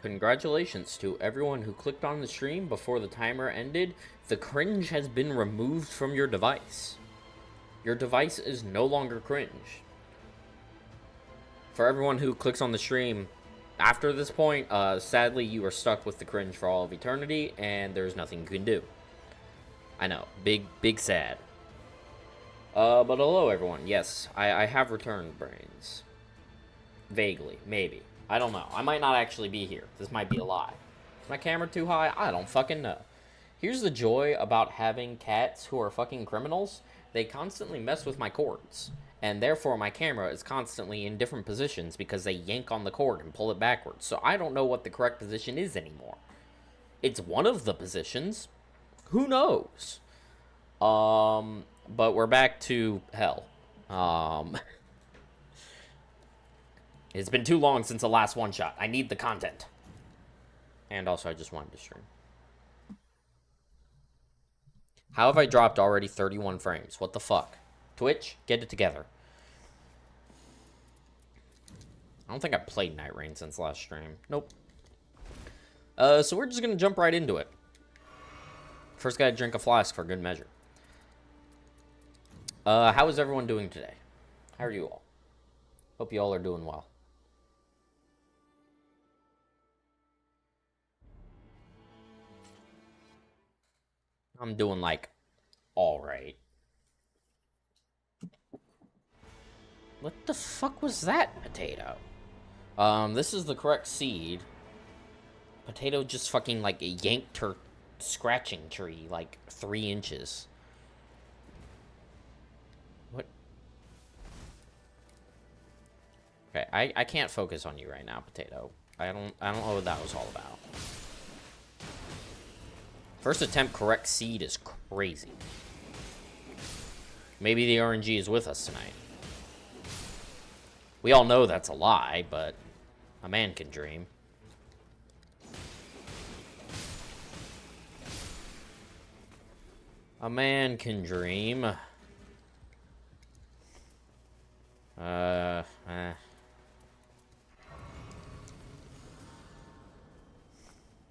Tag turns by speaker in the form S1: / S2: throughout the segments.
S1: Congratulations to everyone who clicked on the stream before the timer ended. The cringe has been removed from your device. Your device is no longer cringe. For everyone who clicks on the stream after this point, sadly you are stuck with the cringe for all of eternity, and there's nothing you can do. I know, big sad. But hello everyone. Yes, I have returned, brains. Vaguely, maybe. I don't know. I might not actually be here. This might be a lie. Is my camera too high? I don't fucking know. Here's the joy about having cats who are fucking criminals. They constantly mess with my cords. And therefore my camera is constantly in different positions because they yank on the cord and pull it backwards. So I don't know what the correct position is anymore. It's one of the positions. Who knows? But we're back to hell. It's been too long since the last one shot. I need the content. And also, I just wanted to stream. How have I dropped already 31 frames? What the fuck? Twitch, get it together. I don't think I played Night Rain since last stream. Nope. So we're just gonna jump right into it. First, gotta drink a flask for good measure. How is everyone doing today? How are you all? Hope you all are doing well. I'm doing, like, alright. What the fuck was that, Potato? This is the correct seed. Potato just fucking, like, yanked her scratching tree, like, 3 inches. What? Okay, I can't focus on you right now, Potato. I don't know what that was all about. First attempt correct seed is crazy. Maybe the RNG is with us tonight. We all know that's a lie, but a man can dream. A man can dream.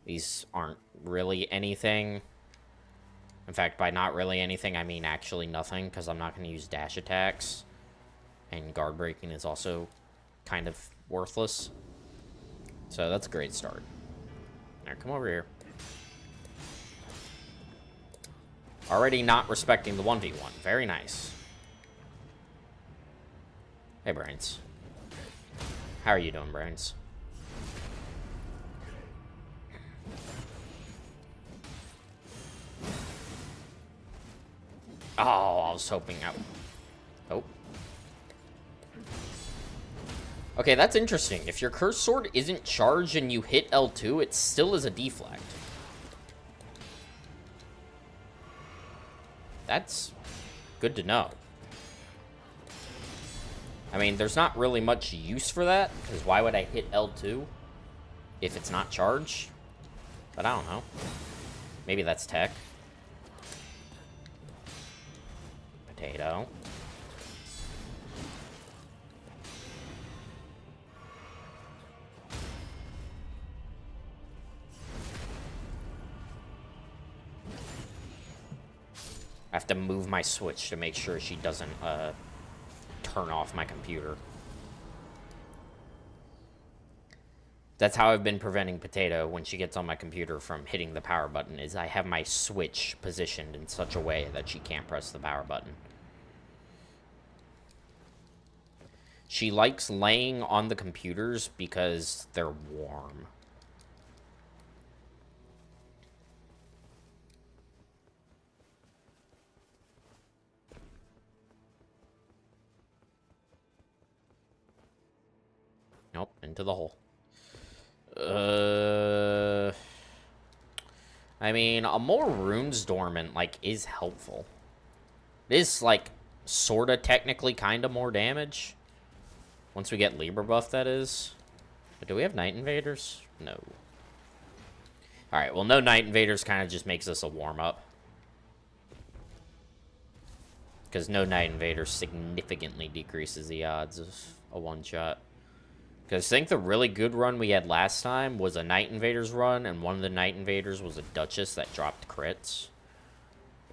S1: These aren't really anything. In fact, by not really anything, I mean actually nothing, because I'm not going to use dash attacks. And guard breaking is also kind of worthless. So that's a great start. Alright, come over here. Already not respecting the 1v1. Very nice. Hey, Brains. How are you doing, Brains? Oh, I was hoping I... Oh. Okay, that's interesting. If your Curse Sword isn't charged and you hit L2, it still is a deflect. That's good to know. I mean, there's not really much use for that, because why would I hit L2 if it's not charged? But I don't know. Maybe that's tech. Potato. I have to move my switch to make sure she doesn't turn off my computer. That's how I've been preventing Potato when she gets on my computer from hitting the power button, is I have my switch positioned in such a way that she can't press the power button. She likes laying on the computers because they're warm. Nope, into the hole. I mean, a more runes dormant, like, is helpful. It is, like, sorta technically kinda more damage. Once we get Libra buff, that is. But do we have Night Invaders? No. Alright, well, no Night Invaders kind of just makes this a warm-up. Because no Night Invaders significantly decreases the odds of a one-shot. Because I think the really good run we had last time was a Night Invaders run, and one of the Night Invaders was a Duchess that dropped crits.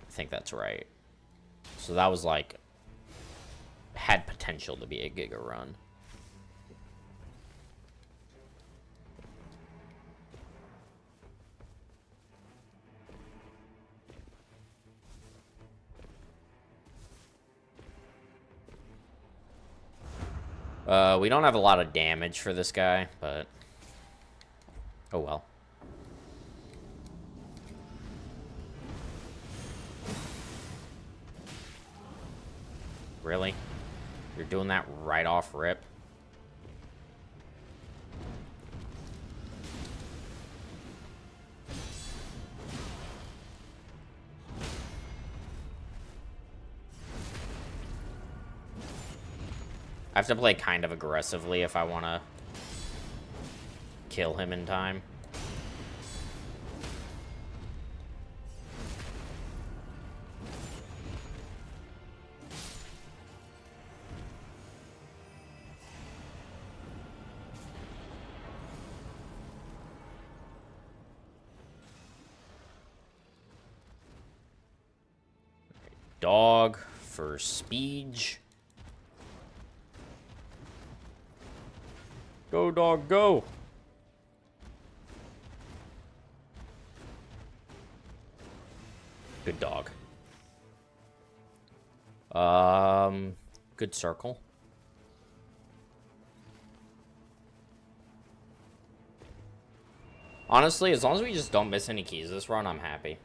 S1: I think that's right. So that was like... had potential to be a Giga run. We don't have a lot of damage for this guy, but... oh well. Really? You're doing that right off rip? I have to play kind of aggressively if I want to kill him in time. Dog for speed. Go, dog, go! Good dog. Good circle. Honestly, as long as we just don't miss any keys this run, I'm happy.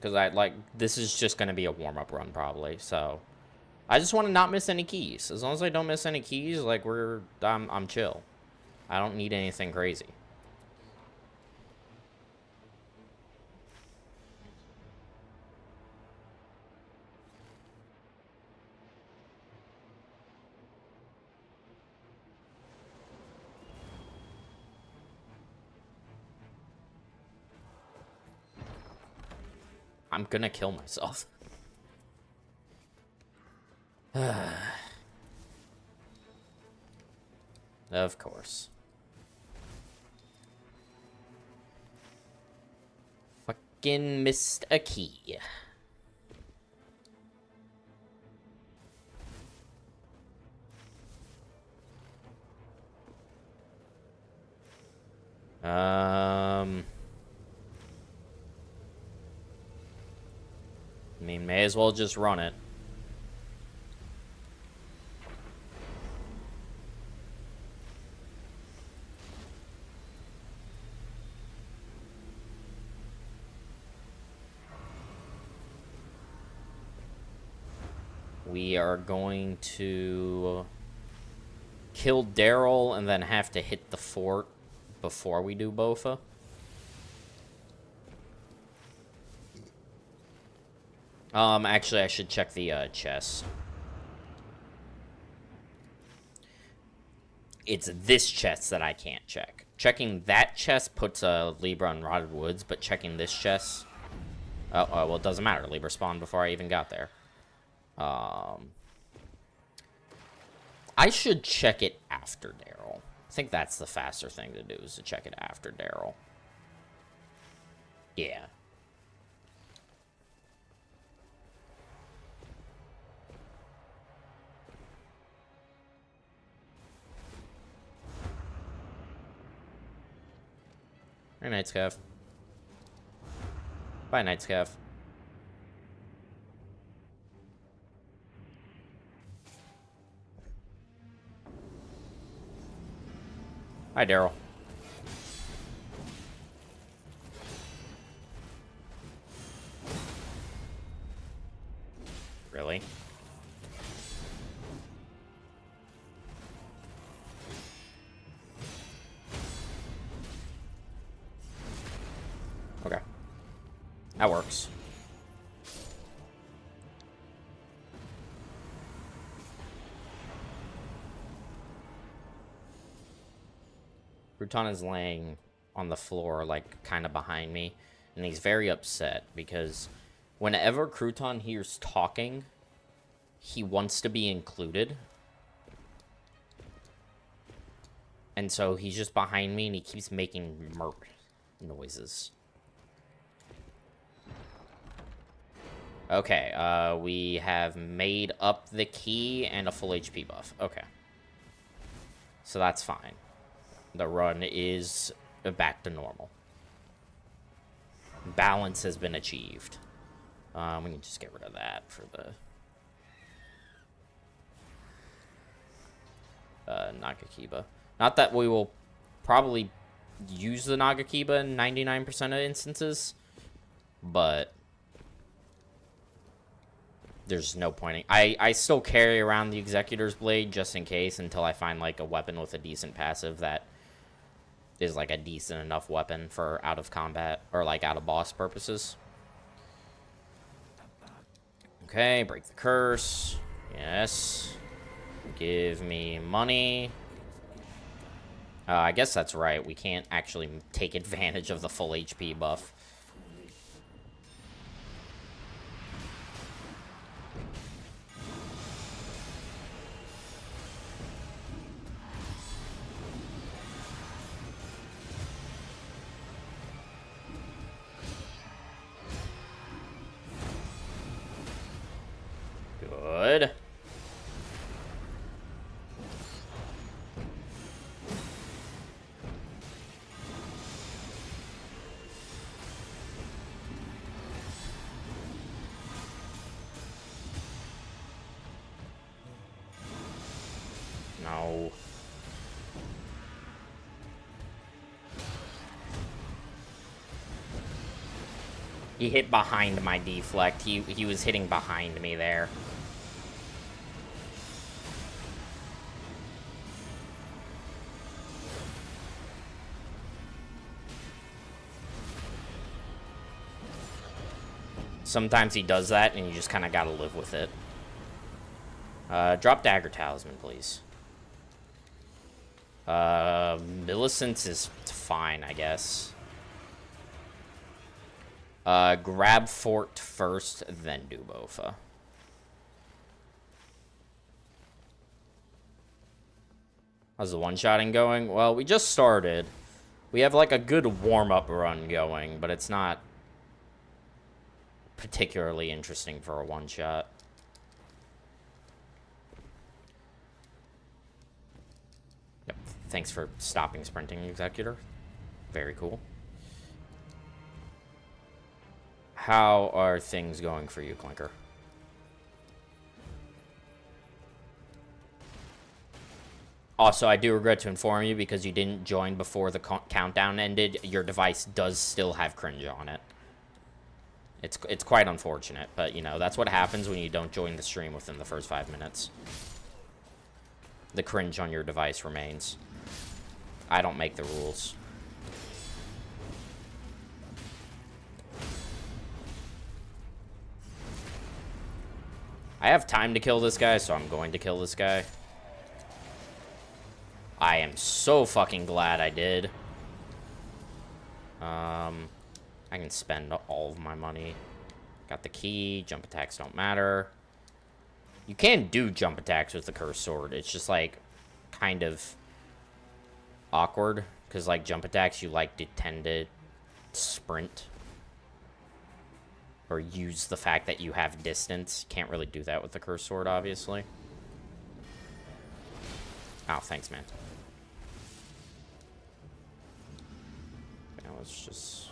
S1: Because this is just going to be a warm-up run, probably, so... I just want to not miss any keys. As long as I don't miss any keys, like, I'm chill. I don't need anything crazy. I'm gonna kill myself. Of course. Fucking missed a key. I mean, may as well just run it. We are going to kill Daryl and then have to hit the fort before we do Bofa. Actually, I should check the chest. It's this chest that I can't check. Checking that chest puts Libra on Rotted Woods, but checking this chest... oh, well, it doesn't matter. Libra spawned before I even got there. I should check it after Daryl. I think that's the faster thing to do, is to check it after Daryl. Yeah. Hey, Night Scav. Bye, Night Scav. Hi, Daryl. Really? Okay. That works. Crouton is laying on the floor, like, kind of behind me, and he's very upset because whenever Crouton hears talking, he wants to be included. And so he's just behind me, and he keeps making merp noises. Okay, we have made up the key and a full HP buff. Okay. So that's fine. The run is back to normal. Balance has been achieved. We can just get rid of that for the... Nagakiba. Not that we will probably use the Nagakiba in 99% of instances, but there's no point. I still carry around the Executor's Blade just in case until I find, like, a weapon with a decent passive that is, like, a decent enough weapon for out of combat or, like, out of boss purposes. Okay, break the curse. Yes. Give me money. I guess that's right. We can't actually take advantage of the full HP buff. Good. No. He hit behind my deflect. He was hitting behind me there. Sometimes he does that, and you just kind of gotta live with it. Drop Dagger Talisman, please. Millicent's is fine, I guess. Grab Fort first, then do Bofa. How's the one-shotting going? Well, we just started. We have, like, a good warm-up run going, but it's not particularly interesting for a one-shot. Yep. Thanks for stopping sprinting, Executor. Very cool. How are things going for you, Clinker? Also, I do regret to inform you, because you didn't join before the countdown ended, your device does still have cringe on it. It's quite unfortunate, but, you know, that's what happens when you don't join the stream within the first 5 minutes. The cringe on your device remains. I don't make the rules. I have time to kill this guy, so I'm going to kill this guy. I am so fucking glad I did. I can spend all of my money. Got the key. Jump attacks don't matter. You can do jump attacks with the cursed sword. It's just, like, kind of awkward. Because, like, jump attacks, you, like, tend to sprint. Or use the fact that you have distance. Can't really do that with the cursed sword, obviously. Oh, thanks, man. Now let's just...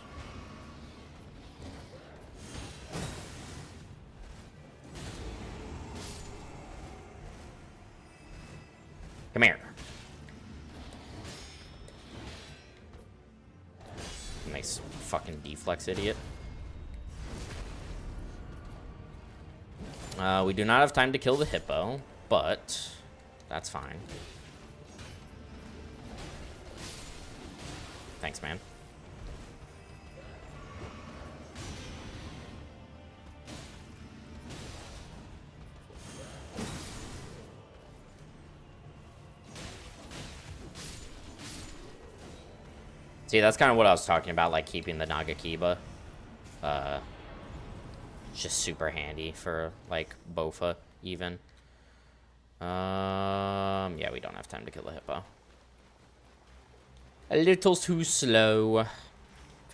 S1: Come here. Nice fucking deflex, idiot. We do not have time to kill the hippo, but that's fine. Thanks, man. See, that's kind of what I was talking about, like keeping the Nagakiba. It's just super handy for, like, Bofa, even. Yeah, we don't have time to kill the hippo. A little too slow.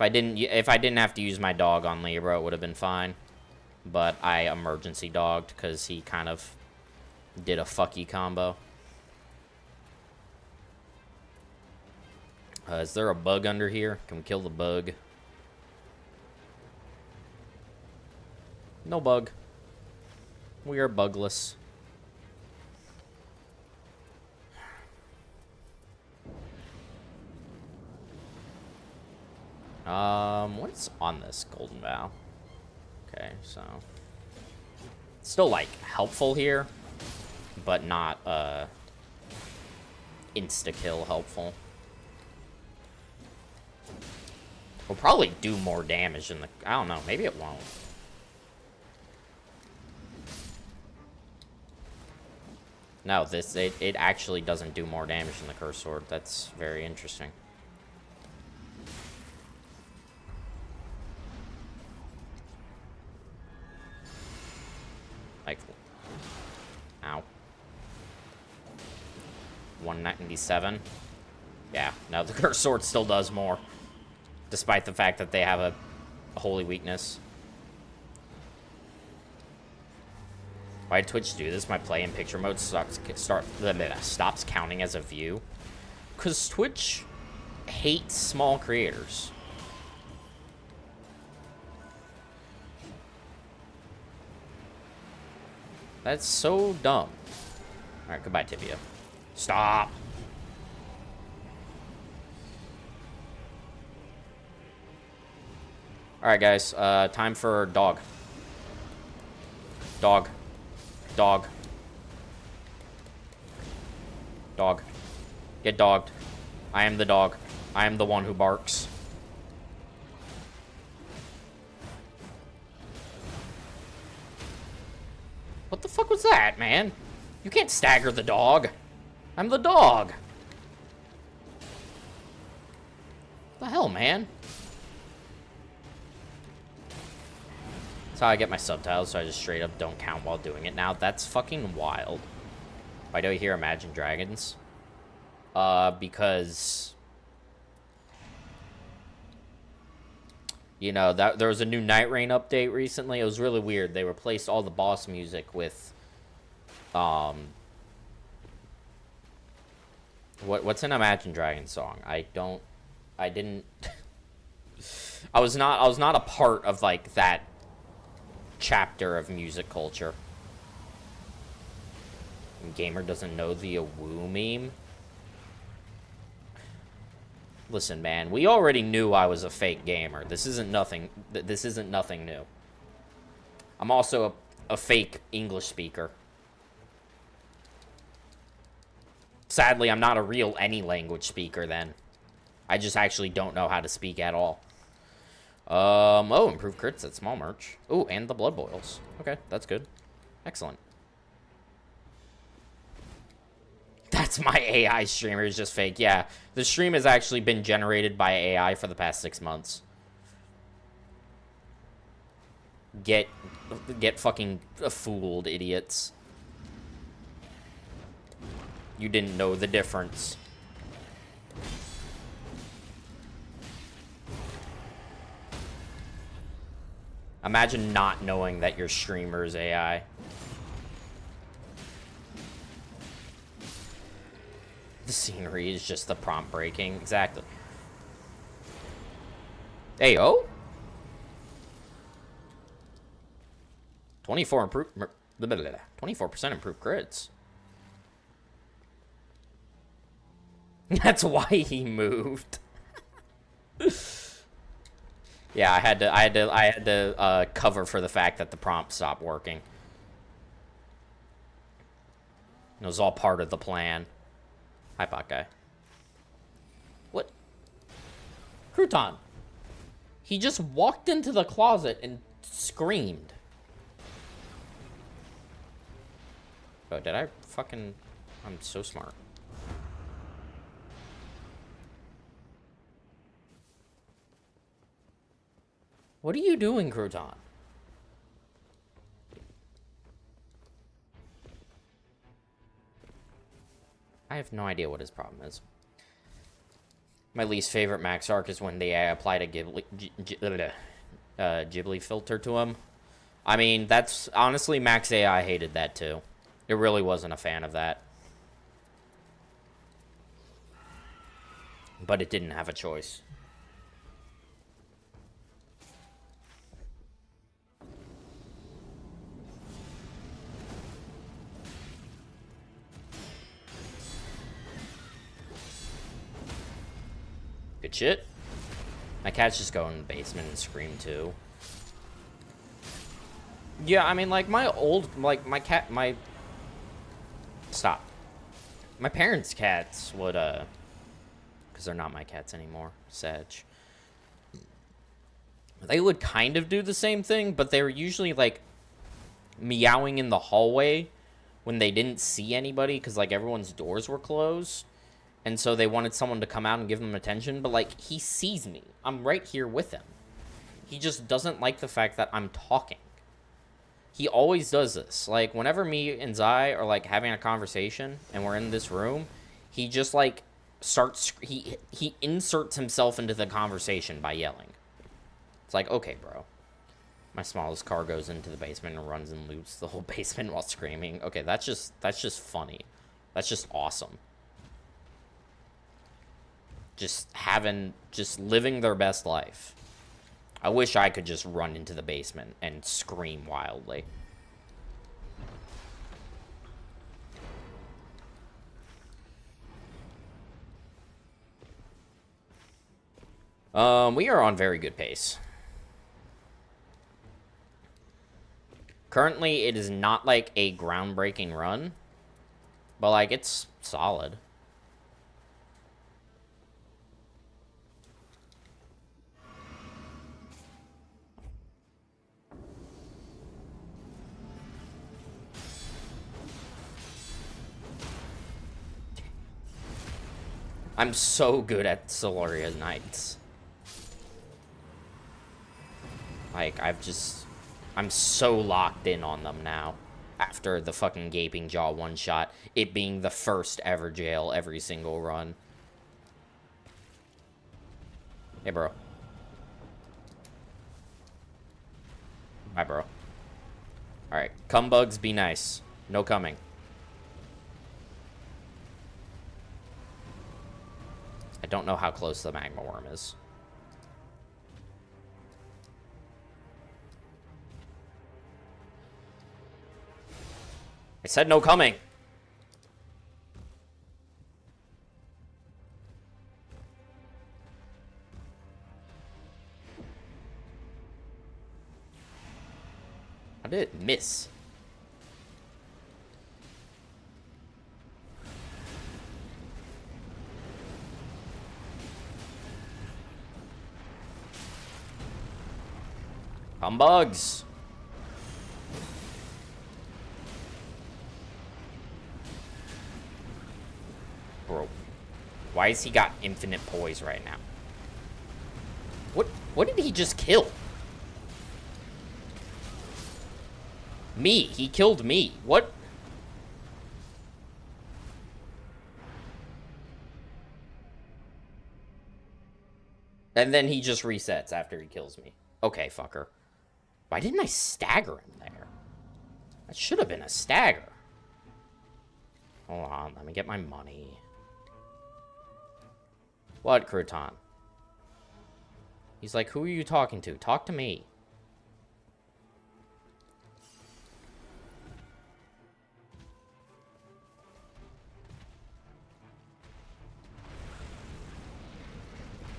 S1: If I didn't have to use my dog on Libra, it would have been fine. But I emergency dogged because he kind of did a fucky combo. Is there a bug under here? Can we kill the bug? No bug. We are bugless. What's on this Golden Vow? Okay, so still like helpful here, but not insta-kill helpful. Will probably do more damage than the... I don't know, maybe it won't. No, it actually doesn't do more damage than the Curse Sword. That's very interesting. Like, ow. 197. Yeah, no, the Curse Sword still does more. Despite the fact that they have a holy weakness. Why did Twitch do this? My play in picture mode stops counting as a view. Because Twitch hates small creators. That's so dumb. Alright, goodbye, Tibia. Stop! Alright, guys. Time for dog. Dog. Dog. Dog. Get dogged. I am the dog. I am the one who barks. What the fuck was that, man? You can't stagger the dog. I'm the dog. What the hell, man? That's how I get my subtitles, so I just straight up don't count while doing it now. That's fucking wild. Why do I hear Imagine Dragons? Because... You know, there was a new Night Rain update recently. It was really weird. They replaced all the boss music with... What's an Imagine Dragons song? I didn't... I was not a part of, like, that chapter of music culture. Gamer doesn't know the Awoo meme. Listen, man, we already knew I was a fake gamer. This isn't nothing new. I'm also a fake English speaker. Sadly, I'm not a real any language speaker then. I just actually don't know how to speak at all. Oh, improved crits at small merch. Oh, and the blood boils. Okay, that's good. Excellent. That's my AI streamer is just fake. Yeah, the stream has actually been generated by AI for the past 6 months. Get fucking fooled, idiots. You didn't know the difference. Imagine not knowing that your streamer is AI. The scenery is just the prompt breaking. Exactly. Ayo? 24% improved crits. That's why he moved. Yeah, I had to cover for the fact that the prompt stopped working. It was all part of the plan. Hi, bot guy. What? Crouton. He just walked into the closet and screamed. Oh, did I fucking... I'm so smart. What are you doing, Crouton? I have no idea what his problem is. My least favorite Max arc is when they applied a Ghibli filter to him. I mean, that's honestly Max AI hated that too. It really wasn't a fan of that. But it didn't have a choice. Good shit. My cats just go in the basement and scream too. Yeah, I mean, like, my Stop. My parents' cats would, because they're not my cats anymore, Sedge. They would kind of do the same thing, but they were usually, like, meowing in the hallway when they didn't see anybody, because, like, everyone's doors were closed. And so they wanted someone to come out and give them attention, but, like, he sees me. I'm right here with him. He just doesn't like the fact that I'm talking. He always does this. Like, whenever me and Zai are, like, having a conversation and we're in this room, he just, like, he inserts himself into the conversation by yelling. It's like, okay, bro. My smallest car goes into the basement and runs and loots the whole basement while screaming. Okay, that's just funny. That's just awesome. Just living their best life. I wish I could just run into the basement and scream wildly. We are on very good pace. Currently, it is not like a groundbreaking run, but like it's solid. I'm so good at Solaria Knights. Like, I'm so locked in on them now. After the fucking Gaping Jaw one-shot, it being the first ever jail every single run. Hey, bro. Bye, bro. Alright, come bugs, be nice. No coming. I don't know how close the magma worm is. I said no coming. How did it miss? Come bugs. Bro, why has he got infinite poise right now? What did he just kill? Me. He killed me. What? And then he just resets after he kills me. Okay, fucker. Why didn't I stagger him there? That should have been a stagger. Hold on, let me get my money. What, Crouton? He's like, who are you talking to? Talk to me.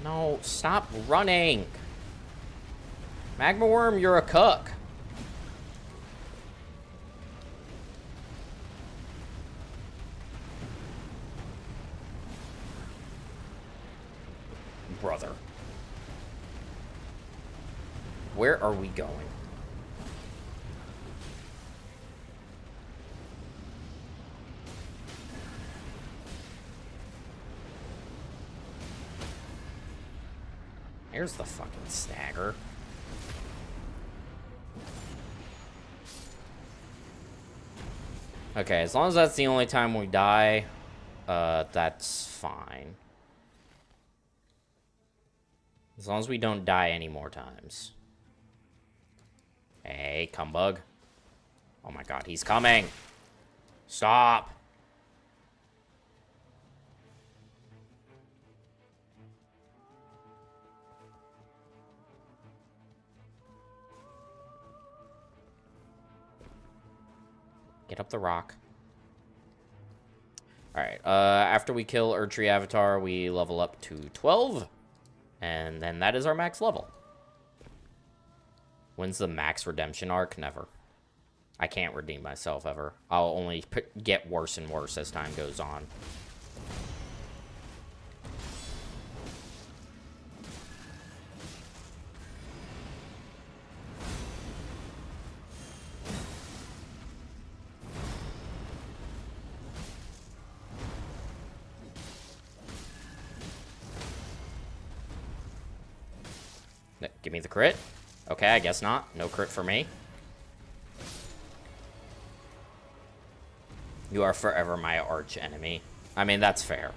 S1: No, stop running. Magma Worm, you're a cuck. Brother. Where are we going? Here's the fucking stagger. Okay, as long as that's the only time we die, that's fine. As long as we don't die any more times. Hey, come bug. Oh my god, he's coming. Stop. Get up the rock. Alright, after we kill Erdtree Avatar, we level up to 12. And then that is our max level. When's the max redemption arc? Never. I can't redeem myself ever. I'll only get worse and worse as time goes on. Give me the crit. Okay, I guess not. No crit for me. You are forever my arch enemy. I mean, that's fair.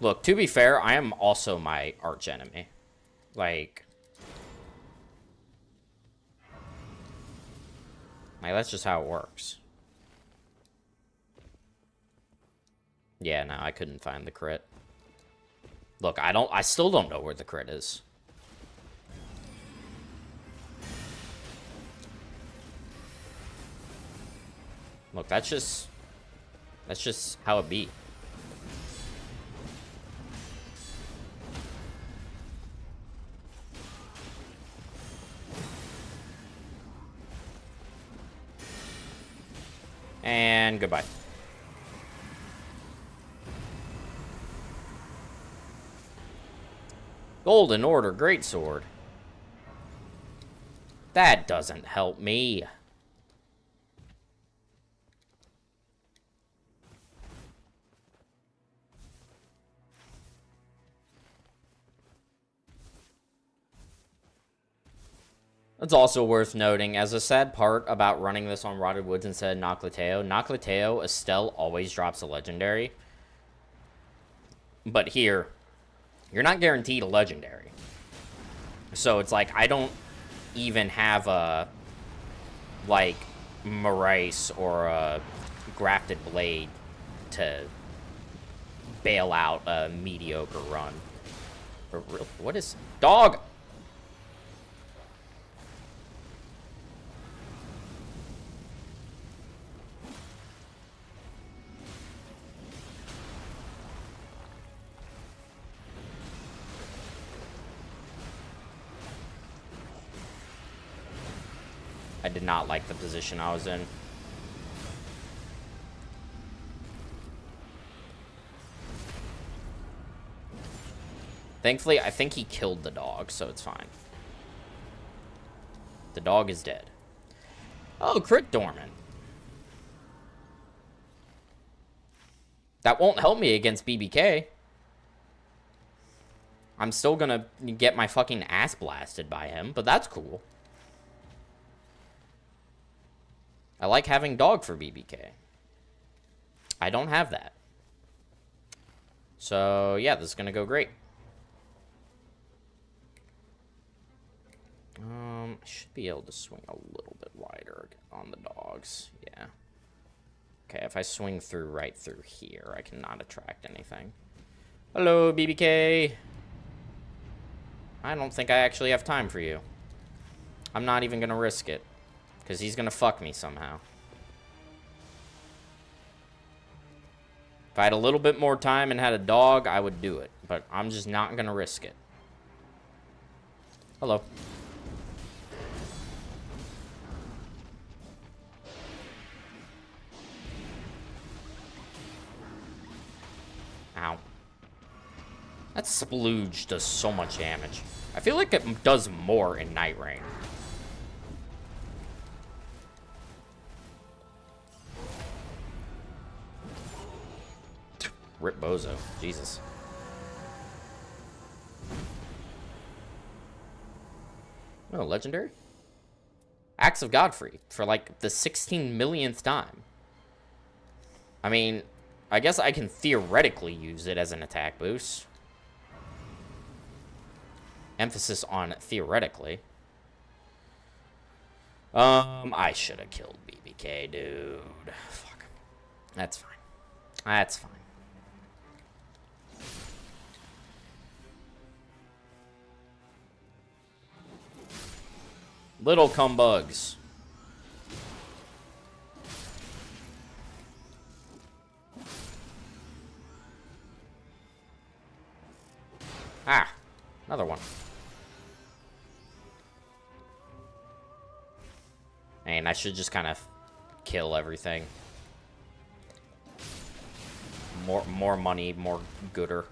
S1: Look, to be fair, I am also my arch enemy. Like, that's just how it works. Yeah, no, I couldn't find the crit. Look, I still don't know where the crit is. Look, that's just how it be. And goodbye. Golden Order Greatsword. That doesn't help me. It's also worth noting, as a sad part about running this on Rotted Woods instead of Noclateo, Estelle always drops a legendary. But here, you're not guaranteed a legendary. So it's like, I don't even have a, like, Marais or a Grafted Blade to bail out a mediocre run. What is... Dog! I did not like the position I was in. Thankfully, I think he killed the dog, so it's fine. The dog is dead. Oh, crit dormant. That won't help me against BBK. I'm still gonna get my fucking ass blasted by him, but that's cool. I like having dog for BBK. I don't have that. So, yeah, this is going to go great. I should be able to swing a little bit wider on the dogs. Yeah. Okay, if I swing through right through here, I cannot attract anything. Hello, BBK. I don't think I actually have time for you. I'm not even going to risk it. Because he's going to fuck me somehow. If I had a little bit more time and had a dog, I would do it. But I'm just not going to risk it. Hello. Ow. That splooge does so much damage. I feel like it does more in Night Rain. Rip Bozo. Jesus. Oh, legendary? Axe of Godfrey for like the 16 millionth time. I mean, I guess I can theoretically use it as an attack boost. Emphasis on theoretically. I should have killed BBK, dude. Fuck. That's fine. That's fine. Little cum bugs. Ah, another one. And I should just kind of kill everything. More money, more gooder.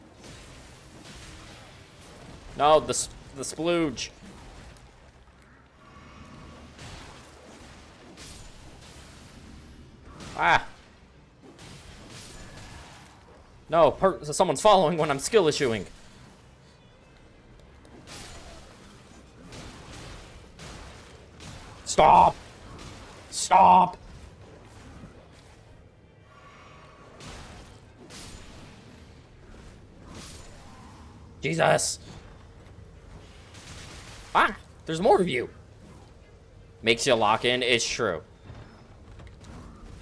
S1: No, the splooge. Ah. No, someone's following when I'm skill issuing. Stop! Stop! Jesus! Ah! There's more of you! Makes you lock in, it's true.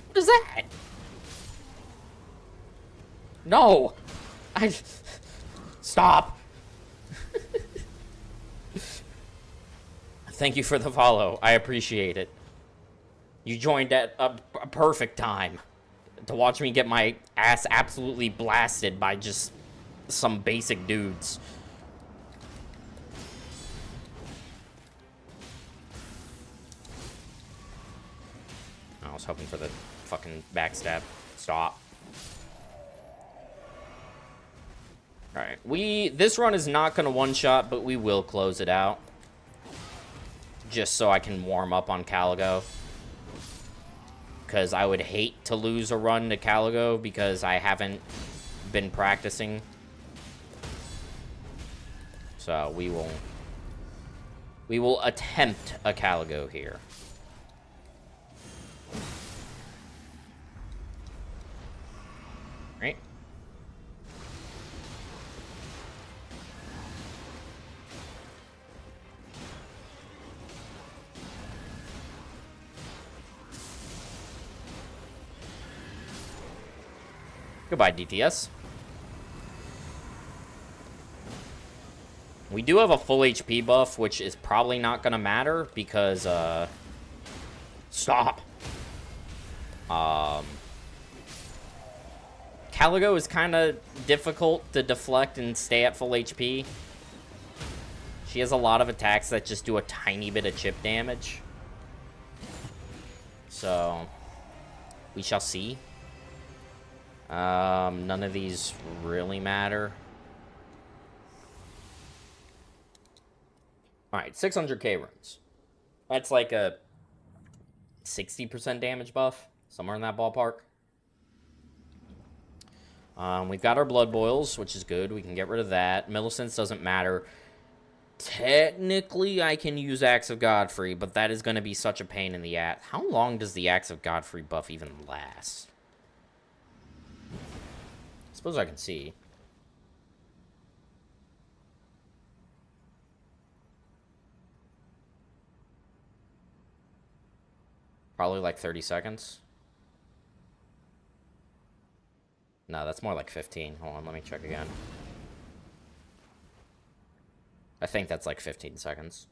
S1: What is that? No! Stop! Thank you for the follow. I appreciate it. You joined at a perfect time to watch me get my ass absolutely blasted by just some basic dudes. I was hoping for the fucking backstab. Stop. Alright, this run is not going to one-shot, but we will close it out. Just so I can warm up on Caligo. Because I would hate to lose a run to Caligo because I haven't been practicing. So we will attempt a Caligo here. Right? Goodbye, DTS. We do have a full HP buff, which is probably not going to matter because, Stop! Caligo is kind of difficult to deflect and stay at full HP. She has a lot of attacks that just do a tiny bit of chip damage. So, we shall see. None of these really matter. Alright, 600k runes. That's like a 60% damage buff. Somewhere in that ballpark. We've got our blood boils, which is good. We can get rid of that. Millicents doesn't matter. Technically, I can use Axe of Godfrey, but that is going to be such a pain in the ass. How long does the Axe of Godfrey buff even last? Suppose I can see. Probably like 30 seconds. No, that's more like 15. Hold on, let me check again. I think that's like 15 seconds.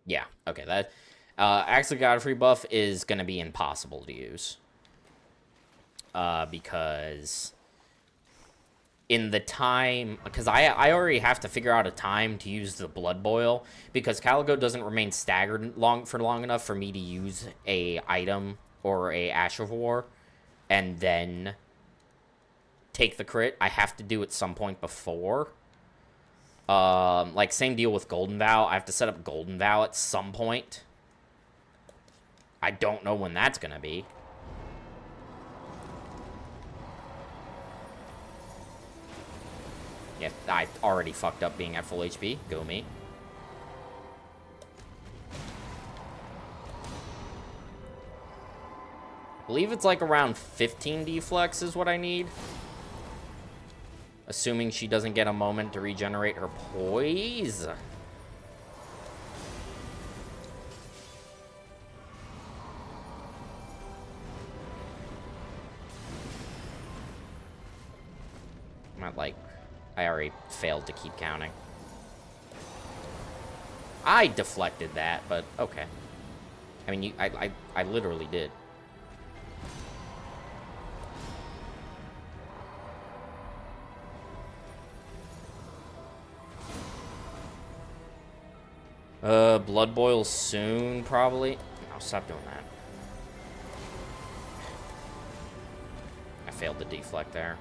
S1: Yeah, okay, that Axe of Godfrey buff is going to be impossible to use. Because in the time, because I already have to figure out a time to use the blood boil, because Caligo doesn't remain staggered for long enough for me to use a item or a Ash of War and then take the crit. I have to do it some point before. Like, same deal with Golden Vow. I have to set up Golden Vow at some point. I don't know when that's gonna be. Yeah, I already fucked up being at full HP. Go me. I believe it's like around 15 deflex is what I need. Assuming she doesn't get a moment to regenerate her poise. I'm at like, I already failed to keep counting. I deflected that, but okay. I mean, I literally did. Blood boil soon, probably. I'll stop doing that. I failed to deflect there.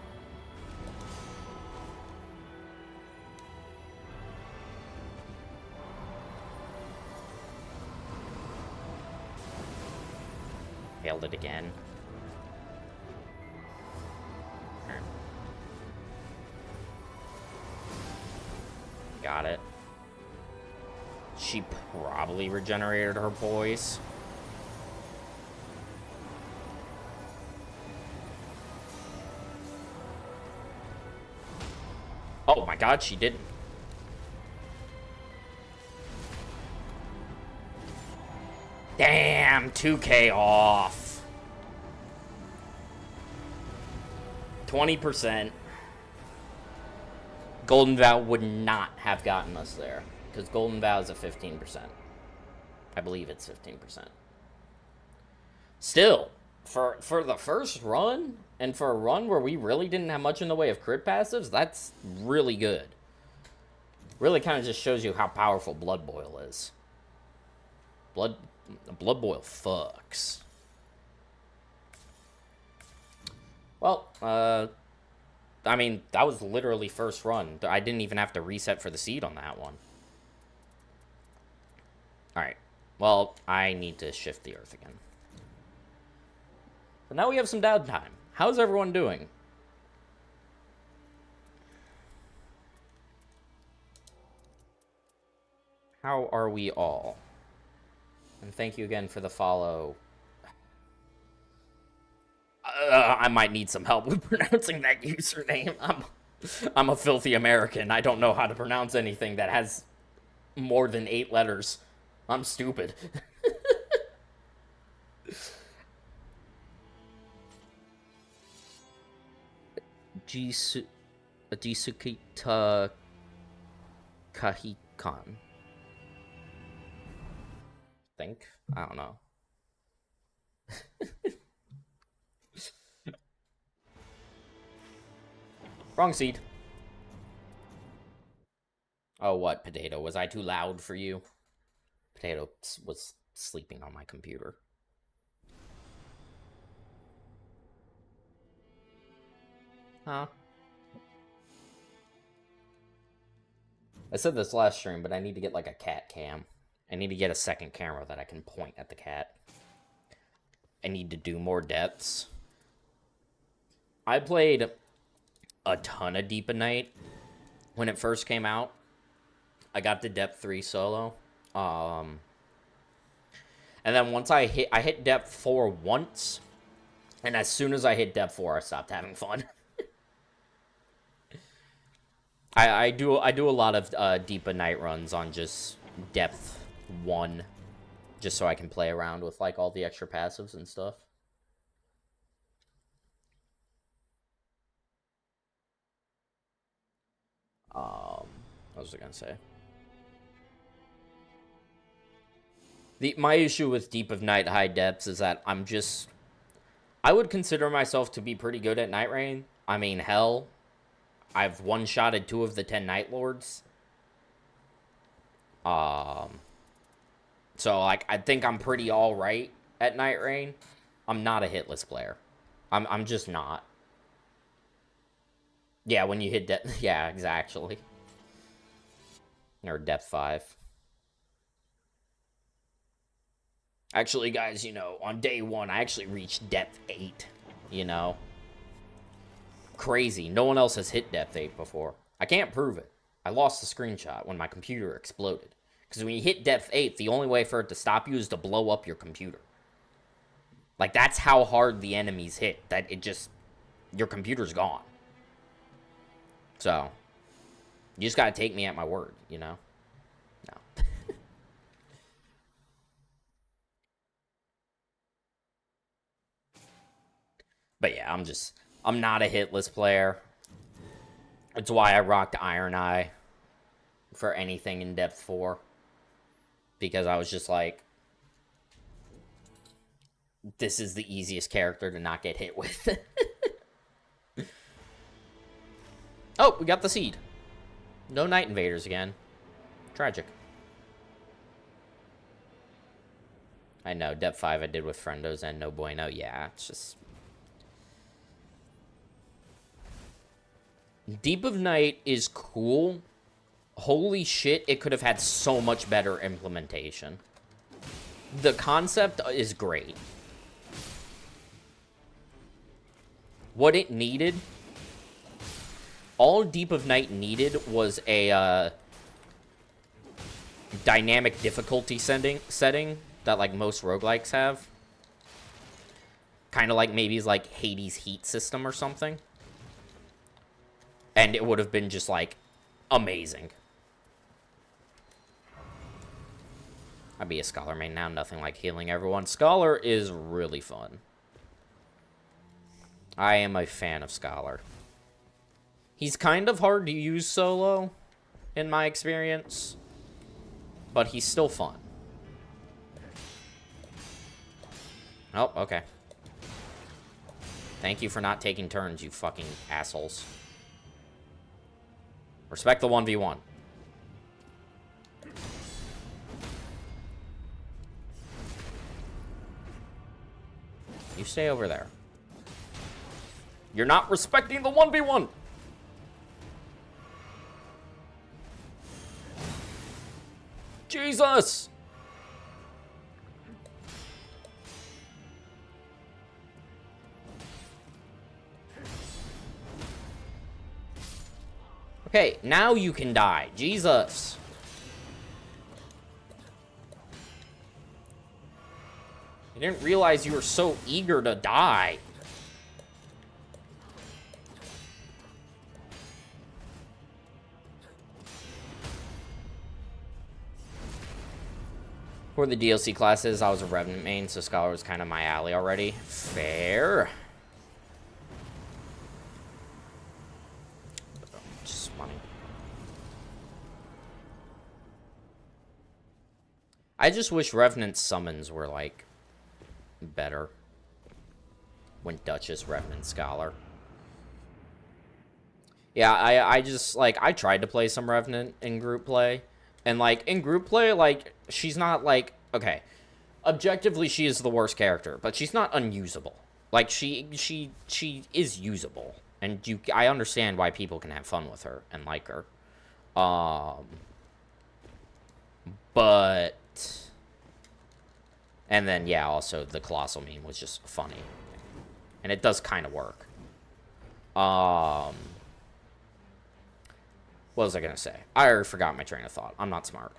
S1: Failed it again. Got it. She probably regenerated her poise. Oh my god, she didn't. Damn, 2K off. 20%. Golden Vow would not have gotten us there. Because Golden Vow is a 15%. I believe it's 15%. Still, for the first run, and for a run where we really didn't have much in the way of crit passives, that's really good. Really kind of just shows you how powerful Blood Boil is. Blood Boil fucks. Well, I mean, that was literally first run. I didn't even have to reset for the seed on that one. Alright. Well, I need to shift the earth again. So now we have some downtime. How's everyone doing? How are we all? And thank you again for the follow. I might need some help with pronouncing that username. I'm a filthy American. I don't know how to pronounce anything that has more than 8 letters. I'm stupid. Jisukita Kahikan. Think? I don't know. Wrong seed. Oh, what, Potato? Was I too loud for you? Potato was sleeping on my computer. Huh? I said this last stream, but I need to get like a cat cam. I need to get a second camera that I can point at the cat. I need to do more depths. I played a ton of Deep of Night when it first came out. I got to depth 3 solo. And then once I hit depth 4 once, and as soon as I hit depth 4, I stopped having fun. I do a lot of Deep of Night runs on just depth 1, just so I can play around with like all the extra passives and stuff. What was I gonna say? My issue with Deep of Night high depths is that I would consider myself to be pretty good at Night Rain. I mean, hell, I've one-shotted 2 of the 10 Nightlords. So, like, I think I'm pretty alright at Night Rain. I'm not a hitless player. I'm just not. Yeah, when you hit depth... Yeah, exactly. Or depth 5. Actually, guys, you know, on day 1, I actually reached depth 8, you know? Crazy. No one else has hit depth 8 before. I can't prove it. I lost the screenshot when my computer exploded. Because when you hit depth 8, the only way for it to stop you is to blow up your computer. Like, that's how hard the enemies hit. That it just... Your computer's gone. So, you just gotta take me at my word, you know? No. But yeah, I'm not a hitless player. It's why I rocked Iron Eye for anything in Depth 4. Because I was just like, this is the easiest character to not get hit with. Oh, we got the seed. No Night Invaders again. Tragic. I know, Depth 5 I did with Friendos and No Bueno. Yeah, it's just... Deep of Night is cool. Holy shit, it could have had so much better implementation. The concept is great. What it needed... All Deep of Night needed was a dynamic difficulty setting that, like, most roguelikes have. Kind of like maybe like Hades' Heat system or something. And it would have been just, like, amazing. I'd be a Scholar main now, nothing like healing everyone. Scholar is really fun. I am a fan of Scholar. He's kind of hard to use solo, in my experience. But he's still fun. Oh, okay. Thank you for not taking turns, you fucking assholes. Respect the 1v1. You stay over there. You're not respecting the 1v1! Jesus! Okay, now you can die. Jesus. I didn't realize you were so eager to die. For the DLC classes, I was a Revenant main, so Scholar was kind of my alley already. Fair. Just funny. I just wish Revenant summons were, like, better. When Duchess, Revenant, Scholar. Yeah, I just, like, I tried to play some Revenant in group play. And, like, in group play, like, she's not, like, okay, objectively, she is the worst character, but she's not unusable. Like, she is usable, and I understand why people can have fun with her and like her. But, and then, yeah, also, the Colossal meme was just funny. And it does kind of work. What was I gonna say? I already forgot my train of thought. I'm not smart.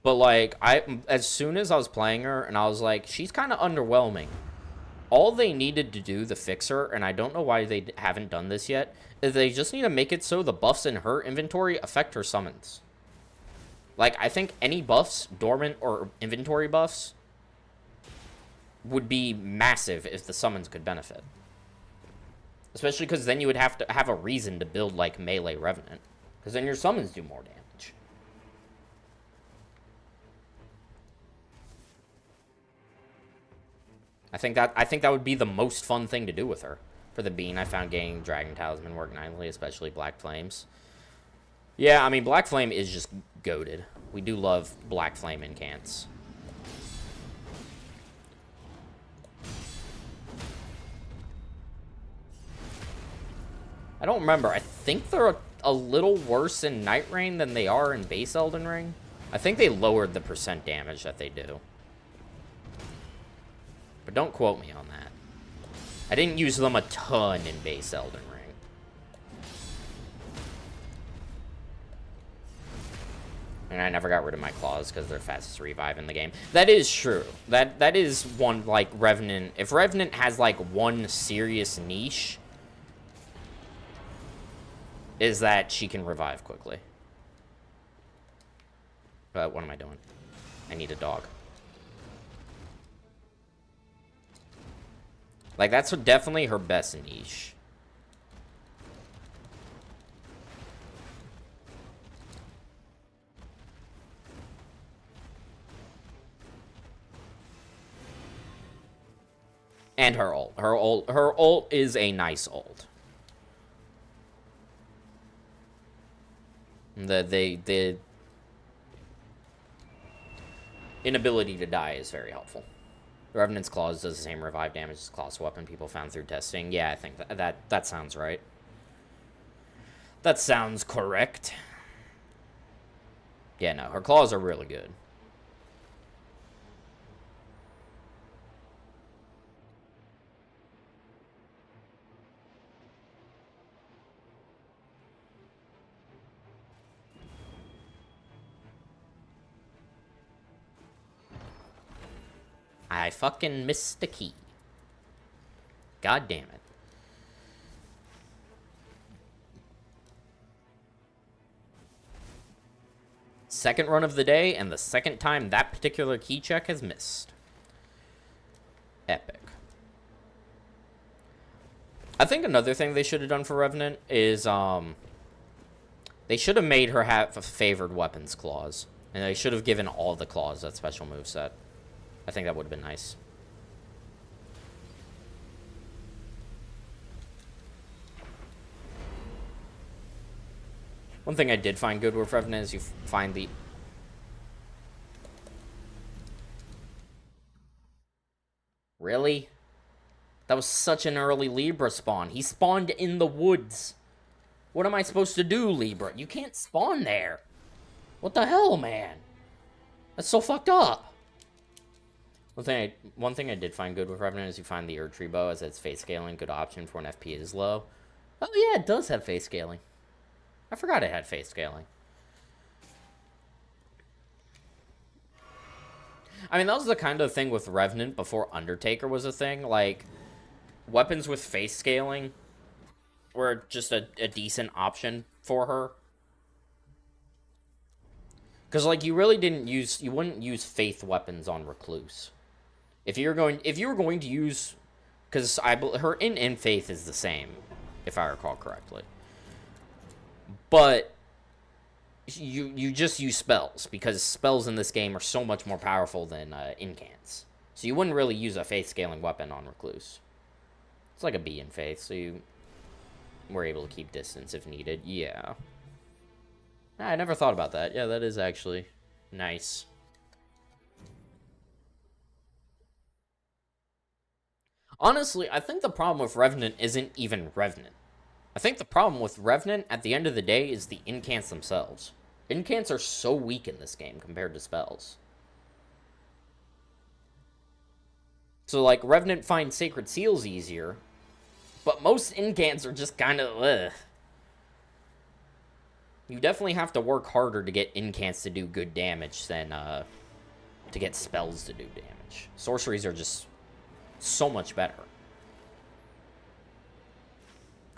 S1: But, like, as soon as I was playing her, and I was like, she's kind of underwhelming. All they needed to do to fix her, and I don't know why they haven't done this yet, is they just need to make it so the buffs in her inventory affect her summons. Like, I think any buffs, dormant or inventory buffs, would be massive if the summons could benefit. Especially because then you would have to have a reason to build, like, melee Revenant. Because then your summons do more damage. I think that would be the most fun thing to do with her. For the Bean, I found getting Dragon Talisman work nicely, especially Black Flames. Yeah, I mean, Black Flame is just goated. We do love Black Flame incants. I don't remember. I think they're a little worse in Night Rain than they are in base Elden Ring. I think they lowered the % damage that they do. But don't quote me on that. I didn't use them a ton in base Elden Ring. And I never got rid of my claws because they're fastest revive in the game. That is true. That is one, like, Revenant. If Revenant has, like, one serious niche, is that she can revive quickly. But what am I doing? I need a dog. Like, that's definitely her best niche. And her ult. Her ult is a nice ult. The inability to die is very helpful. Revenant's Claws does the same revive damage as Claws weapon people found through testing. Yeah, I think that sounds right. That sounds correct. Yeah, no, her claws are really good. I fucking missed the key. God damn it. Second run of the day, and the second time that particular key check has missed. Epic. I think another thing they should have done for Revenant is, they should have made her have a favored weapons clause. And they should have given all the claws that special moveset. I think that would have been nice. One thing I did find good with Revenant is you find the... Really? That was such an early Libra spawn. He spawned in the woods. What am I supposed to do, Libra? You can't spawn there. What the hell, man? That's so fucked up. One thing I did find good with Revenant is you find the Erd Tree Bow as its face scaling. Good option for when FP is low. Oh yeah, it does have face scaling. I forgot it had face scaling. I mean, that was the kind of thing with Revenant before Undertaker was a thing. Like, weapons with face scaling were just a decent option for her. Because, like, you wouldn't use faith weapons on Recluse. If you were going to use, because her in faith is the same, if I recall correctly. But you just use spells, because spells in this game are so much more powerful than incants. So you wouldn't really use a faith scaling weapon on Recluse. It's like a bee in faith, so you were able to keep distance if needed. Yeah. I never thought about that. Yeah, that is actually nice. Honestly, I think the problem with Revenant isn't even Revenant. I think the problem with Revenant, at the end of the day, is the incants themselves. Incants are so weak in this game compared to spells. So, like, Revenant finds Sacred Seals easier, but most incants are just kind of, ugh. You definitely have to work harder to get incants to do good damage than, to get spells to do damage. Sorceries are just so much better.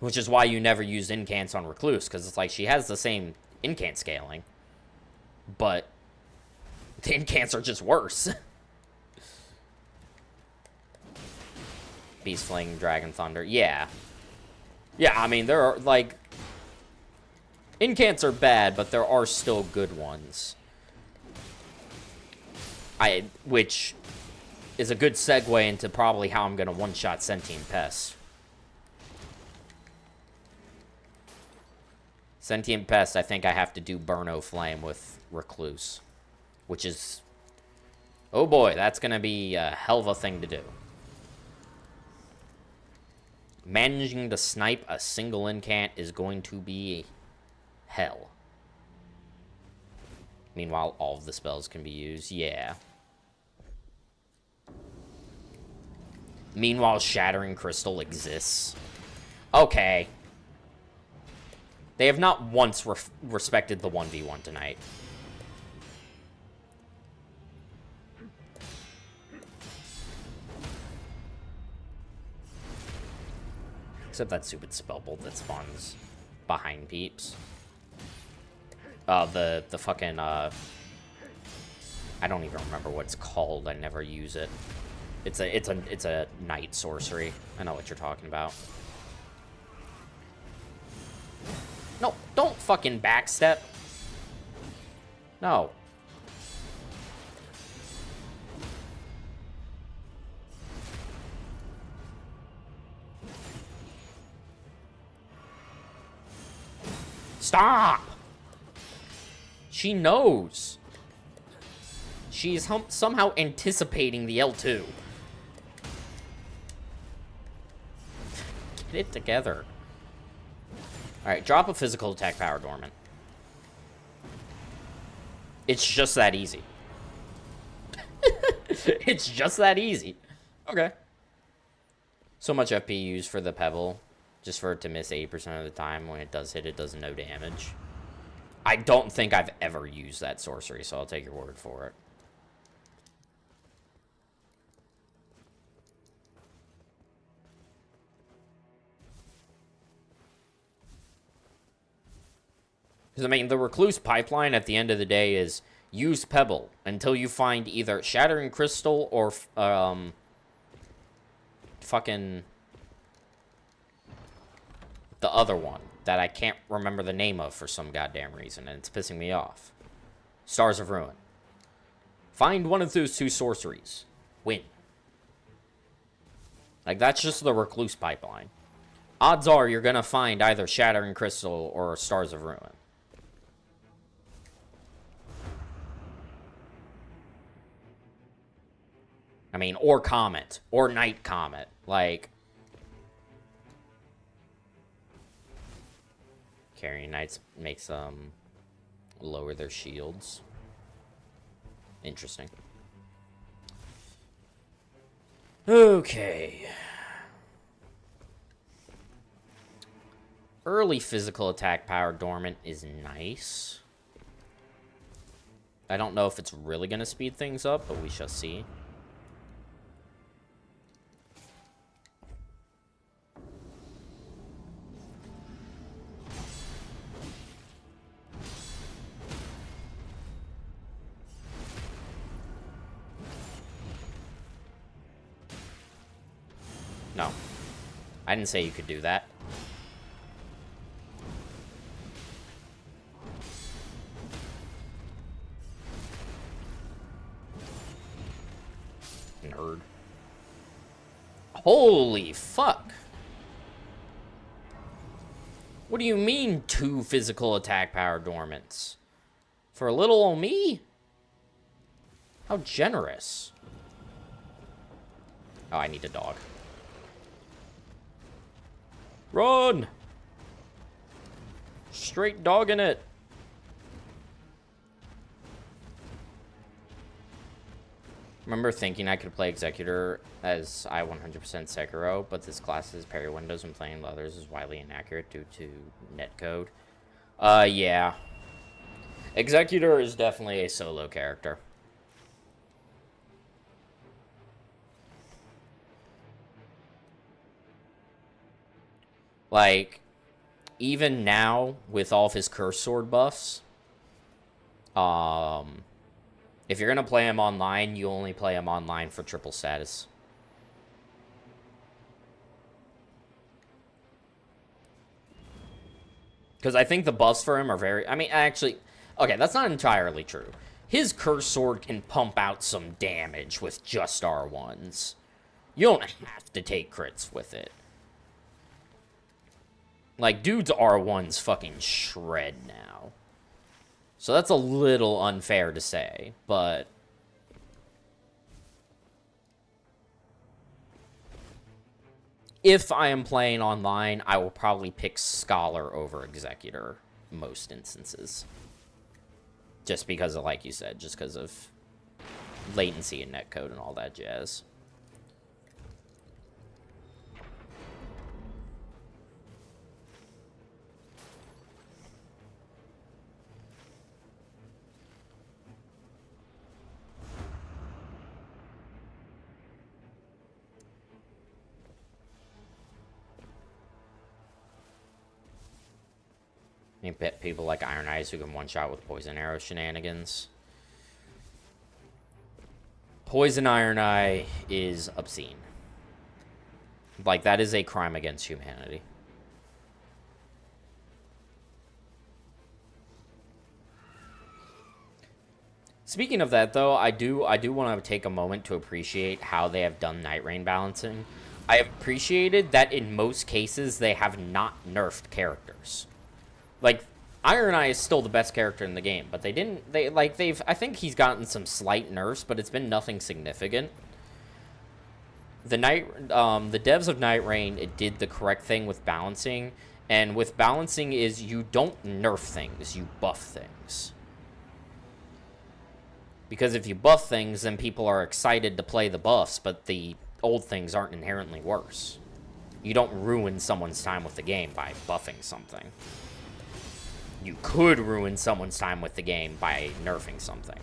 S1: Which is why you never used incants on Recluse, because it's like she has the same incant scaling, but the incants are just worse. Beast Fling, Dragon Thunder, yeah. Yeah, I mean, there are, like, incants are bad, but there are still good ones. Which is a good segue into probably how I'm going to one-shot Sentient Pest. Sentient Pest, I think I have to do Burno Flame with Recluse. Which is... oh boy, that's going to be a hell of a thing to do. Managing to snipe a single incant is going to be hell. Meanwhile, all of the spells can be used. Yeah. Meanwhile, Shattering Crystal exists. Okay. They have not once respected the 1v1 tonight. Except that stupid spellbolt that spawns behind peeps. The fucking, I don't even remember what it's called. I never use it. It's a night sorcery. I know what you're talking about. No, don't fucking backstep. No. Stop! She knows. She's somehow anticipating the L2. Get it together. Alright, drop a physical attack power dormant. It's just that easy. It's just that easy. Okay. So much FP used for the Pebble. Just for it to miss 80% of the time. When it does hit, it does no damage. I don't think I've ever used that sorcery, so I'll take your word for it. Because, I mean, the Recluse pipeline at the end of the day is use Pebble until you find either Shattering Crystal or fucking the other one that I can't remember the name of for some goddamn reason, and it's pissing me off. Stars of Ruin. Find one of those two sorceries. Win. Like, that's just the Recluse pipeline. Odds are you're gonna find either Shattering Crystal or Stars of Ruin. I mean, or Comet. Or Night Comet. Like, Carrying Knights makes them lower their shields. Interesting. Okay. Early physical attack power dormant is nice. I don't know if it's really going to speed things up, but we shall see. No. I didn't say you could do that. Nerd. Holy fuck. What do you mean 2 physical attack power dormants? For a little old me? How generous. Oh, I need a dog. Run! Straight dogging it. Remember thinking I could play Executor as I 100% Sekiro, but this class's parry windows when playing with others is widely inaccurate due to netcode. Yeah. Executor is definitely a solo character. Like, even now, with all of his Curse Sword buffs, if you're going to play him online, you only play him online for triple status. Because I think the buffs for him are very... I mean, actually... Okay, that's not entirely true. His Curse Sword can pump out some damage with just R1s. You don't have to take crits with it. Like, dude's R1's fucking shred now. So that's a little unfair to say, but... If I am playing online, I will probably pick Scholar over Executor most instances. Just because of, like you said, just because of latency and netcode and all that jazz. I bet people like Iron Eyes who can one-shot with Poison Arrow shenanigans. Poison Iron Eye is obscene. Like, that is a crime against humanity. Speaking of that, though, I do want to take a moment to appreciate how they have done Night Rain balancing. I have appreciated that in most cases they have not nerfed characters. Like, Iron Eye is still the best character in the game, but I think he's gotten some slight nerfs, but it's been nothing significant. The devs of Night Rain, it did the correct thing with balancing, and with balancing is you don't nerf things, you buff things. Because if you buff things, then people are excited to play the buffs, but the old things aren't inherently worse. You don't ruin someone's time with the game by buffing something. You could ruin someone's time with the game by nerfing something.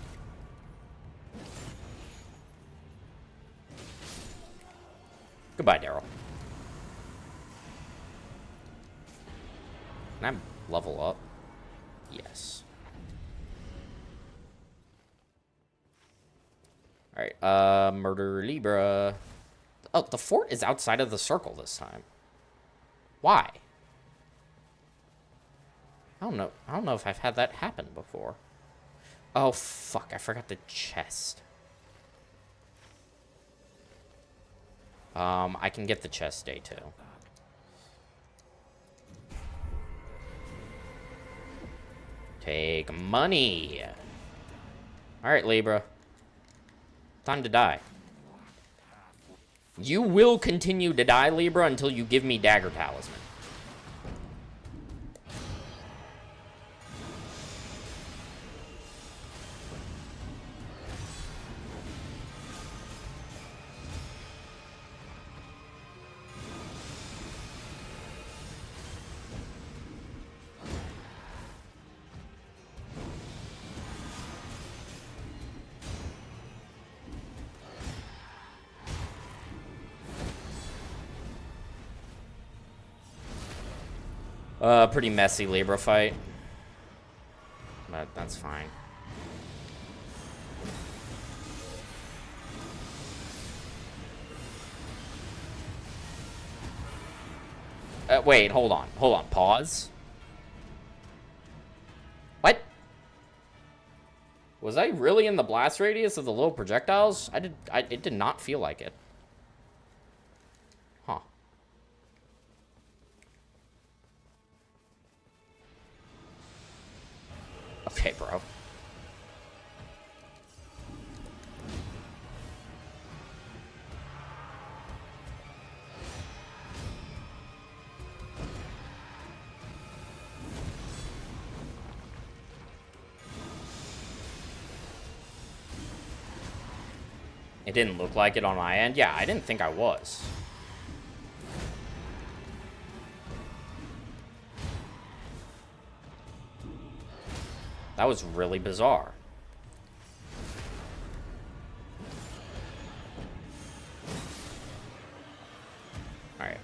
S1: Goodbye, Daryl. Can I level up? Yes. Alright, Murder Libra. Oh, the fort is outside of the circle this time. Why? I don't know if I've had that happen before. Oh, fuck, I forgot the chest. I can get the chest day 2. Take money. Alright, Libra. Time to die. You will continue to die, Libra, until you give me Dagger Talisman. Pretty messy Libra fight. But that's fine. Wait, hold on. Hold on. Pause. What? Was I really in the blast radius of the little projectiles? It did not feel like it. Huh. Okay, bro. It didn't look like it on my end. Yeah, I didn't think I was. That was really bizarre. Alright.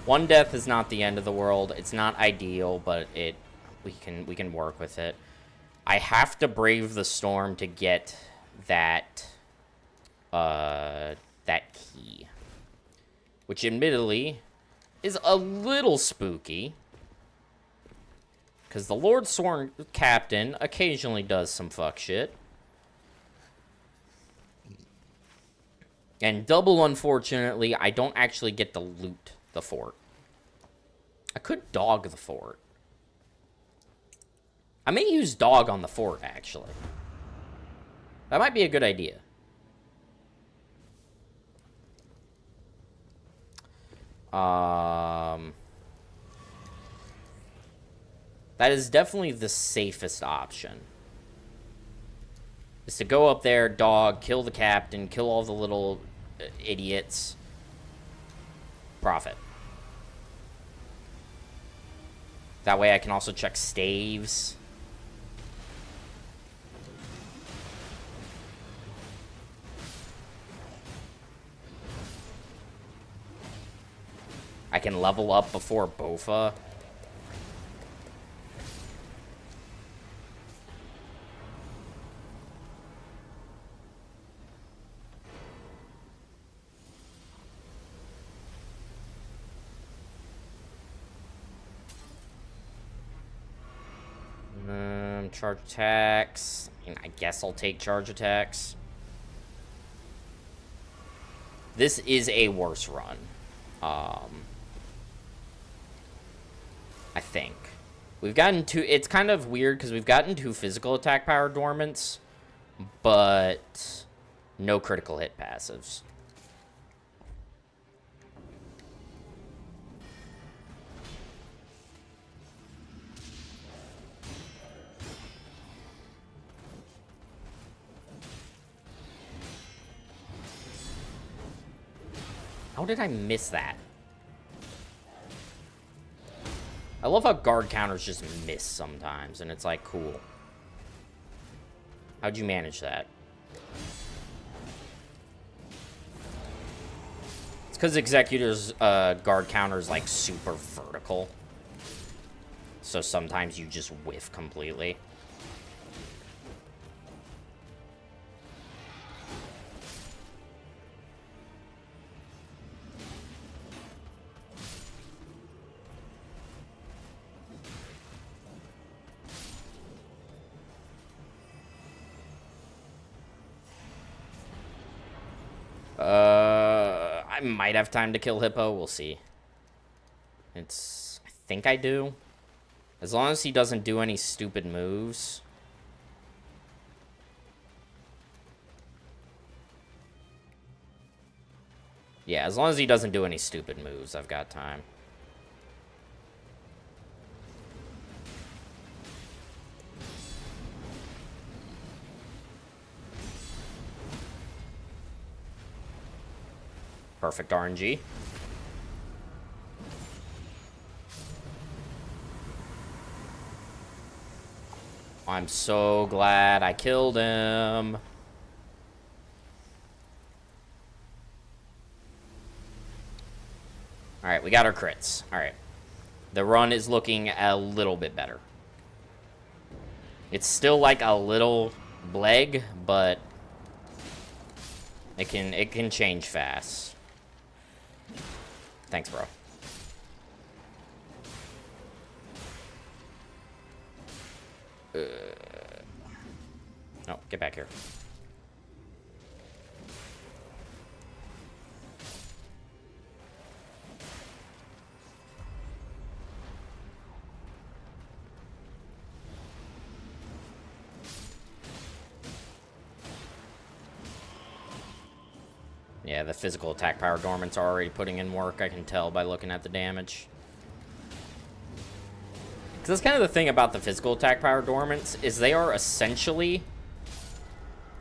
S1: One death is not the end of the world. It's not ideal, but we can work with it. I have to brave the storm to get that key, which admittedly is a little spooky, because the Lord Sworn Captain occasionally does some fuck shit. And double unfortunately, I don't actually get to loot the fort. I could dog the fort. I may use dog on the fort, actually. That might be a good idea. That is definitely the safest option. Is to go up there, dog, kill the captain, kill all the little idiots. Profit. That way I can also check staves. I can level up before Bofa. Charge attacks. I guess I'll take charge attacks. This is a worse run. I think. We've gotten two... It's kind of weird because we've gotten 2 physical attack power dormants, but no critical hit passives. How did I miss that? I love how guard counters just miss sometimes, and it's like, cool. How'd you manage that? It's because Executor's guard counter is like super vertical. So sometimes you just whiff completely. I might have time to kill Hippo. We'll see. I think I do. As long as he doesn't do any stupid moves. Yeah, as long as he doesn't do any stupid moves, I've got time. Perfect RNG. I'm so glad I killed him. Alright, we got our crits. Alright. The run is looking a little bit better. It's still like a little bleg, but it can change fast. Thanks, bro. Oh, get back here. Yeah, the physical attack power dormants are already putting in work. I can tell by looking at the damage. Because that's kind of the thing about the physical attack power dormants, is they are essentially...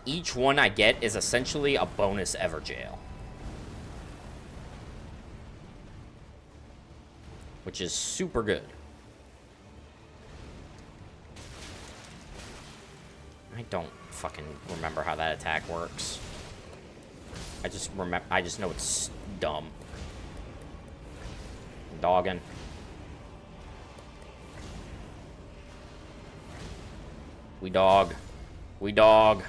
S1: Each one I get is essentially a bonus Everjail. Which is super good. I don't fucking remember how that attack works. I just know it's dumb. Dogging. We dog. We dog.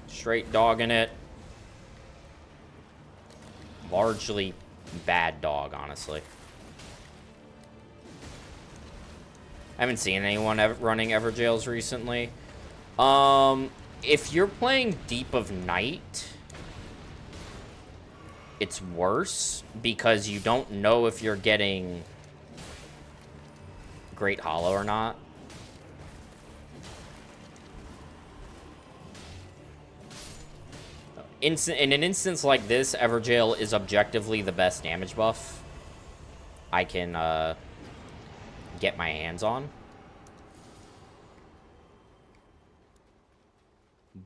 S1: Straight dogging it. Largely bad dog, honestly. I haven't seen anyone running Everjails recently. If you're playing Deep of Night, it's worse because you don't know if you're getting Great Hollow or not. In an instance like this, Everjail is objectively the best damage buff I can get my hands on.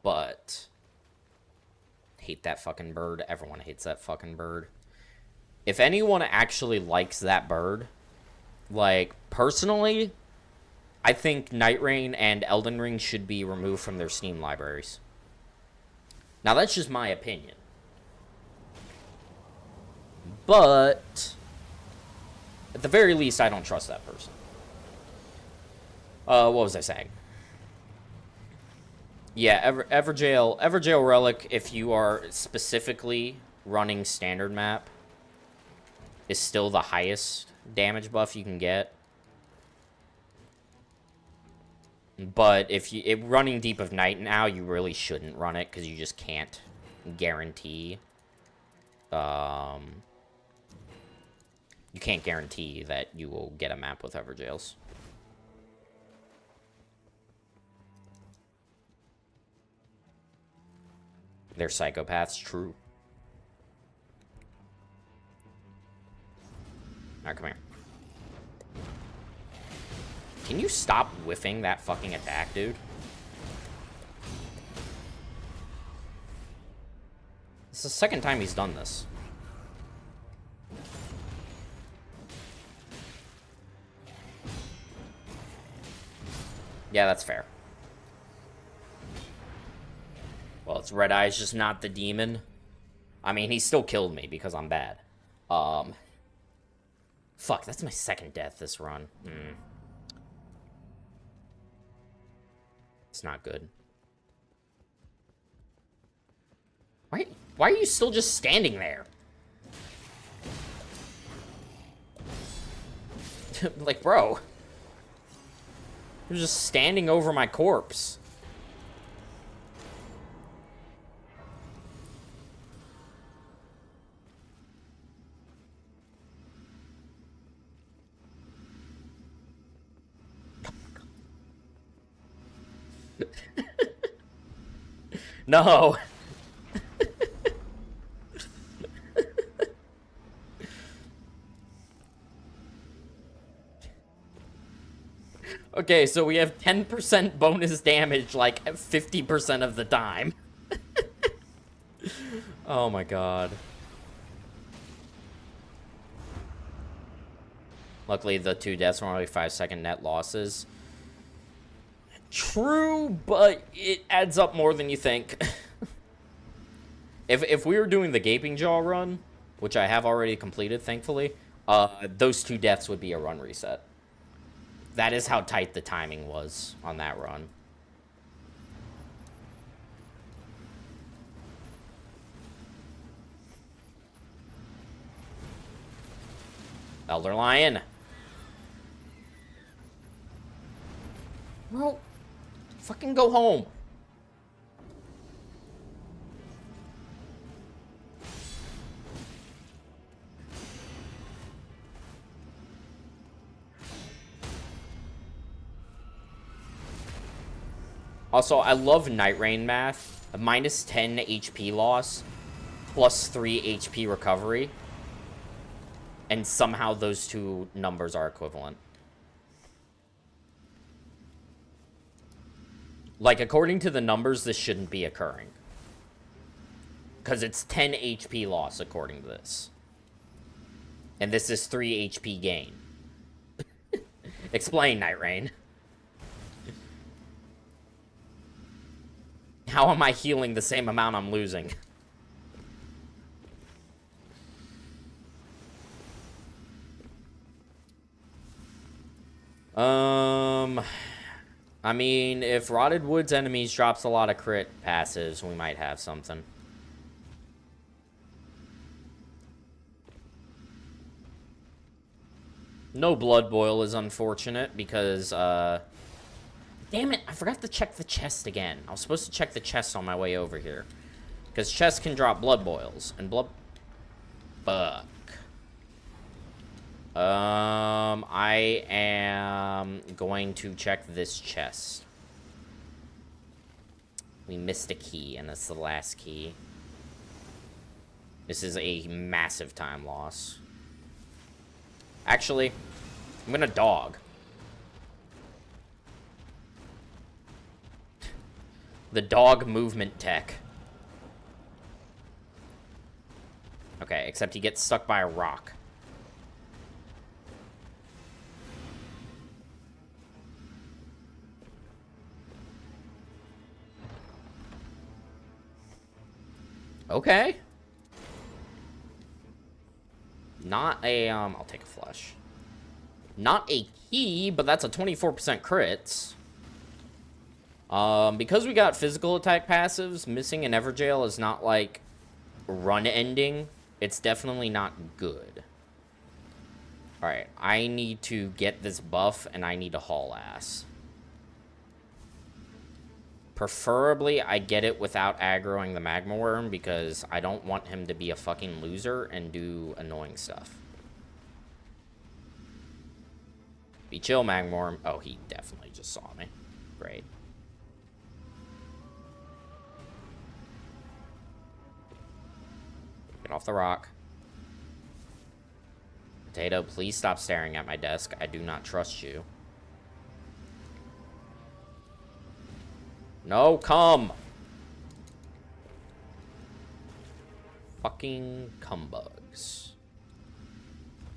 S1: But hate that fucking bird. Everyone hates that fucking bird. If anyone actually likes that bird, like, personally, I think Night Rain and Elden Ring should be removed from their Steam libraries. Now, that's just my opinion. But at the very least, I don't trust that person. What was I saying? Yeah, Everjail Relic, if you are specifically running standard map, is still the highest damage buff you can get. But if running Deep of Night now, you really shouldn't run it, because you just can't guarantee... you can't guarantee that you will get a map with Everjails. They're psychopaths, true. Alright, come here. Can you stop whiffing that fucking attack, dude? It's the second time he's done this. Yeah, that's fair. Well, it's Red Eye's just not the demon. I mean, he still killed me because I'm bad. Fuck, that's my second death this run. It's not good. Why are you still just standing there? Like, bro. You're just standing over my corpse. No. Okay, so we have 10% bonus damage, like, 50% of the time. Oh my god. Luckily, the 2 deaths were only 5-second net losses. True, but it adds up more than you think. If we were doing the Gaping Jaw run, which I have already completed, thankfully, those 2 deaths would be a run reset. That is how tight the timing was on that run. Elder Lion. Bro, fucking go home. Also, I love Night Rain math. A minus 10 HP loss, plus 3 HP recovery. And somehow those 2 numbers are equivalent. Like, according to the numbers, this shouldn't be occurring. Because it's 10 HP loss, according to this. And this is 3 HP gain. Explain, Night Rain. How am I healing the same amount I'm losing? I mean, if Rotted Woods Enemies drops a lot of crit passives, we might have something. No Blood Boil is unfortunate because, damn it, I forgot to check the chest again. I was supposed to check the chest on my way over here. Because chests can drop Blood Boils, and Fuck. I am going to check this chest. We missed a key, and that's the last key. This is a massive time loss. Actually, I'm gonna dog. The dog movement tech. Okay, except he gets stuck by a rock. Okay. Not a, I'll take a flush. Not a key, but that's a 24% crits. Because we got physical attack passives, missing an Everjail is not, like, run ending. It's definitely not good. Alright, I need to get this buff, and I need to haul ass. Preferably, I get it without aggroing the Magma Worm, because I don't want him to be a fucking loser and do annoying stuff. Be chill, Magma Worm. Oh, he definitely just saw me. Great. Get off the rock. Potato, please stop staring at my desk. I do not trust you. No, come! Fucking cum bugs.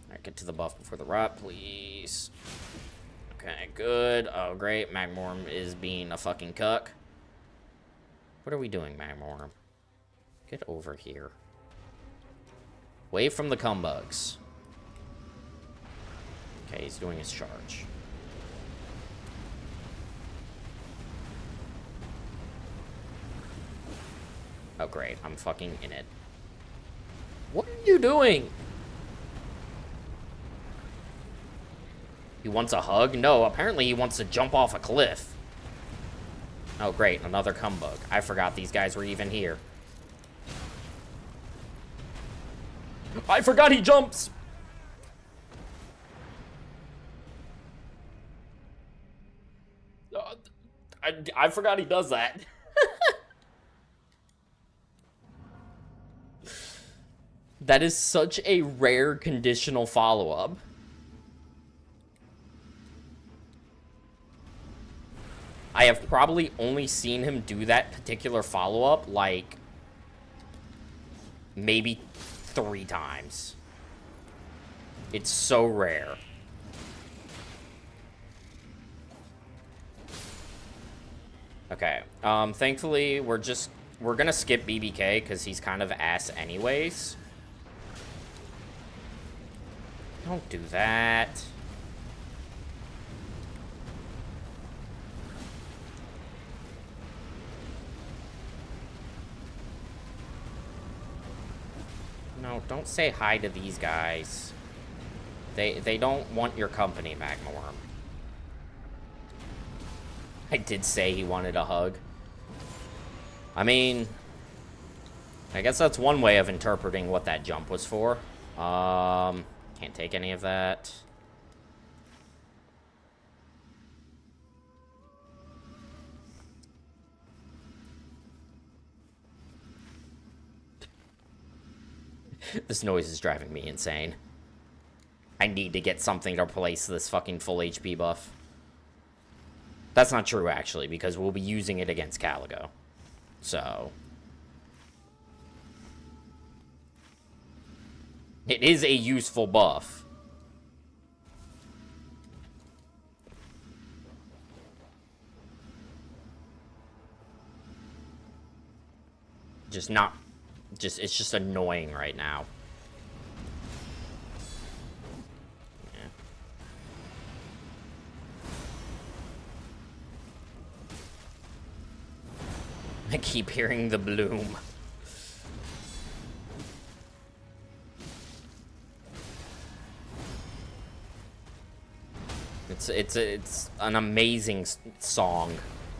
S1: Alright, get to the buff before the rot, please. Okay, good. Oh, great. Magma Worm is being a fucking cuck. What are we doing, Magma Worm? Get over here. Away from the cum bugs. Okay, he's doing his charge. Oh, great. I'm fucking in it. What are you doing? He wants a hug? No, apparently he wants to jump off a cliff. Oh, great. Another cum bug. I forgot these guys were even here. I forgot he jumps! I forgot he does that. That is such a rare conditional follow-up. I have probably only seen him do that particular follow-up, like, maybe 3 times. It's so rare. Okay, thankfully, we're gonna skip BBK, because he's kind of ass anyways. Don't do that. No, don't say hi to these guys. They don't want your company, Magma Worm. I did say he wanted a hug. I mean, I guess that's one way of interpreting what that jump was for. Can't take any of that. This noise is driving me insane. I need to get something to replace this fucking full HP buff. That's not true, actually, because we'll be using it against Caligo. So it is a useful buff. It's just annoying right now. Yeah. I keep hearing the bloom. It's an amazing song.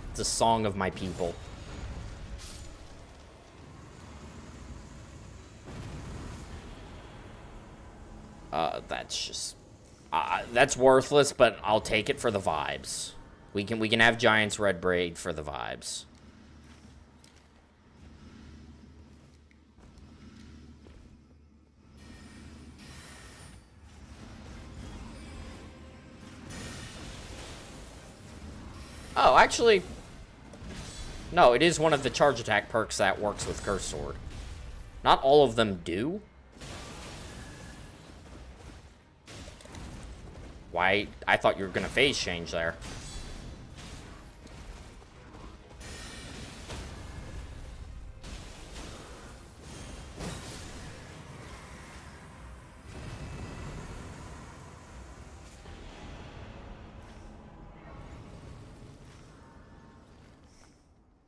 S1: It's a song of my people. That's just that's worthless, but I'll take it for the vibes. We can have Giant's Red Braid for the vibes. Oh, actually, no, it is one of the charge attack perks that works with Curse Sword. Not all of them do. Why? I thought you were gonna phase change there.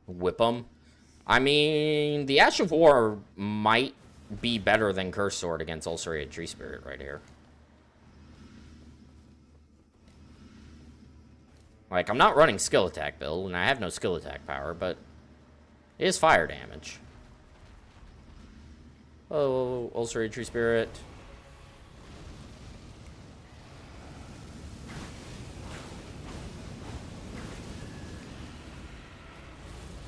S1: Whip them. I mean, the Ash of War might be better than Curse Sword against Ulcerated Tree Spirit right here. Like, I'm not running skill attack build, and I have no skill attack power, but it is fire damage. Oh, ulcerated tree spirit.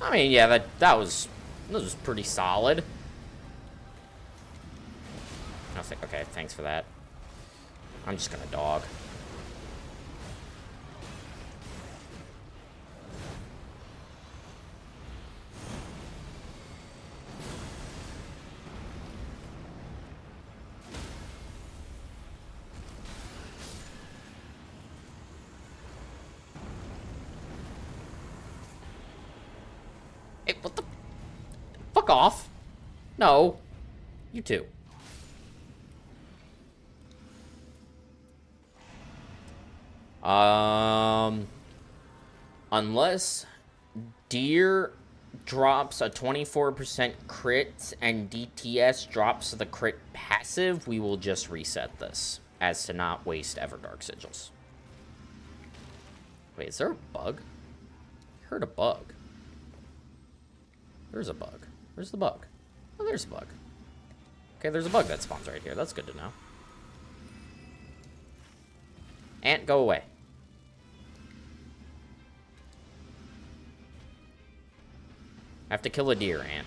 S1: I mean, yeah, that was pretty solid. Nothing. Okay, thanks for that. I'm just gonna dog. Hey, what the? Fuck off. No. You too. Unless deer drops a 24% crit and DTS drops the crit passive, we will just reset this as to not waste Everdark Sigils. Wait, is there a bug? I heard a bug. There's a bug. Where's the bug? Oh, there's a bug. Okay, there's a bug that spawns right here. That's good to know. Ant, go away. I have to kill a deer, Ant.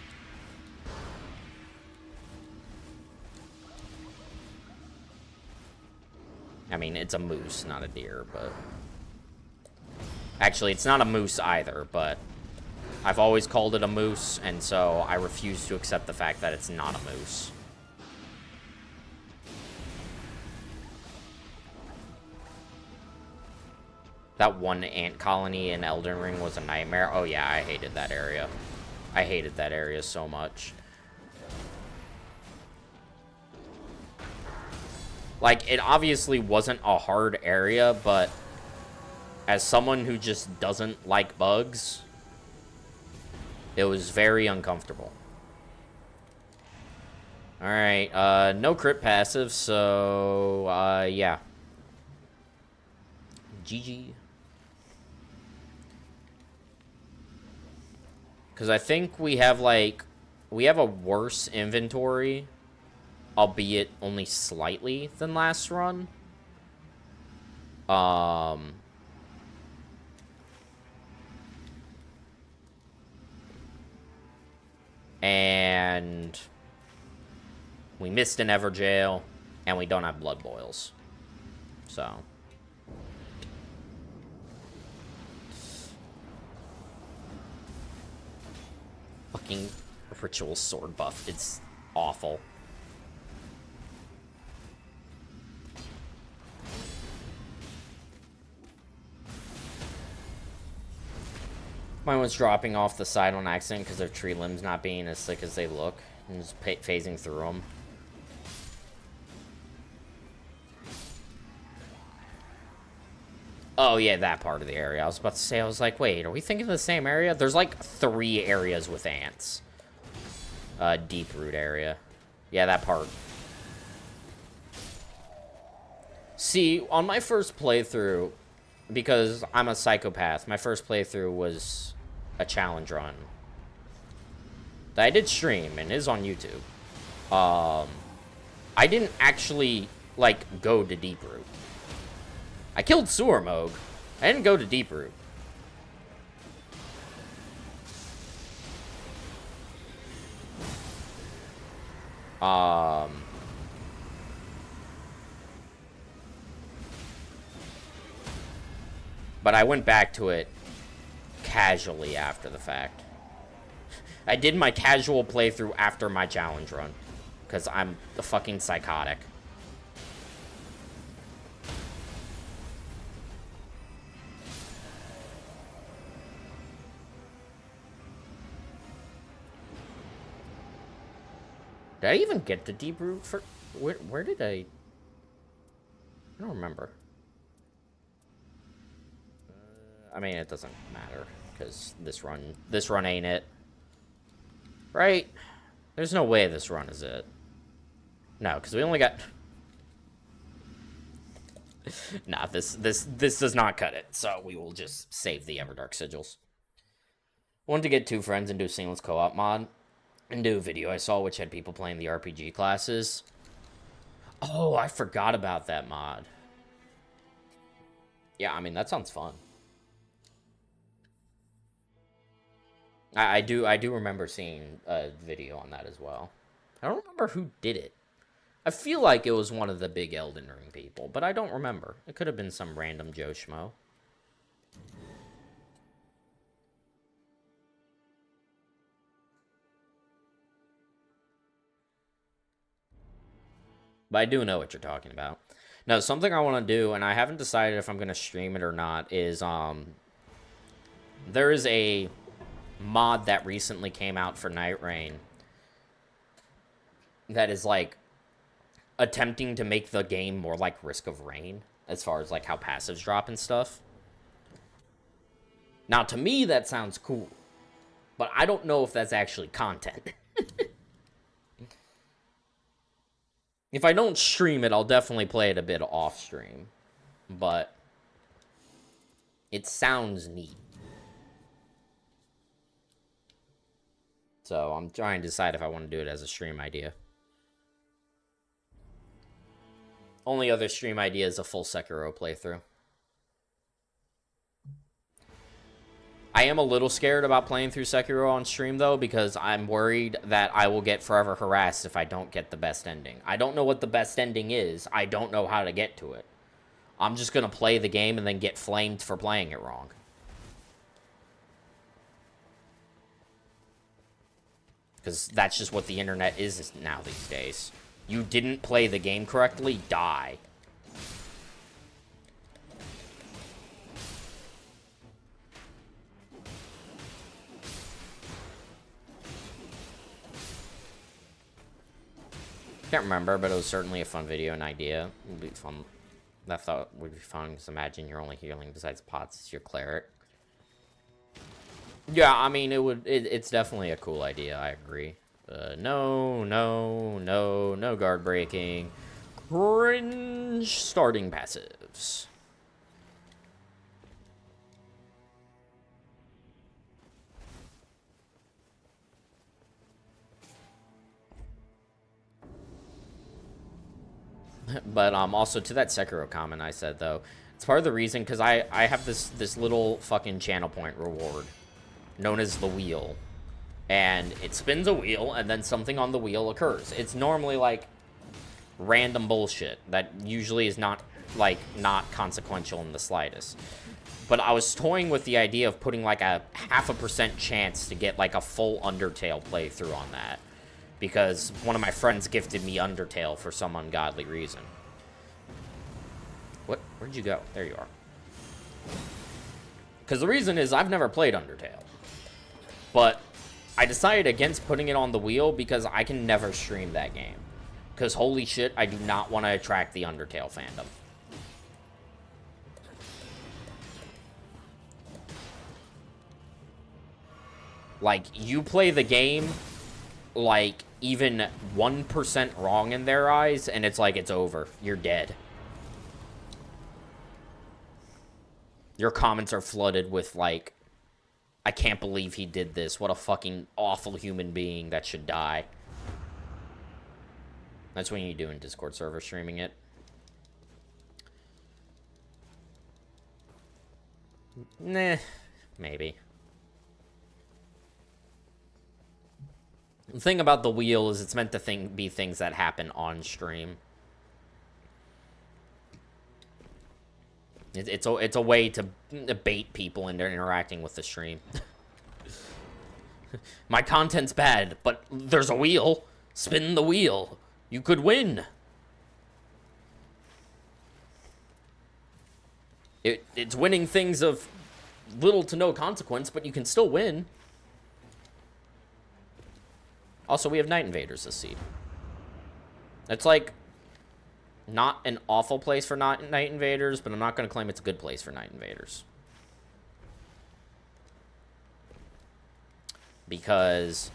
S1: I mean, it's a moose, not a deer, but... Actually, it's not a moose either, but... I've always called it a moose, and so I refuse to accept the fact that it's not a moose. That one ant colony in Elden Ring was a nightmare. Oh yeah, I hated that area. I hated that area so much. Like, it obviously wasn't a hard area, but as someone who just doesn't like bugs, it was very uncomfortable. Alright, no crit passive, so, yeah. GG. Because I think we have, like, we have a worse inventory, albeit only slightly, than last run. And we missed an Everjail, and we don't have blood boils. So... Fucking ritual sword buff. It's awful. Mine was dropping off the side on accident because their tree limbs not being as thick as they look. And just phasing through them. Oh, yeah, that part of the area. I was about to say, I was like, wait, are we thinking of the same area? There's, like, 3 areas with ants. Deep root area. Yeah, that part. See, on my first playthrough, because I'm a psychopath, my first playthrough was a challenge run. That I did stream, and is on YouTube. I didn't actually, like, go to Deep Root. I killed Sewer Moog. I didn't go to Deep Root. But I went back to it casually after the fact. I did my casual playthrough after my challenge run. Because I'm a fucking psychotic. Did I even get the Deep Root for... Where did I don't remember. I mean, it doesn't matter. Because this run ain't it. Right? There's no way this run is it. No, because we only got... Nah, this does not cut it, so we will just save the Everdark sigils. Wanted to get 2 friends and do a seamless co-op mod and do a video I saw which had people playing the RPG classes. Oh, I forgot about that mod. Yeah, I mean, that sounds fun. I do remember seeing a video on that as well. I don't remember who did it. I feel like it was one of the big Elden Ring people, but I don't remember. It could have been some random Joe Schmo. But I do know what you're talking about. Now, something I want to do, and I haven't decided if I'm going to stream it or not, is there is a mod that recently came out for Night Rain that is like attempting to make the game more like Risk of Rain as far as like how passives drop and stuff. Now, to me, that sounds cool, but I don't know if that's actually content. If I don't stream it, I'll definitely play it a bit off stream, but it sounds neat. So I'm trying to decide if I want to do it as a stream idea. Only other stream idea is a full Sekiro playthrough. I am a little scared about playing through Sekiro on stream, though, because I'm worried that I will get forever harassed if I don't get the best ending. I don't know what the best ending is. I don't know how to get to it. I'm just going to play the game and then get flamed for playing it wrong. Because that's just what the internet is now these days. You didn't play the game correctly, die. Can't remember, but it was certainly a fun video and idea. It would be fun. That thought would be fun, because imagine you're only healing besides pots as your cleric. Yeah, I mean, it's definitely a cool idea, I agree. No guard breaking. Cringe starting passives. But also to that Sekiro comment I said, though, it's part of the reason because I have this little fucking channel point reward known as the wheel, and it spins a wheel and then something on the wheel occurs. It's normally like random bullshit that usually is not consequential in the slightest. But I was toying with the idea of putting like a 0.5% chance to get like a full Undertale playthrough on that, because one of my friends gifted me Undertale for some ungodly reason. What? Where'd you go? There you are. Because the reason is I've never played Undertale. But I decided against putting it on the wheel because I can never stream that game. Because holy shit, I do not want to attract the Undertale fandom. Like, you play the game like even 1% wrong in their eyes, and it's like it's over. You're dead. Your comments are flooded with like, I can't believe he did this. What a fucking awful human being that should die. That's when you do in Discord server streaming it. Nah, maybe. The thing about the wheel is it's meant to be things that happen on stream. It's a way to bait people into interacting with the stream. My content's bad, but there's a wheel. Spin the wheel. You could win. It's winning things of little to no consequence, but you can still win. Also, we have Night Invaders this seed. It's like not an awful place for Night Invaders, but I'm not going to claim it's a good place for Night Invaders. Because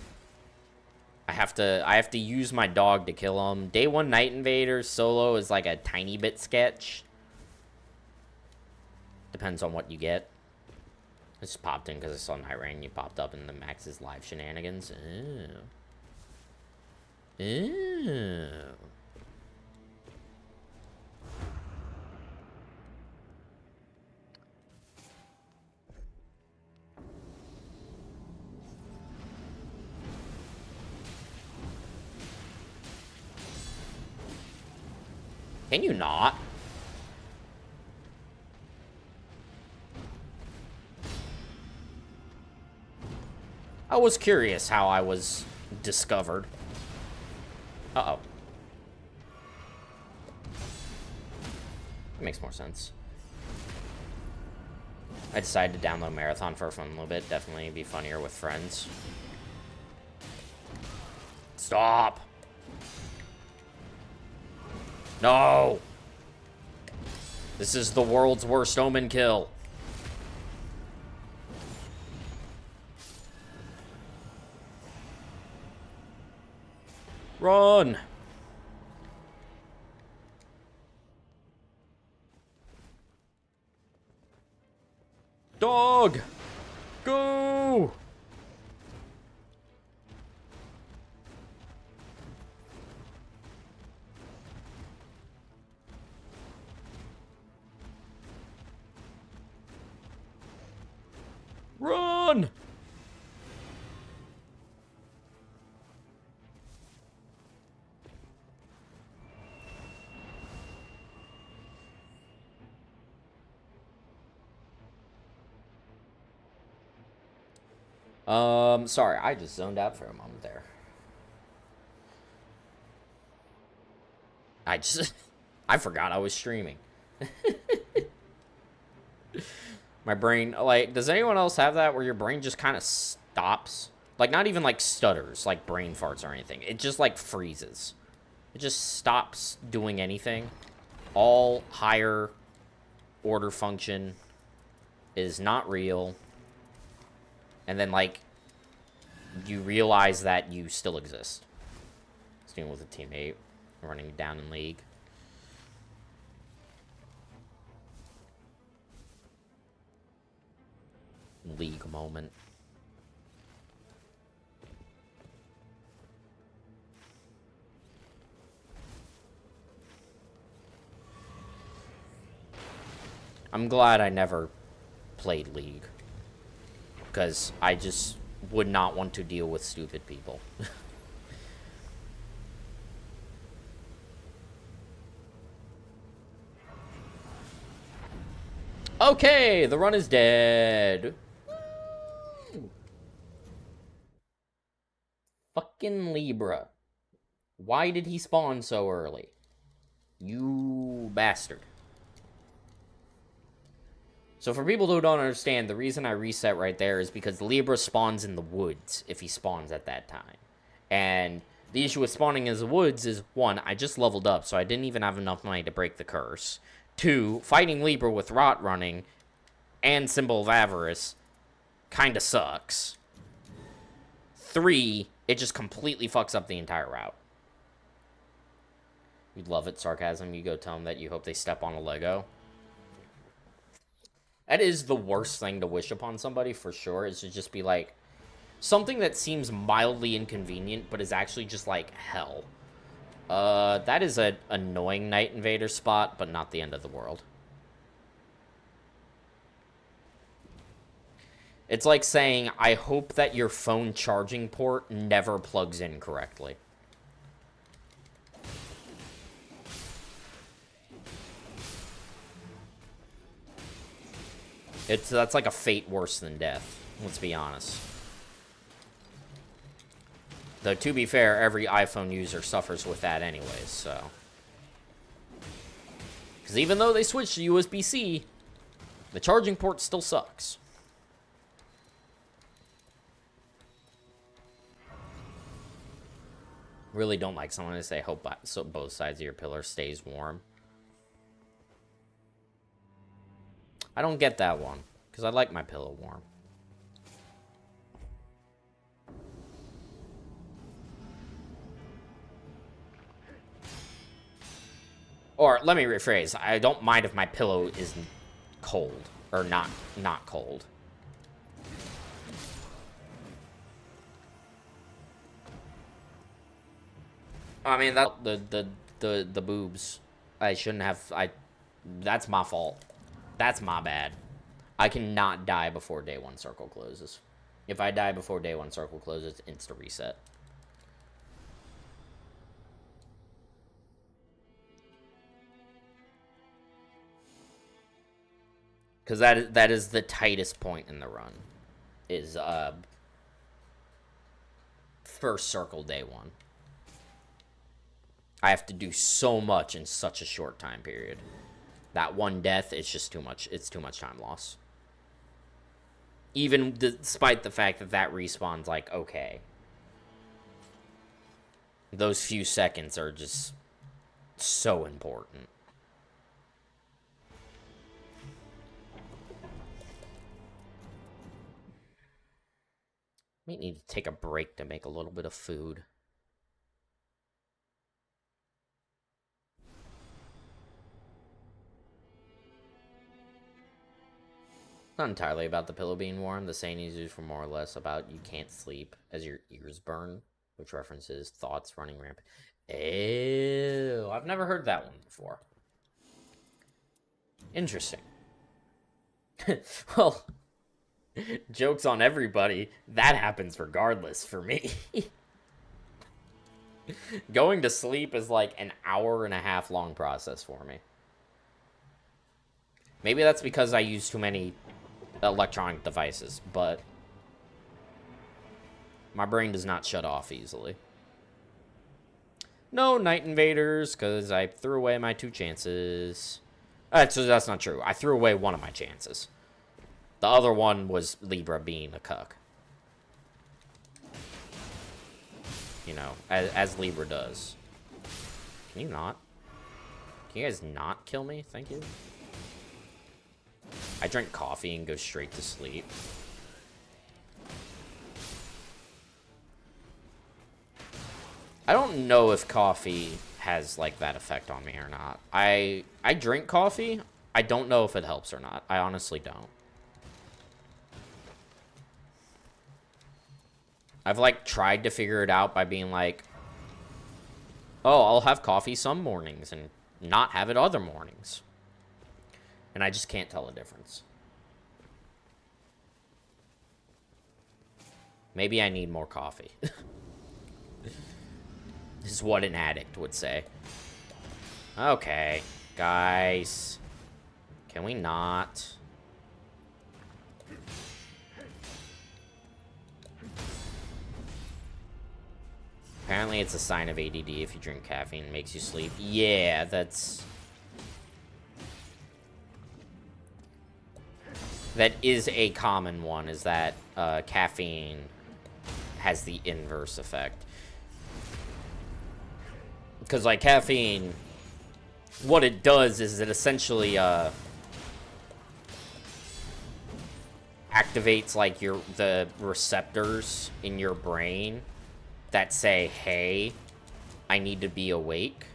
S1: I have to use my dog to kill them. Day 1 Night Invaders solo is like a tiny bit sketch. Depends on what you get. I just popped in because I saw Night Rain. You popped up in the Max's live shenanigans. Ew. Ew. Can you not? I was curious how I was discovered. Uh-oh. That makes more sense. I decided to download Marathon for a fun little bit. Definitely be funnier with friends. Stop! No! This is the world's worst Omen kill. Run! Dog! Go! Run! Sorry, I just zoned out for a moment there. I forgot I was streaming. My brain, like, does anyone else have that where your brain just kind of stops? Like, not even, like, stutters, like brain farts or anything. It just, like, freezes. It just stops doing anything. All higher order function is not real. And then, like, you realize that you still exist. Staying with a teammate, running down in league. League moment. I'm glad I never played League. Because I just would not want to deal with stupid people. Okay, the run is dead. Fucking Libra. Why did he spawn so early? You bastard. So for people who don't understand, the reason I reset right there is because Libra spawns in the woods if he spawns at that time. And the issue with spawning in the woods is, one, I just leveled up, so I didn't even have enough money to break the curse. Two, fighting Libra with Rot running and Symbol of Avarice kind of sucks. Three, it just completely fucks up the entire route. You'd love it, sarcasm. You go tell them that you hope they step on a Lego. That is the worst thing to wish upon somebody, for sure, is to just be like, something that seems mildly inconvenient, but is actually just like hell. That is an annoying Night Invader spot, but not the end of the world. It's like saying, I hope that your phone charging port never plugs in correctly. That's like a fate worse than death, let's be honest. Though, to be fair, every iPhone user suffers with that anyways, so. Because even though they switched to USB-C, the charging port still sucks. Really don't like someone to say, hope so both sides of your pillar stays warm. I don't get that one, because I like my pillow warm. Or, let me rephrase, I don't mind if my pillow is cold. Or not cold. I mean, that the boobs. I shouldn't have. That's my fault. That's my bad. I cannot die before day 1 circle closes. If I die before day 1 circle closes, insta reset. Because that is the tightest point in the run. Is first circle day 1. I have to do so much in such a short time period. That one death is just too much. It's too much time loss. Even despite the fact that respawn's like, okay. Those few seconds are just so important. Might need to take a break to make a little bit of food. Not entirely about the pillow being warm. The saying is used for more or less about you can't sleep as your ears burn, which references thoughts running rampant. Ew, I've never heard that one before. Interesting. Well, joke's on everybody. That happens regardless for me. Going to sleep is like an 1.5 hour long process for me. Maybe that's because I use too many electronic devices, but my brain does not shut off easily. No Night Invaders, because I threw away my 2 chances. So that's not true. I threw away one of my chances. The other one was Libra being a cuck. You know, as Libra does. Can you not? Can you guys not kill me? Thank you. I drink coffee and go straight to sleep. I don't know if coffee has, like, that effect on me or not. I drink coffee. I don't know if it helps or not. I honestly don't. I've, like, tried to figure it out by being like, oh, I'll have coffee some mornings and not have it other mornings. And I just can't tell the difference. Maybe I need more coffee. This is what an addict would say. Okay, guys. Can we not? Apparently it's a sign of ADD if you drink caffeine, it makes you sleep. Yeah, that is a common one, is that caffeine has the inverse effect. Because, like, caffeine, what it does is it essentially activates, like, the receptors in your brain that say, hey, I need to be awake.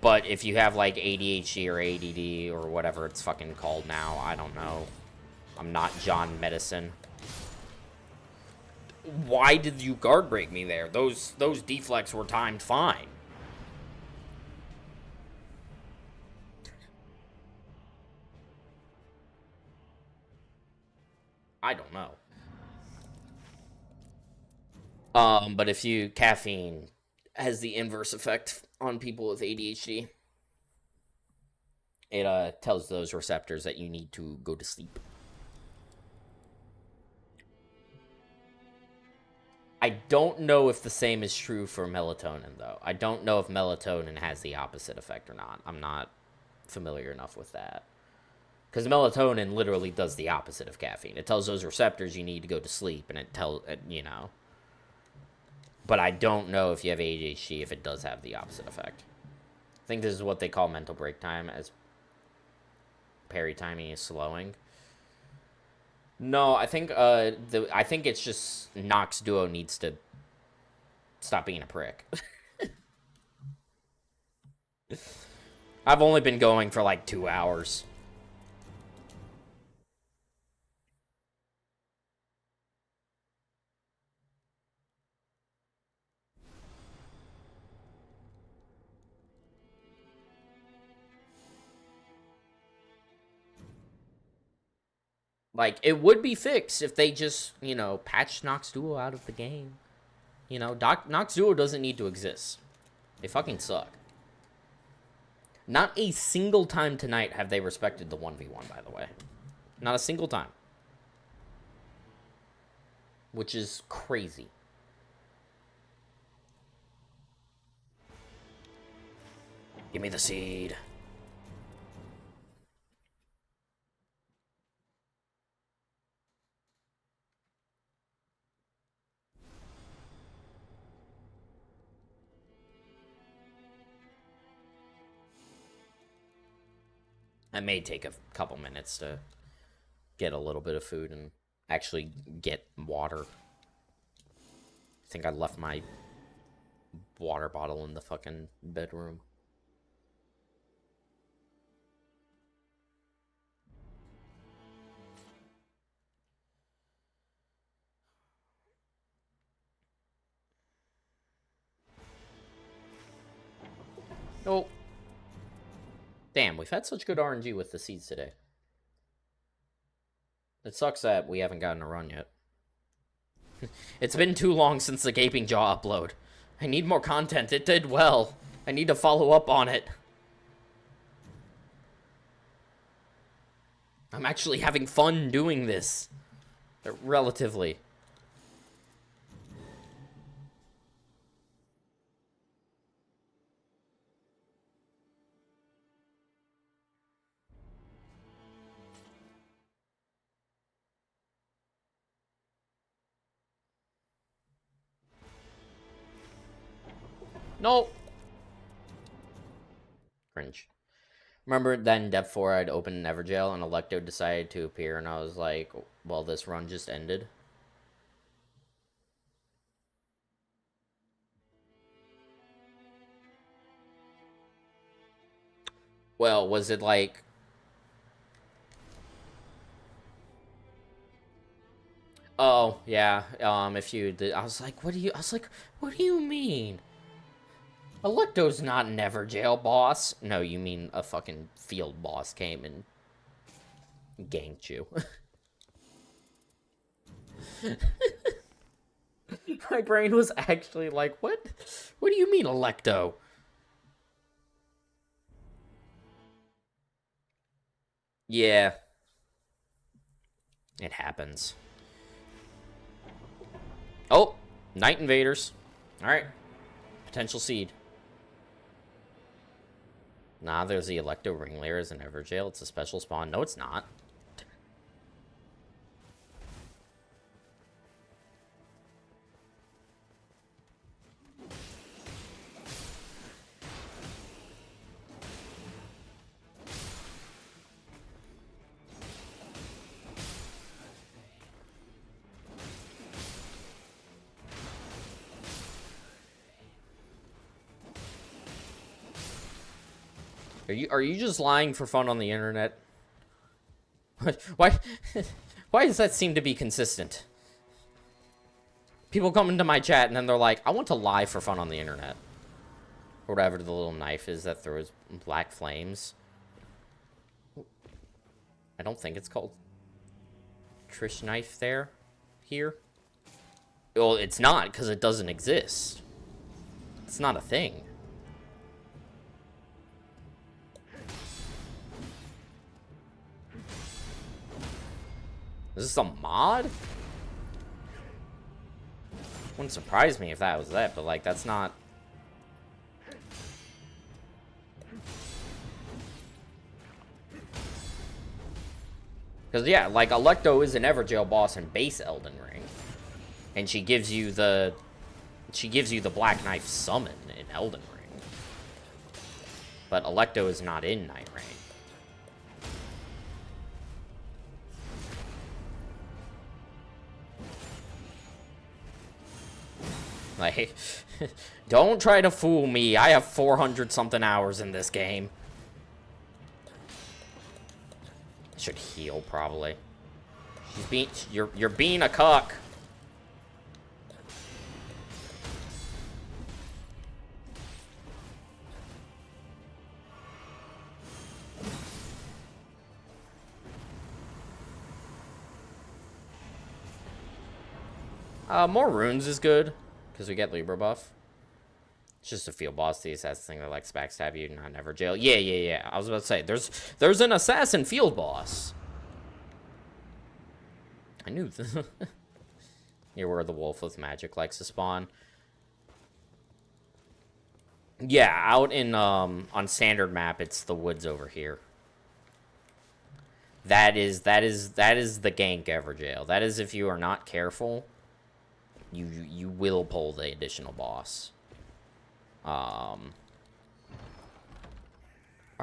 S1: But if you have, like, ADHD or ADD or whatever it's fucking called now, I don't know. I'm not John Medicine. Why did you guard break me there? Those deflects were timed fine. I don't know. But if caffeine has the inverse effect on people with ADHD. It tells those receptors that you need to go to sleep. I don't know if the same is true for melatonin, though. I don't know if melatonin has the opposite effect or not. I'm not familiar enough with that. Because melatonin literally does the opposite of caffeine. It tells those receptors you need to go to sleep, and it tells, you know. But I don't know if you have ADHD, if it does have the opposite effect. I think this is what they call mental break time, as Perry timing is slowing. No, I think I think it's just Nox Duo needs to stop being a prick. I've only been going for like 2 hours. Like, it would be fixed if they just, you know, patched Nox Duo out of the game. You know, Nox Duo doesn't need to exist. They fucking suck. Not a single time tonight have they respected the 1v1, by the way. Not a single time. Which is crazy. Give me the seed. It may take a couple minutes to get a little bit of food and actually get water. I think I left my water bottle in the fucking bedroom. Oh. Damn, we've had such good RNG with the seeds today. It sucks that we haven't gotten a run yet. It's been too long since the Gaping Jaw upload. I need more content. It did well. I need to follow up on it. I'm actually having fun doing this. Relatively. No. Cringe. Remember then Dev 4 I'd opened Everjail and Electo decided to appear and I was like, well, this run just ended. Well, was it like... Oh, yeah, if you did... I was like, what do you mean? Electo's not an Everjail boss. No, you mean a fucking field boss came and ganked you. My brain was actually like, what? What do you mean, Electo? Yeah. It happens. Oh, Night Invaders. Alright. Potential seed. Nah, there's the Electo Ring Lair as an Everjail. It's a special spawn. No, it's not. Are you just lying for fun on the internet? Why does that seem to be consistent? People come into my chat and then they're like, I want to lie for fun on the internet. Or whatever the little knife is that throws black flames. I don't think it's called Trish knife here. Well, it's not, because it doesn't exist. It's not a thing. Is this a mod? Wouldn't surprise me if that was that, but like, that's not... Because, yeah, like, Electo is an Everjail boss in base Elden Ring. And she gives you the... She gives you the Black Knife summon in Elden Ring. But Electo is not in Night Rain. Like, don't try to fool me. I have 400-something hours in this game. I should heal, probably. You're being a cuck. More runes is good, because we get Libra buff. It's just a field boss, the assassin thing that likes to backstab you, not never jail. Yeah. I was about to say, there's an assassin field boss. I knew this. Near where the wolf with magic likes to spawn. Yeah, out in, on standard map, it's the woods over here. That is the gank Everjail. That is if you are not careful, you will pull the additional boss. Are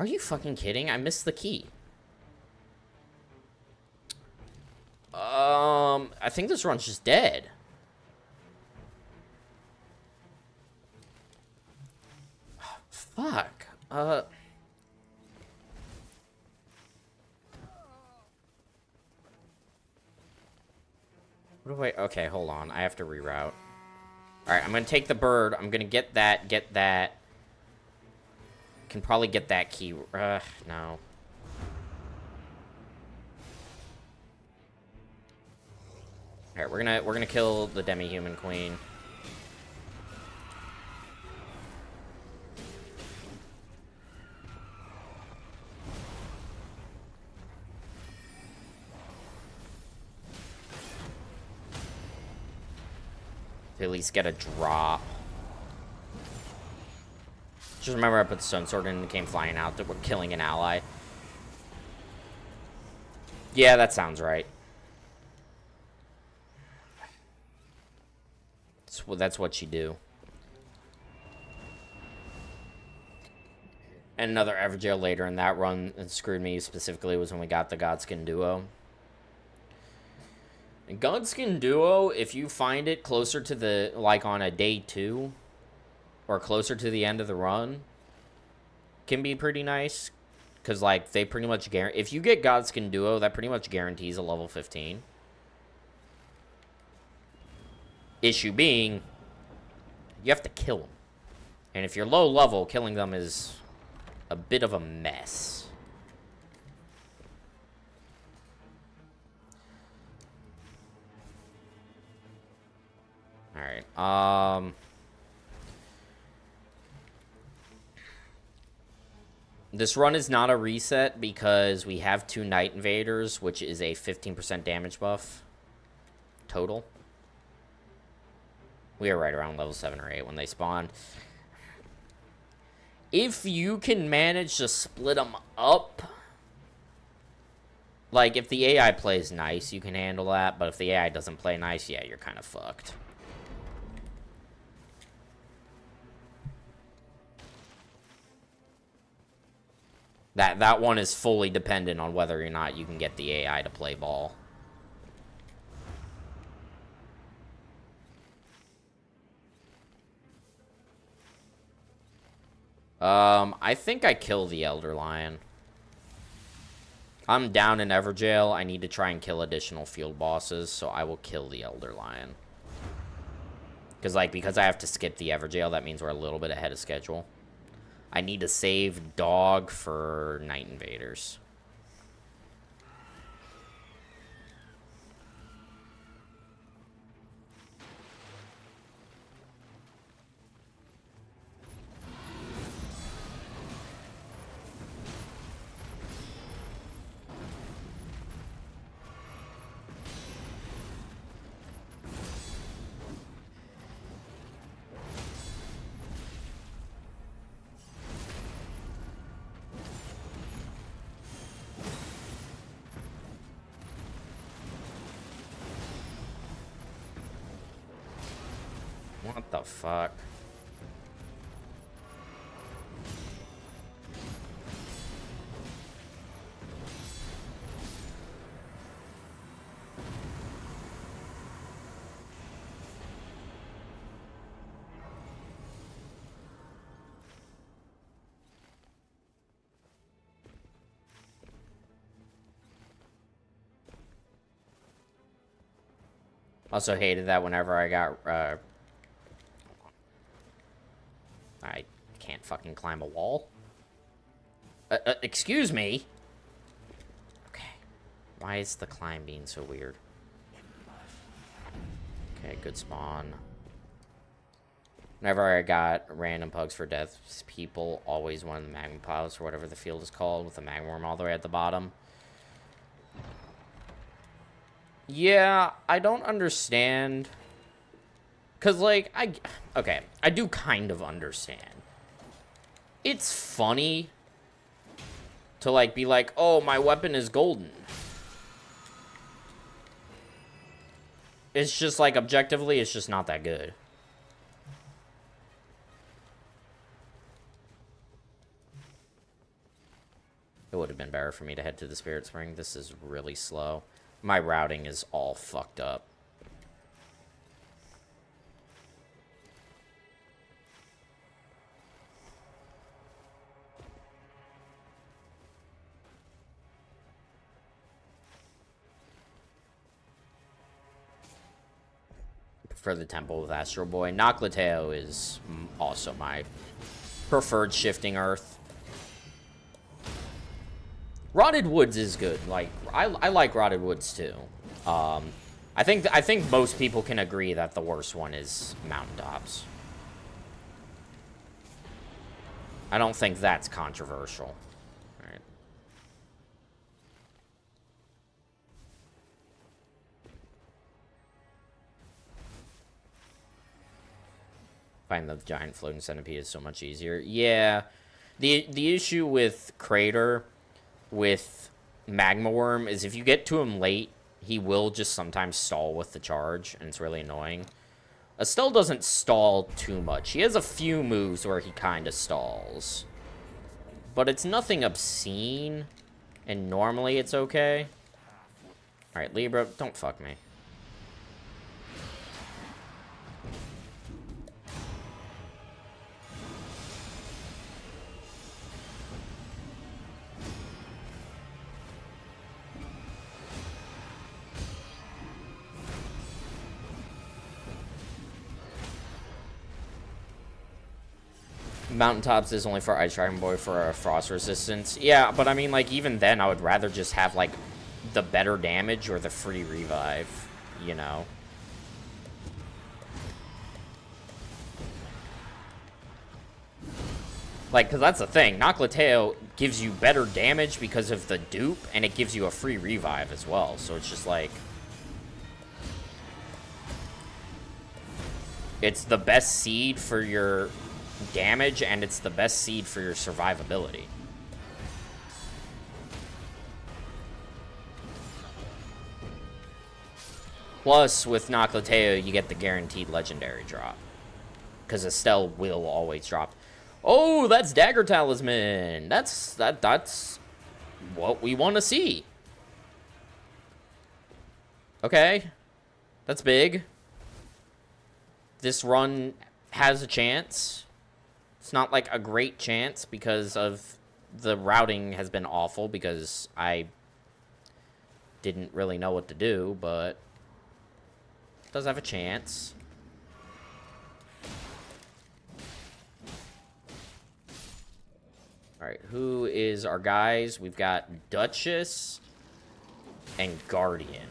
S1: you fucking kidding? I missed the key. I think this run's just dead. Fuck. What do I... Okay, hold on. I have to reroute. Alright, I'm gonna take the bird. I'm gonna get that. Can probably get that key. No. Alright, we're gonna kill the demi-human queen. To at least get a drop. Just remember I put the stone sword in and it came flying out that we're killing an ally. Yeah, that sounds right. That's what you do. And another Everjail later in that run that screwed me specifically was when we got the Godskin Duo. And Godskin Duo, if you find it closer to the, like on a day 2, or closer to the end of the run, can be pretty nice. Because, like, they pretty much guarantee, if you get Godskin Duo, that pretty much guarantees a level 15. Issue being, you have to kill them. And if you're low level, killing them is a bit of a mess. Alright, this run is not a reset because we have 2 Night Invaders, which is a 15% damage buff total. We are right around level 7 or 8 when they spawn. If you can manage to split them up, like if the AI plays nice, you can handle that, but if the AI doesn't play nice, yeah, you're kind of fucked. That one is fully dependent on whether or not you can get the AI to play ball. I think I kill the Elder Lion. I'm down in Everjail. I need to try and kill additional field bosses, so I will kill the Elder Lion. Because I have to skip the Everjail, that means we're a little bit ahead of schedule. I need to save Dog for Night Invaders. What the fuck? Also hated that whenever I got, I can't fucking climb a wall. Excuse me? Okay. Why is the climb being so weird? Okay. Okay, good spawn. Whenever I got random pugs for deaths, people always wanted the magma piles or whatever the field is called with the magma worm all the way at the bottom. Yeah, I don't understand. Because, like, okay, I do kind of understand. It's funny to, like, be like, oh, my weapon is golden. It's just, like, objectively, it's just not that good. It would have been better for me to head to the Spirit Spring. This is really slow. My routing is all fucked up. For the Temple with Astro Boy. Noclateo is also my preferred shifting earth. Rotted Woods is good. Like, I like Rotted Woods too. I think most people can agree that the worst one is Mountaintops. I don't think that's controversial. All right. Find the giant floating centipede is so much easier. Yeah. The issue with Crater with Magma Worm is if you get to him late, he will just sometimes stall with the charge, and it's really annoying. Estelle doesn't stall too much. He has a few moves where he kind of stalls. But it's nothing obscene, and normally it's okay. Alright, Libra, don't fuck me. Mountaintops is only for Ice Dragon Boy for a frost resistance. Yeah, but I mean, like, even then, I would rather just have, like, the better damage or the free revive, you know? Like, because that's the thing. Noclateo gives you better damage because of the dupe, and it gives you a free revive as well. So it's just like... it's the best seed for your damage, and it's the best seed for your survivability. Plus, with Noclateo, you get the guaranteed legendary drop. Because Estelle will always drop. Oh, that's Dagger Talisman! That's what we want to see. Okay. That's big. This run has a chance. It's not like a great chance because of the routing has been awful because I didn't really know what to do, but it does have a chance. Alright, who is our guys? We've got Duchess and Guardian.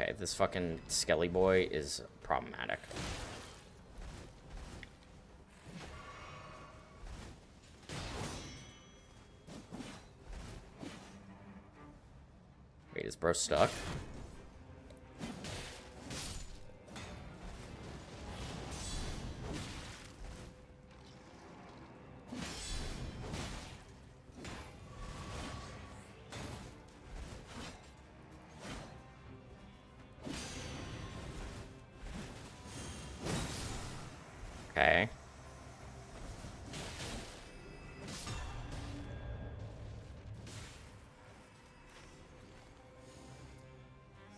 S1: Okay, this fucking Skelly boy is problematic. Wait, is bro stuck? Okay.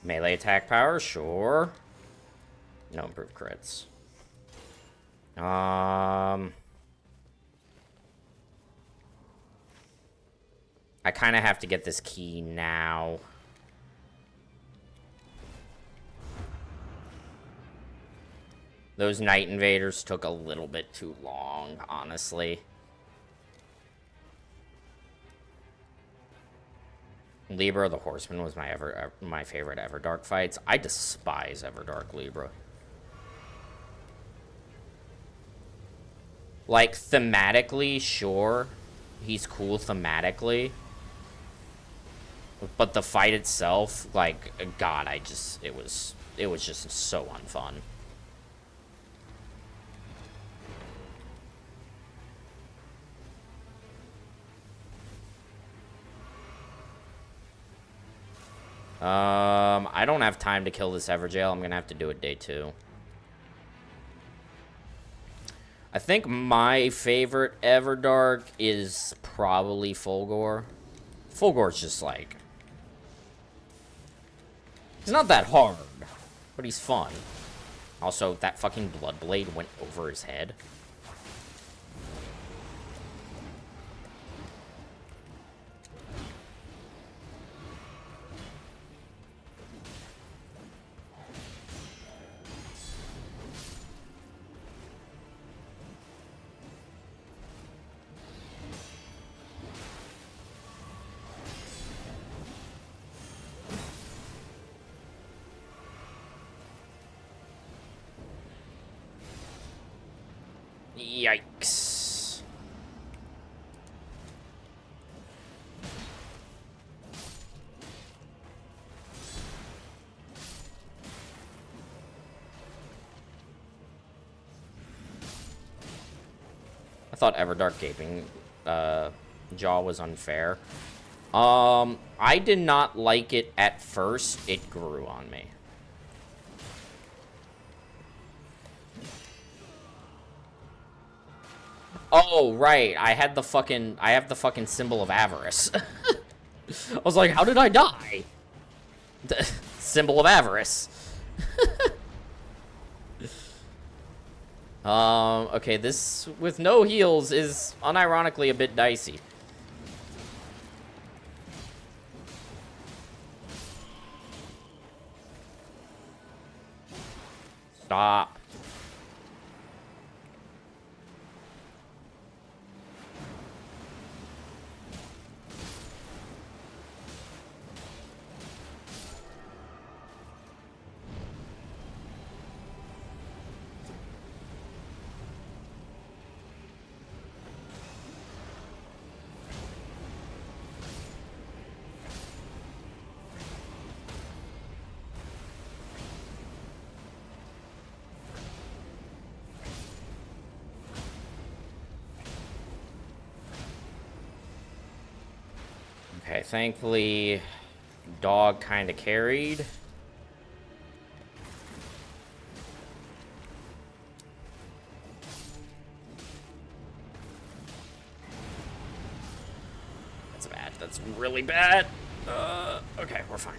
S1: Melee attack power, sure. No improved crits. kind of have to get this key now. Those Night Invaders took a little bit too long, honestly. Libra the Horseman was my favorite Everdark fights. I despise Everdark Libra. Like, thematically, sure. He's cool thematically. But the fight itself, like, God, it was just so unfun. I don't have time to kill this Everjail. I'm gonna have to do it day 2. I think my favorite Everdark is probably Fulgore. Fulgore's just like... he's not that hard, but he's fun. Also, that fucking Bloodblade went over his head. Yikes. I thought Everdark Gaping Jaw was unfair. I did not like it at first. It grew on me. Oh, right. I have the fucking symbol of avarice. I was like, how did I die? The symbol of avarice. Okay, this with no heals is unironically a bit dicey. Stop. Okay, thankfully, dog kind of carried. That's bad. That's really bad. Okay, we're fine.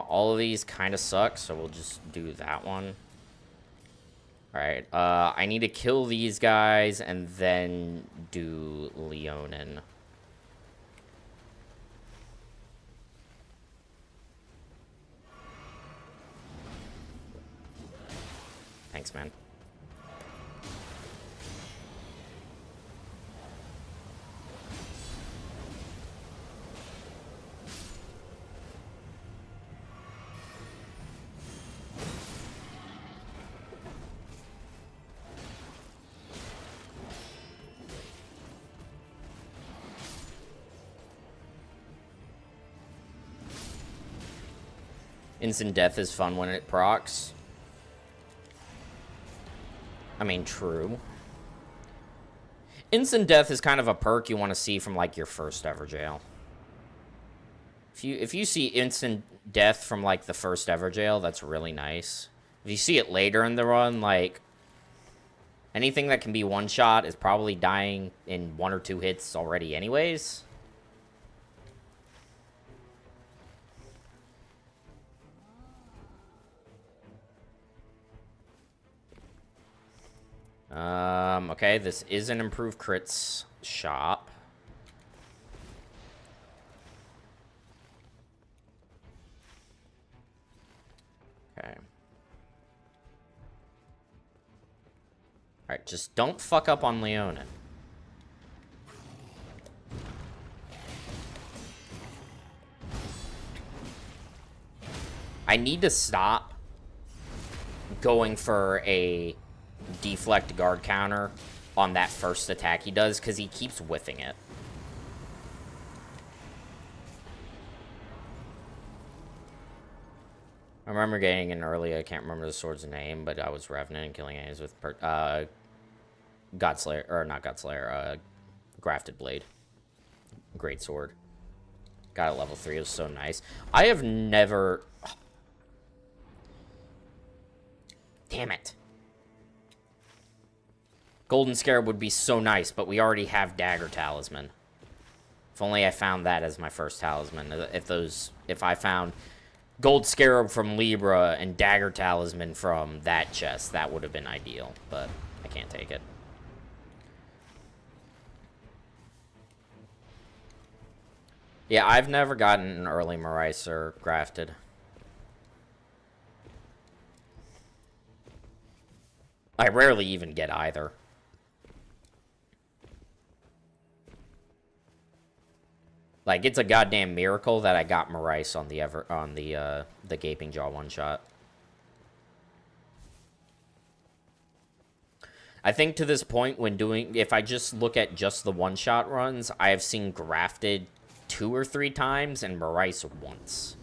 S1: All of these kind of suck, so we'll just do that one. Alright, I need to kill these guys and then do Leonin. Thanks, man. Instant death is fun when it procs. I mean, true. Instant death is kind of a perk you want to see from, like, your first ever jail. If you see instant death from, like, the first ever jail, that's really nice. If you see it later in the run, like, anything that can be one shot is probably dying in 1 or 2 hits already anyways. Okay, this is an improved crits shop. Okay. Alright, just don't fuck up on Leonin. I need to stop going for a deflect guard counter on that first attack he does, because he keeps whiffing it. I remember getting in early, I can't remember the sword's name, but I was Revenant and killing enemies with Godslayer, or not Godslayer, Grafted Blade. Great sword. Got it level 3, it was so nice. I have never... Oh. Damn it. Golden Scarab would be so nice, but we already have Dagger Talisman. If only I found that as my first talisman. If I found Gold Scarab from Libra and Dagger Talisman from that chest, that would have been ideal, but I can't take it. Yeah, I've never gotten an early Moricer grafted. I rarely even get either. Like, it's a goddamn miracle that I got Morice on the Gaping Jaw one-shot. I think to this point, if I just look at just the one-shot runs, I have seen grafted 2 or 3 times and Morice once.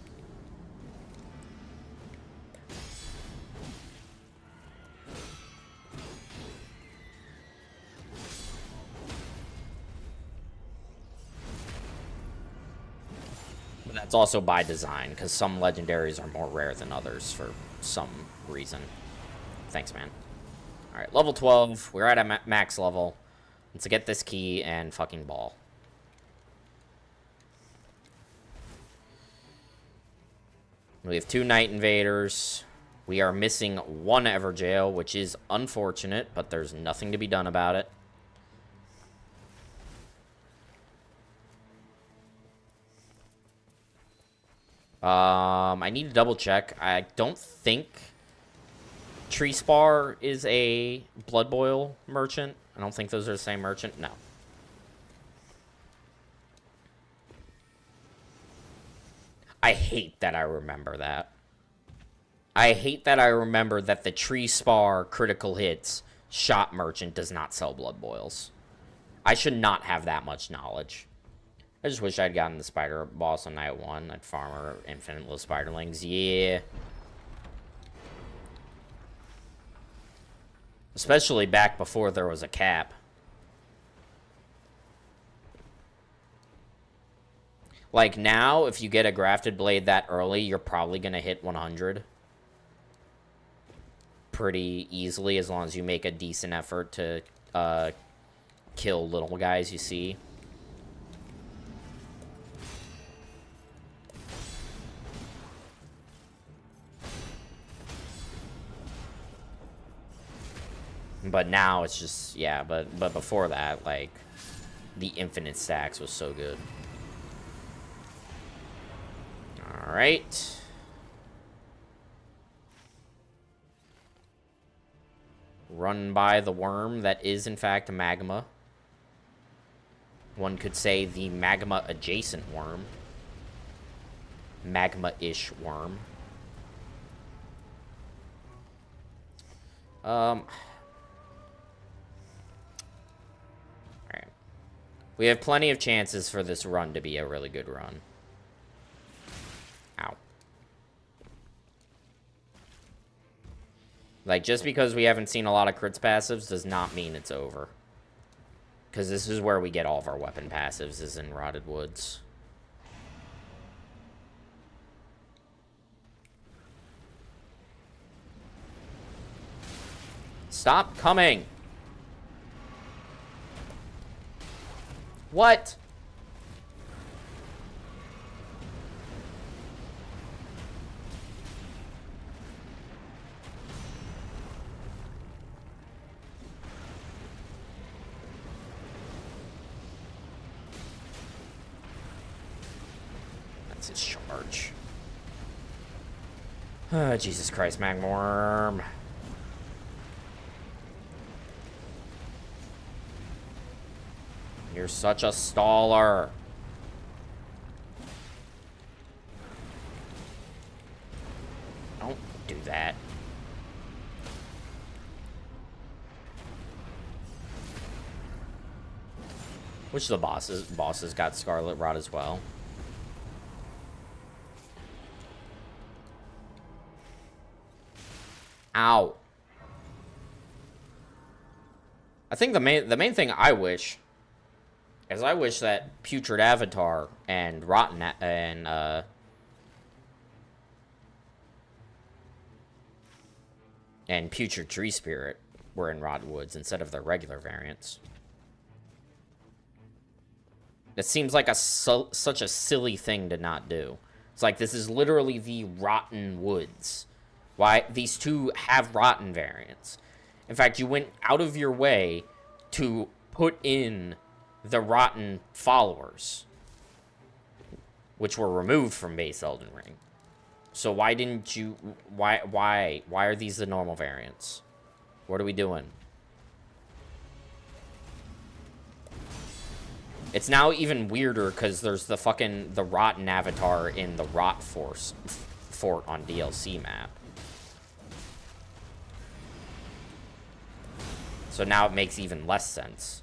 S1: But that's also by design, because some legendaries are more rare than others for some reason. Thanks, man. Alright, level 12. We're at a max level. Let's get this key and fucking ball. We have 2 Night Invaders. We are missing 1 Everjail, which is unfortunate, but there's nothing to be done about it. I need to double check. I don't think Tree Spar is a Blood Boil merchant. I don't think those are the same merchant. No. I hate that I remember that. I hate that I remember that the Tree Spar critical hits shop merchant does not sell Blood Boils. I should not have that much knowledge. I just wish I'd gotten the spider boss on night 1. I'd farmer infinite little spiderlings. Yeah. Especially back before there was a cap. Like now, if you get a grafted blade that early, you're probably going to hit 100. Pretty easily, as long as you make a decent effort to kill little guys you see. But now it's just, yeah, but before that, like, the infinite stacks was so good. Alright. Run by the worm that is, in fact, magma. One could say the magma-adjacent worm. Magma-ish worm. We have plenty of chances for this run to be a really good run. Ow. Like, just because we haven't seen a lot of crits passives does not mean it's over. Because this is where we get all of our weapon passives, is in Rotted Woods. Stop coming! What? Arch. Jesus Christ, Magmorm. You're such a staller. Don't do that. Which of the bosses got Scarlet Rot as well. Ow. I think the main thing I wish is I wish that Putrid Avatar and Rotten and Putrid Tree Spirit were in Rotten Woods instead of their regular variants. It seems like such a silly thing to not do. It's like, this is literally the Rotten Woods. Why? These two have Rotten variants. In fact, you went out of your way to put in the Rotten followers, which were removed from base Elden Ring. So why didn't you... Why are these the normal variants? What are we doing? It's now even weirder because there's the Rotten avatar in the Rot Fort on DLC map. So now it makes even less sense.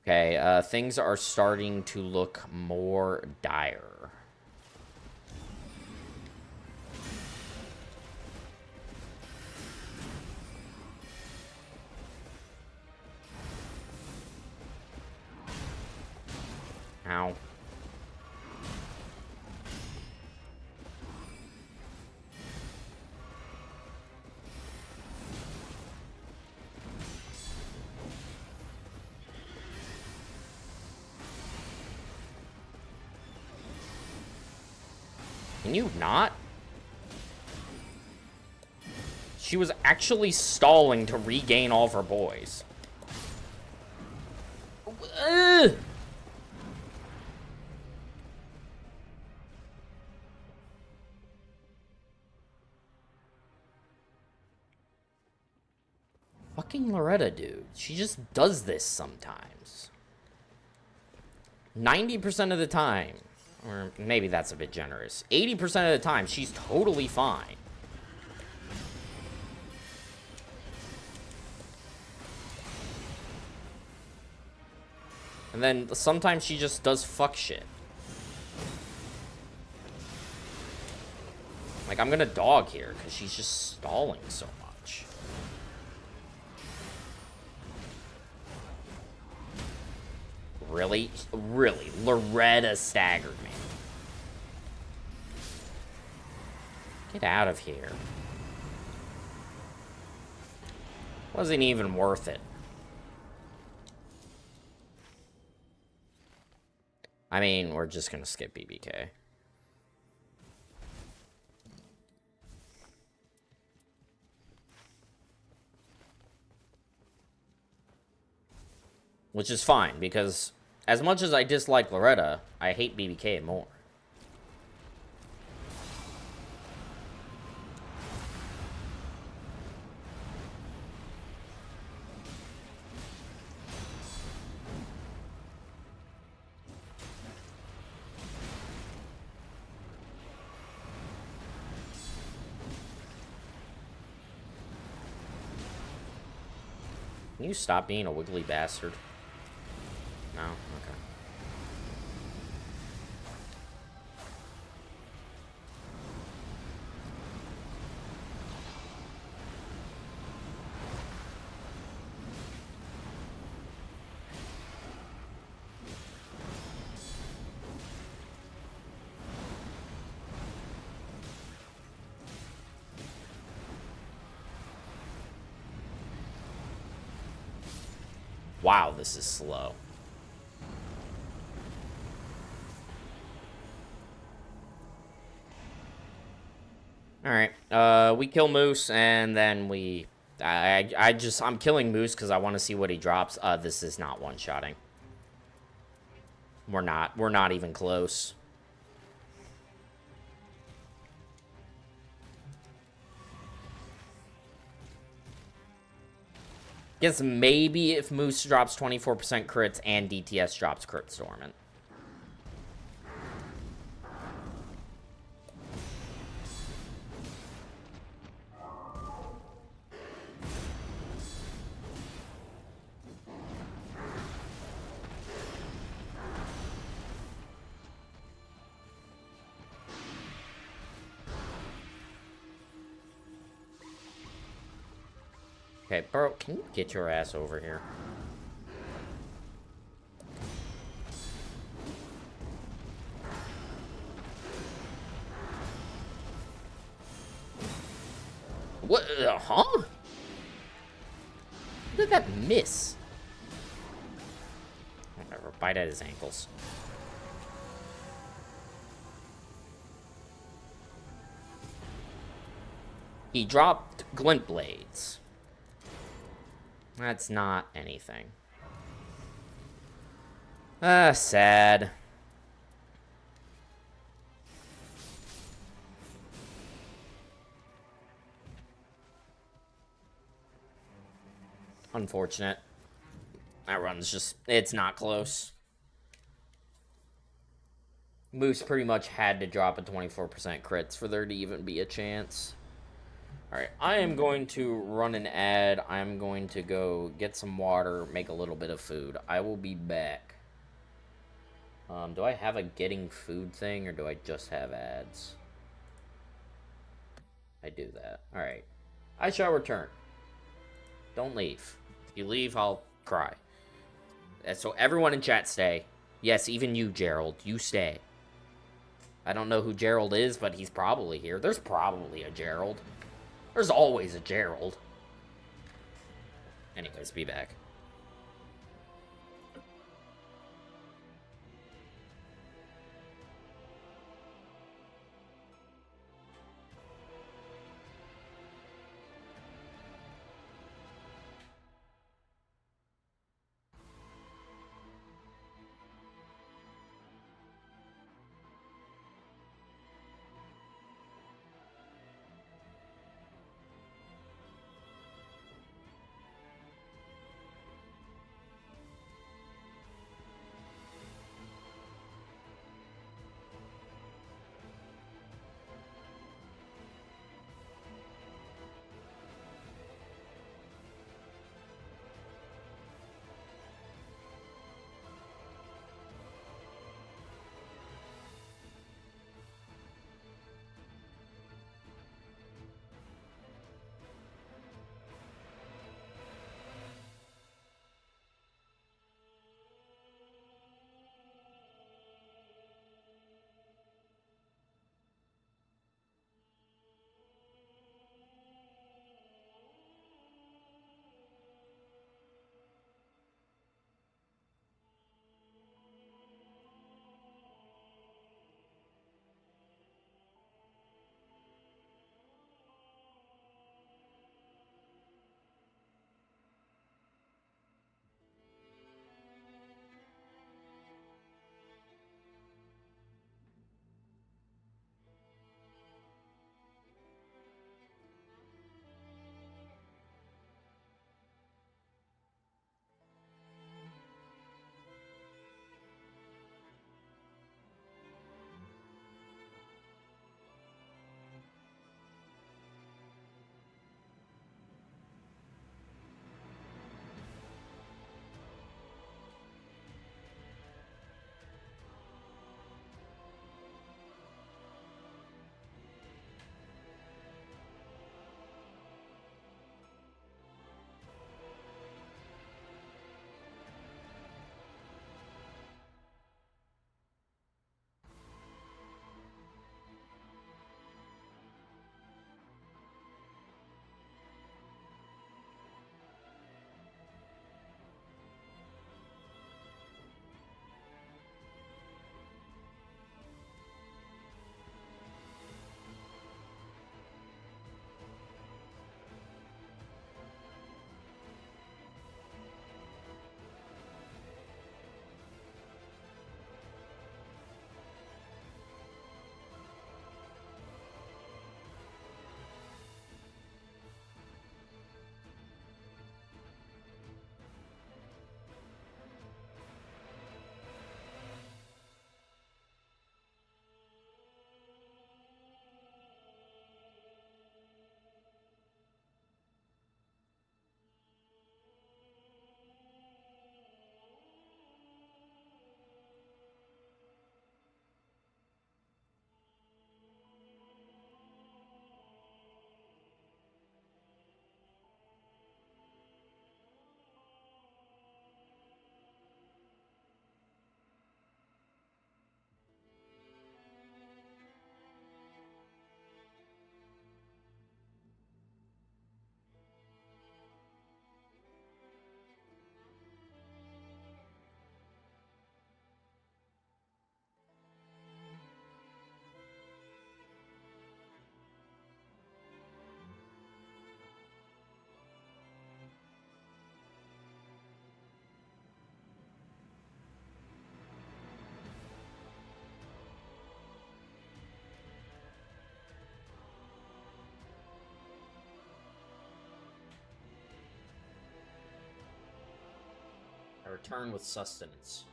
S1: Okay, things are starting to look more dire. Ow. Can you not? She was actually stalling to regain all of her boys. Ugh! Fucking Loretta, dude. She just does this sometimes. 90% of the time. Or maybe that's a bit generous. 80% of the time, she's totally fine. And then sometimes she just does fuck shit. Like, I'm gonna dog here, because she's just stalling so much. Really? Really? Loretta staggered me. Get out of here. Wasn't even worth it. I mean, we're just gonna skip BBK. Which is fine, because as much as I dislike Loretta, I hate BBK more. Can you stop being a wiggly bastard? No? Okay. Wow, this is slow. Alright, we kill Moose, and then I'm killing Moose because I want to see what he drops. This is not one-shotting. We're not even close. Guess maybe if Moose drops 24% crits and DTS drops Crit Dormant. Okay, bro, can you get your ass over here? What? Huh? How did that miss? Whatever, bite at his ankles. He dropped Glint Blades. That's not anything. Sad. Unfortunate. That run's just, it's not close. Moose pretty much had to drop a 24% crits for there to even be a chance. Alright, I am going to run an ad. I'm going to go get some water, make a little bit of food. I will be back. Do I have a getting food thing, or do I just have ads? I do that. Alright. I shall return. Don't leave. If you leave, I'll cry. So everyone in chat stay. Yes, even you, Gerald. You stay. I don't know who Gerald is, but he's probably here. There's probably a Gerald. There's always a Gerald. Anyways, be back. return with sustenance.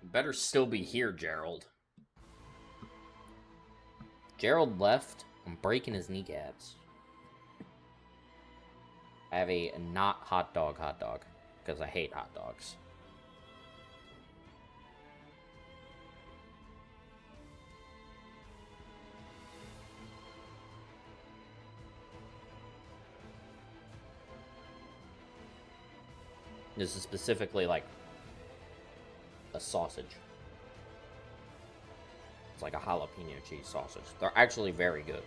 S1: You better still be here, Gerald. Gerald left. I'm breaking his kneecaps. I have a not hot dog, because I hate hot dogs. This is specifically like a sausage. It's like a jalapeno cheese sausage. They're actually very good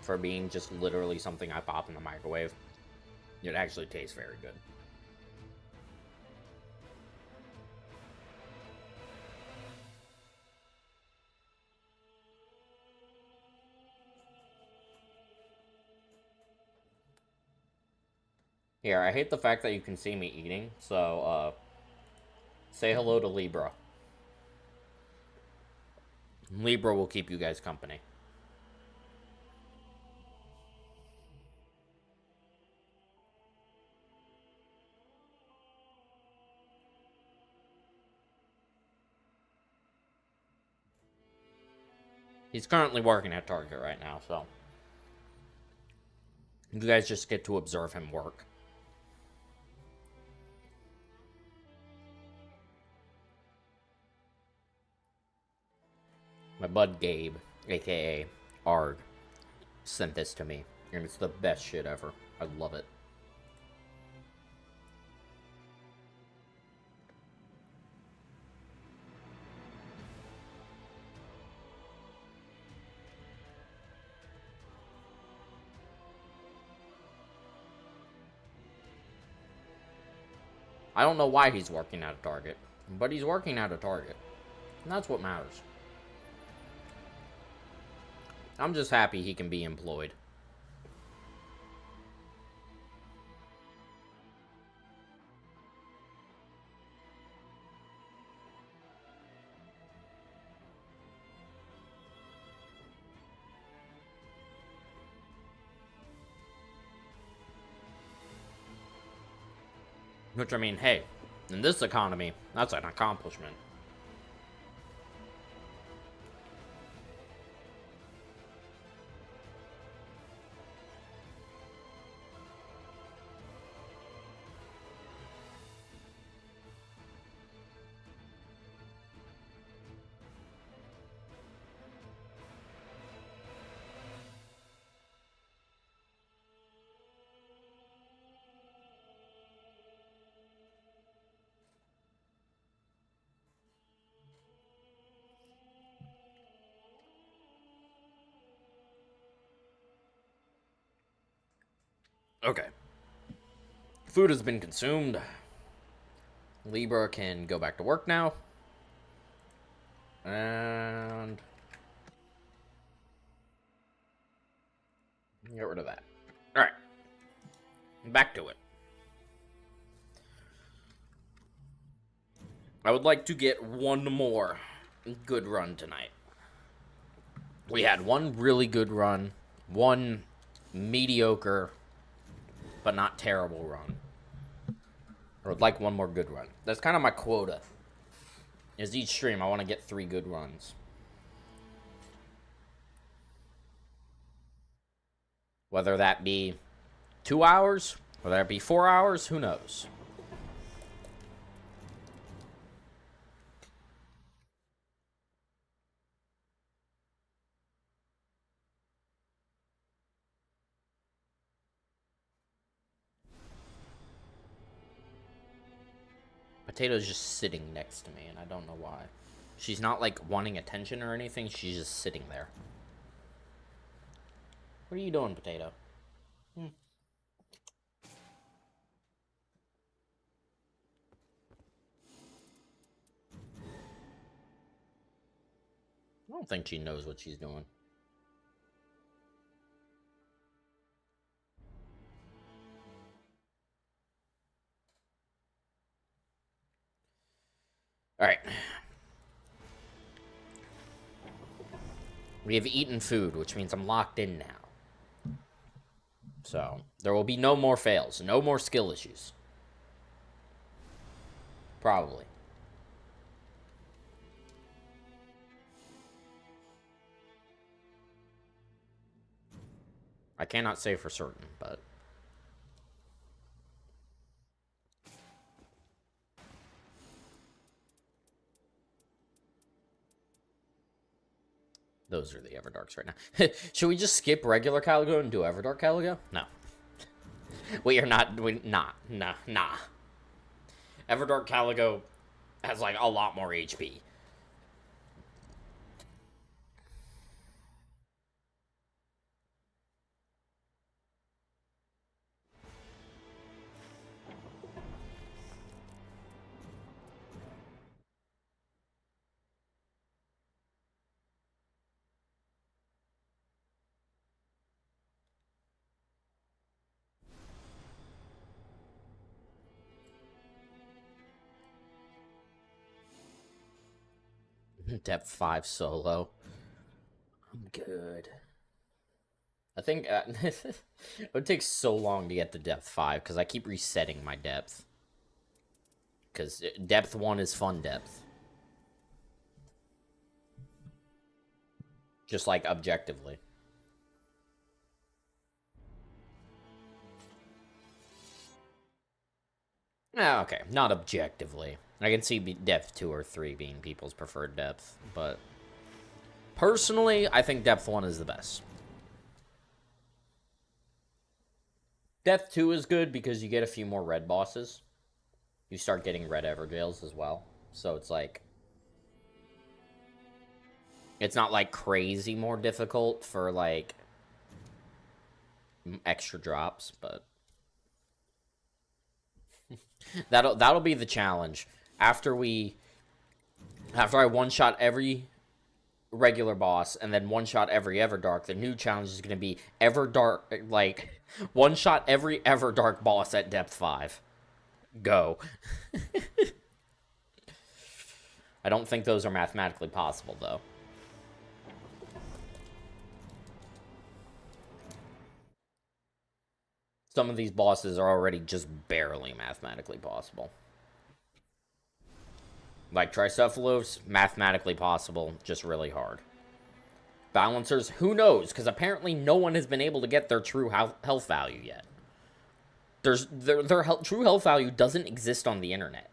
S1: for being just literally something I pop in the microwave. It actually tastes very good. Here, I hate the fact that you can see me eating, so, say hello to Libra. Libra will keep you guys company. He's currently working at Target right now, so you guys just get to observe him work. My bud Gabe, aka Arg, sent this to me, and it's the best shit ever. I love it. I don't know why he's working at a Target, but he's working at a Target. And that's what matters. I'm just happy he can be employed. Which, I mean, hey, in this economy, that's an accomplishment. Okay. Food has been consumed. Libra can go back to work now. And get rid of that. Alright. Back to it. I would like to get one more good run tonight. We had one really good run, one mediocre, but not terrible run. I would like one more good run. That's kind of my quota. Is each stream I want to get 3 good runs. Whether that be 2 hours, whether that be 4 hours, who knows? Potato's just sitting next to me, and I don't know why. She's not, like, wanting attention or anything. She's just sitting there. What are you doing, Potato? I don't think she knows what she's doing. Alright. We have eaten food, which means I'm locked in now. So, there will be no more fails. No more skill issues. Probably. I cannot say for certain, but... Those are the Everdarks right now. Should we just skip regular Caligo and do Everdark Caligo? No. We are not... Nah. Everdark Caligo has, like, a lot more HP. Depth 5 solo. I'm good. I think it would take so long to get to depth 5 because I keep resetting my depth. Because depth 1 is fun depth. Just like objectively. Ah, okay, not objectively. I can see depth 2 or 3 being people's preferred depth, but personally, I think depth 1 is the best. Depth 2 is good because you get a few more red bosses. You start getting red Everjails as well. So it's like... It's not like crazy more difficult for like extra drops, but... That'll be the challenge. After I one-shot every regular boss and then one-shot every Everdark, the new challenge is going to be Everdark, like, one-shot every Everdark boss at depth 5. Go. I don't think those are mathematically possible, though. Some of these bosses are already just barely mathematically possible. Like Tricephalos, mathematically possible, just really hard. Balancers, who knows? Because apparently no one has been able to get their true health value yet. Their true health value doesn't exist on the internet.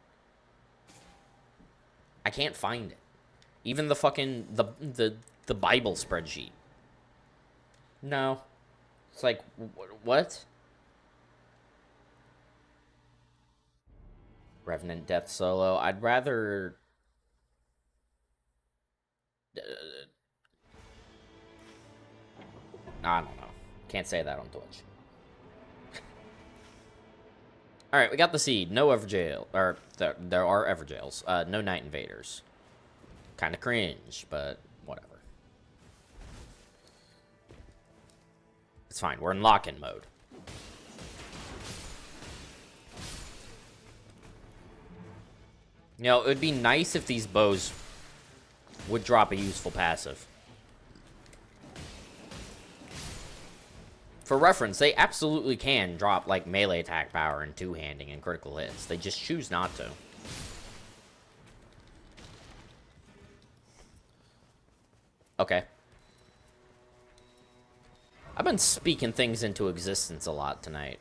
S1: I can't find it. Even the fucking the Bible spreadsheet. No. It's like, what? Revenant Death Solo. I'd rather... I don't know. Can't say that on Twitch. Alright, we got the seed. No Everjail. Or, there are Everjails. No Night Invaders. Kind of cringe, but whatever. It's fine. We're in lock-in mode. You know, it would be nice if these bows would drop a useful passive. For reference, they absolutely can drop, like, melee attack power and two-handing and critical hits. They just choose not to. Okay. I've been speaking things into existence a lot tonight.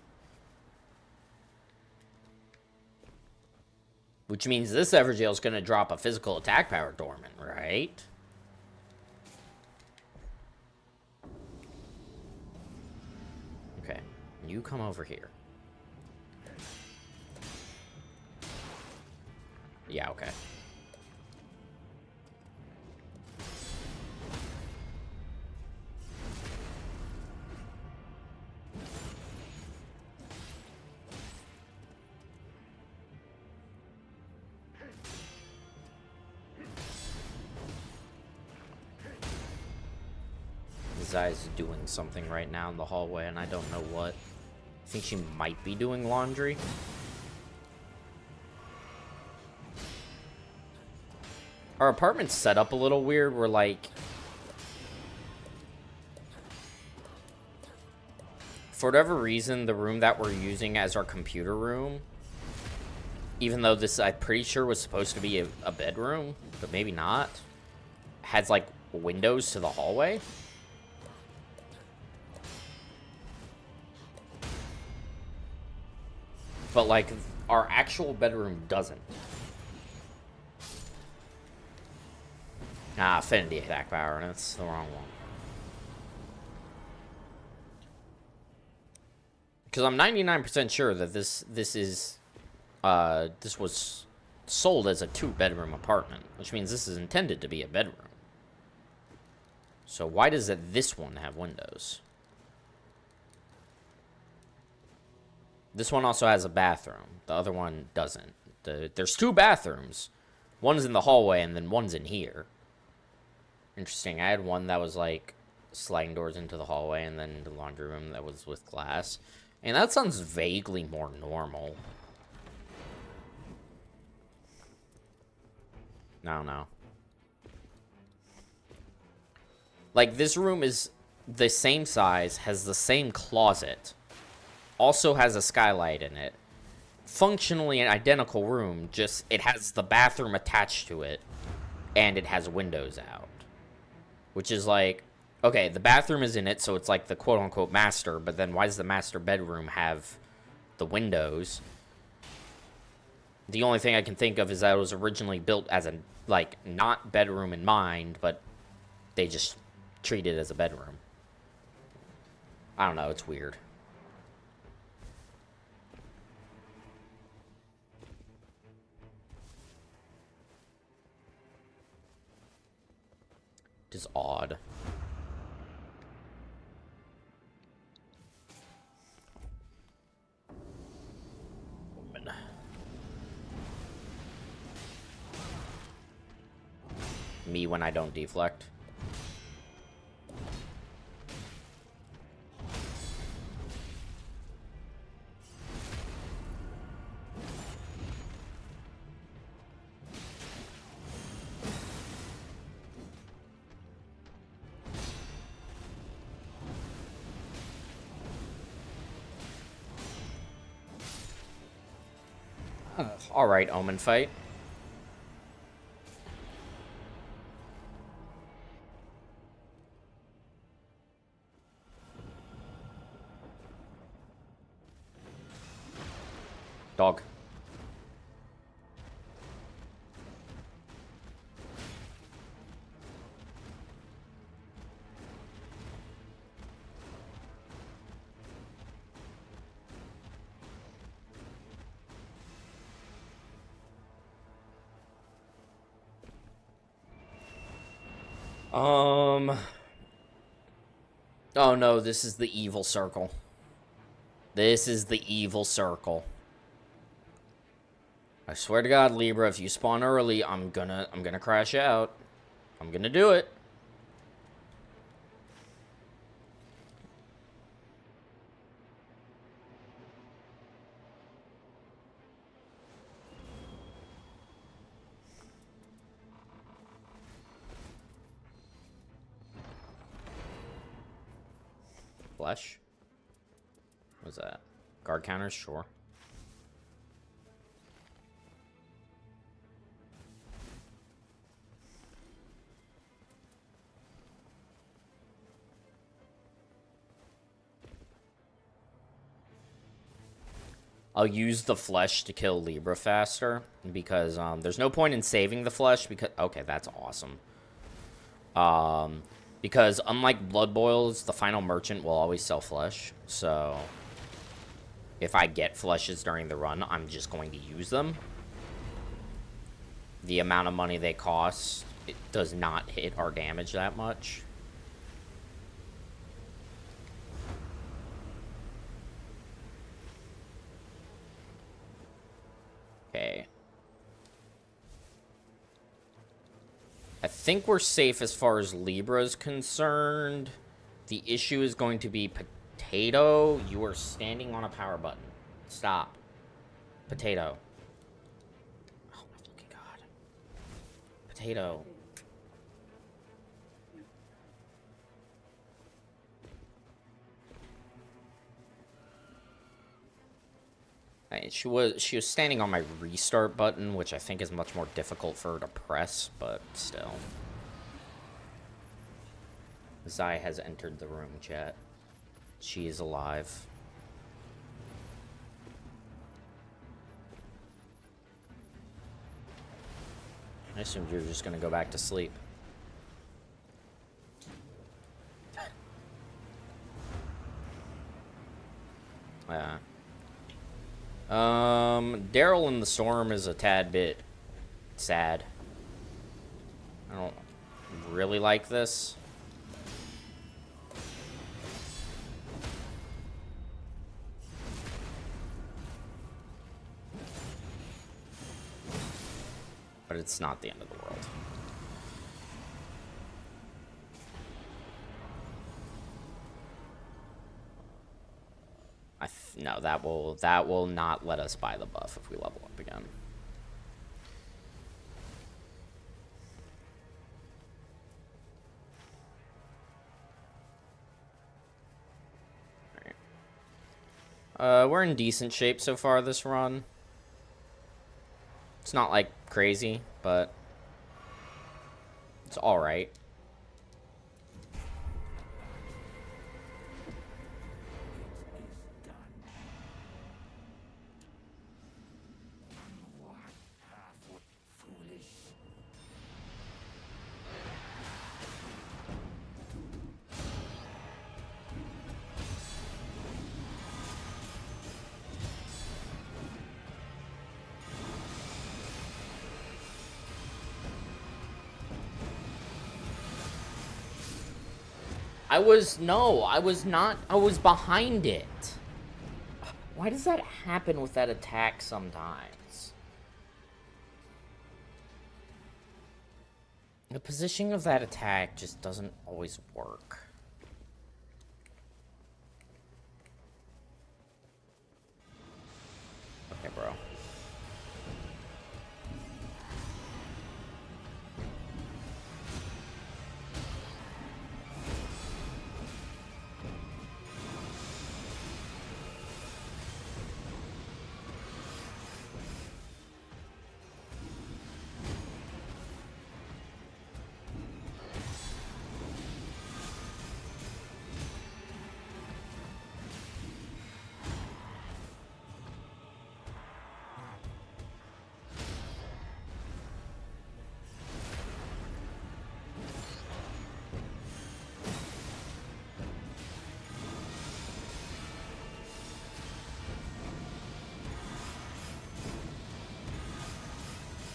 S1: Which means this Everjail is going to drop a physical attack power dormant, right? Okay. You come over here. Yeah, okay. Zai's doing something right now in the hallway, and I don't know what. I think she might be doing laundry. Our apartment's set up a little weird. We're like For whatever reason, the room that we're using as our computer room, even though this, I'm pretty sure, was supposed to be a bedroom, but maybe not, has, like, windows to the hallway. But, like, our actual bedroom doesn't. Ah, affinity attack power, and that's the wrong one. Because I'm 99% sure that this was sold as a 2-bedroom apartment, which means this is intended to be a bedroom. So why does this one have windows? This one also has a bathroom. The other one doesn't. There's 2 bathrooms. One's in the hallway, and then one's in here. Interesting. I had one that was, like, sliding doors into the hallway, and then the laundry room that was with glass. And that sounds vaguely more normal. I don't know. Like, this room is the same size, has the same closet, also has a skylight in it. Functionally an identical room, just it has the bathroom attached to it, and it has windows out. Which is like, okay, the bathroom is in it, so it's like the quote-unquote master, but then why does the master bedroom have the windows? The only thing I can think of is that it was originally built as a, like, not bedroom in mind, but they just treat it as a bedroom. I don't know, it's weird. It is odd. Me when I don't deflect. Alright, Omen fight. Dog. Oh no, this is the evil circle. This is the evil circle. I swear to God, Libra, if you spawn early, I'm gonna crash out. I'm gonna do it. Flesh? What's that? Guard counters? Sure. I'll use the flesh to kill Libra faster, because there's no point in saving the flesh, because... Okay, that's awesome. Because unlike Blood Boils, the final merchant will always sell flesh, so... If I get fleshes during the run, I'm just going to use them. The amount of money they cost, it does not hit our damage that much. Okay. I think we're safe as far as Libra is concerned. The issue is going to be Potato. You are standing on a power button. Stop. Potato. Oh my fucking God. Potato. She was standing on my restart button, which I think is much more difficult for her to press, but still. Zai has entered the room, chat. She is alive. I assumed you were just gonna go back to sleep. Yeah. Daryl in the storm is a tad bit sad. I don't really like this. But it's not the end of the world. No, that will not let us buy the buff if we level up again. Alright. We're in decent shape so far this run. It's not like crazy, but it's alright. I was behind it. Why does that happen with that attack sometimes? The positioning of that attack just doesn't always work. Okay, bro.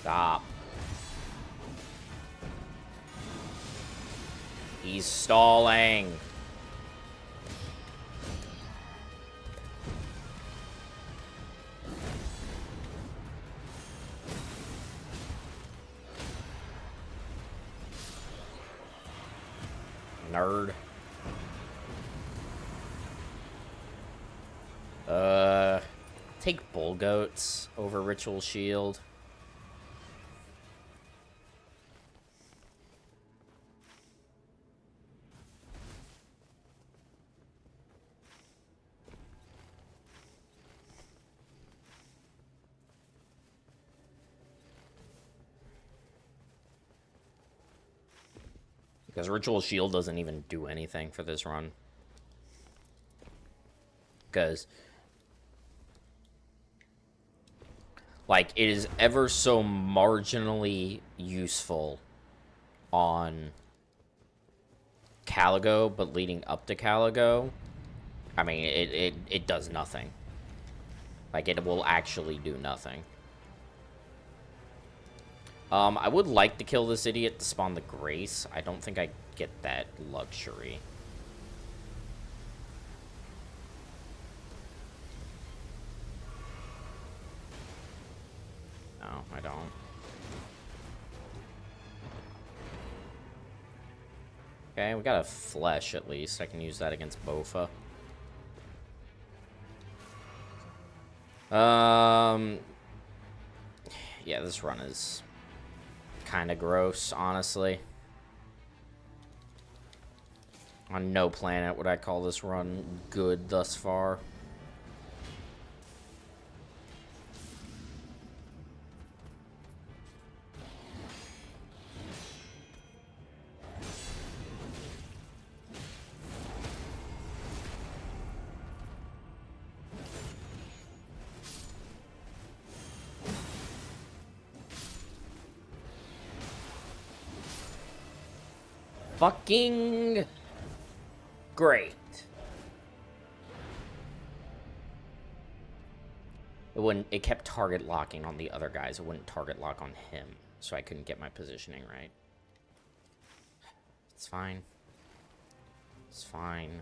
S1: Stop. He's stalling. Nerd. Take Bull Goats over Ritual Shield. Because Ritual Shield doesn't even do anything for this run. Because, like, it is ever so marginally useful on Caligo, but leading up to Caligo, I mean, it does nothing. Like, it will actually do nothing. I would like to kill this idiot to spawn the Grace. I don't think I get that luxury. No, I don't. Okay, we got a Flesh at least. I can use that against Bofa. Yeah, this run is kind of gross, honestly. On no planet would I call this run good thus far. Fucking great. It kept target locking on the other guys. It wouldn't target lock on him, so I couldn't get my positioning right. It's fine. It's fine.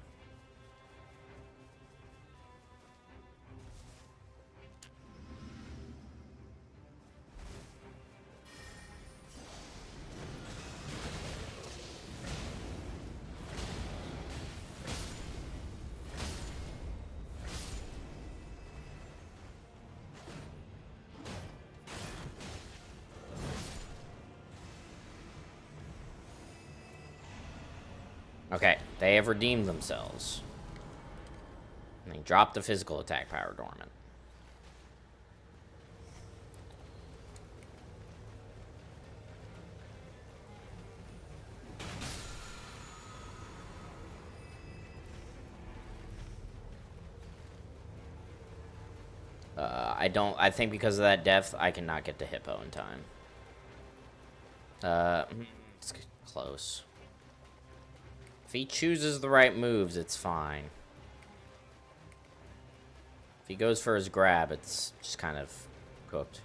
S1: Okay, they have redeemed themselves. And they dropped the physical attack power dormant. I think because of that depth, I cannot get to Hippo in time. It's close. If he chooses the right moves, it's fine. If he goes for his grab, it's just kind of cooked.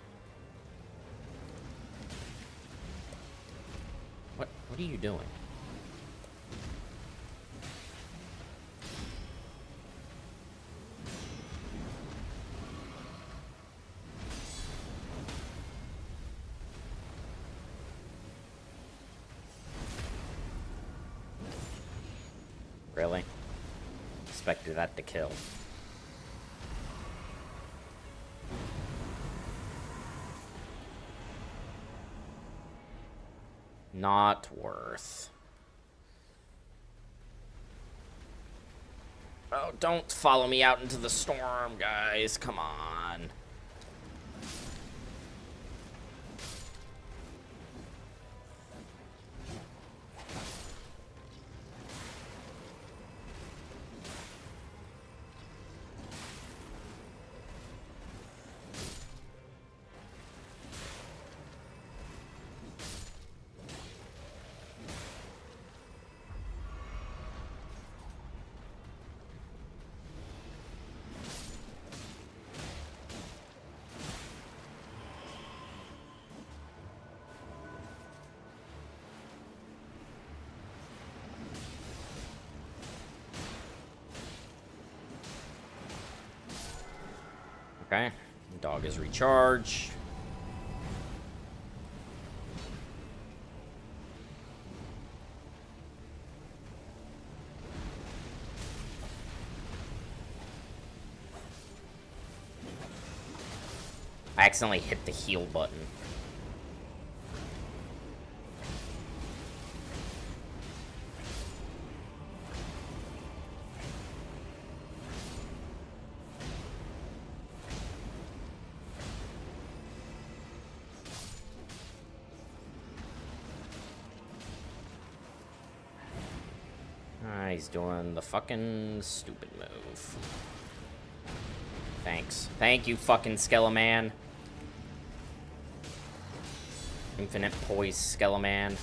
S1: What are you doing? Really? Expected that to kill. Not worth. Oh, don't follow me out into the storm, guys. Come on. Okay, dog is recharged. I accidentally hit the heal button. He's doing the fucking stupid move. Thanks. Thank you, fucking Skeleman. Infinite poise Skeleman.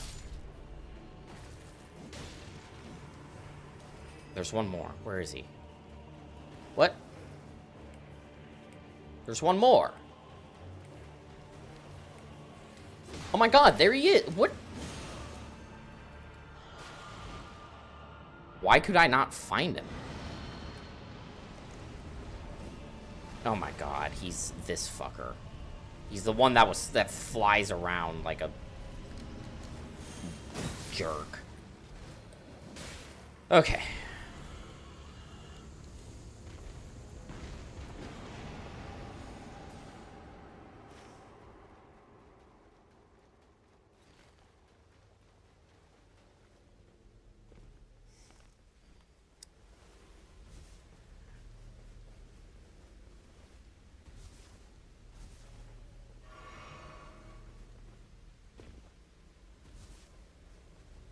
S1: There's one more. Where is he? What? There's one more. Oh my god, there he is. What? Why could I not find him? Oh my god, he's this fucker. He's the one that flies around like a jerk. Okay.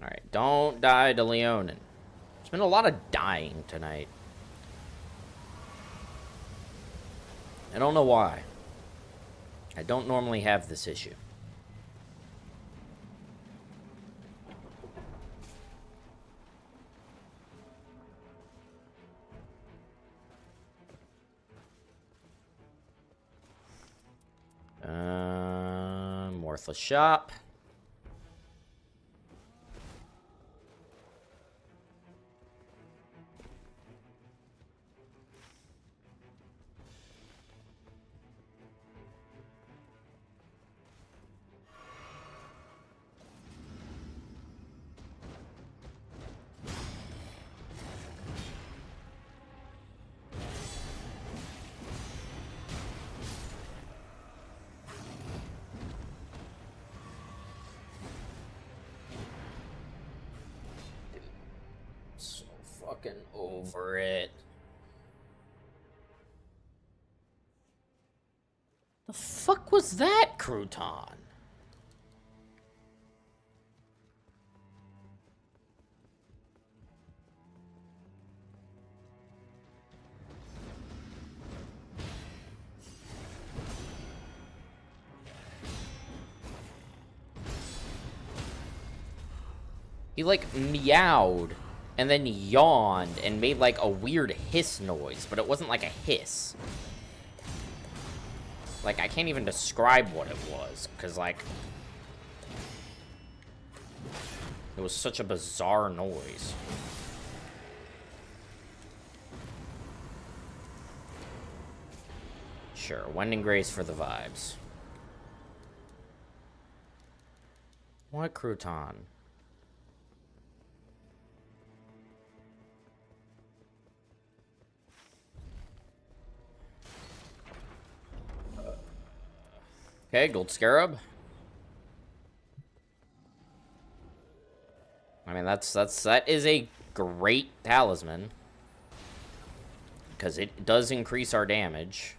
S1: Alright, don't die to Leonin. There's been a lot of dying tonight. I don't know why. I don't normally have this issue. worthless shop. Fucking over it. The fuck was that, Crouton? He like meowed and then yawned and made like a weird hiss noise, but it wasn't like a hiss. Like, I can't even describe what it was, because like, it was such a bizarre noise. Sure, Wending Grace for the vibes. What Crouton? Okay, Gold Scarab. I mean, that is a great talisman, because it does increase our damage.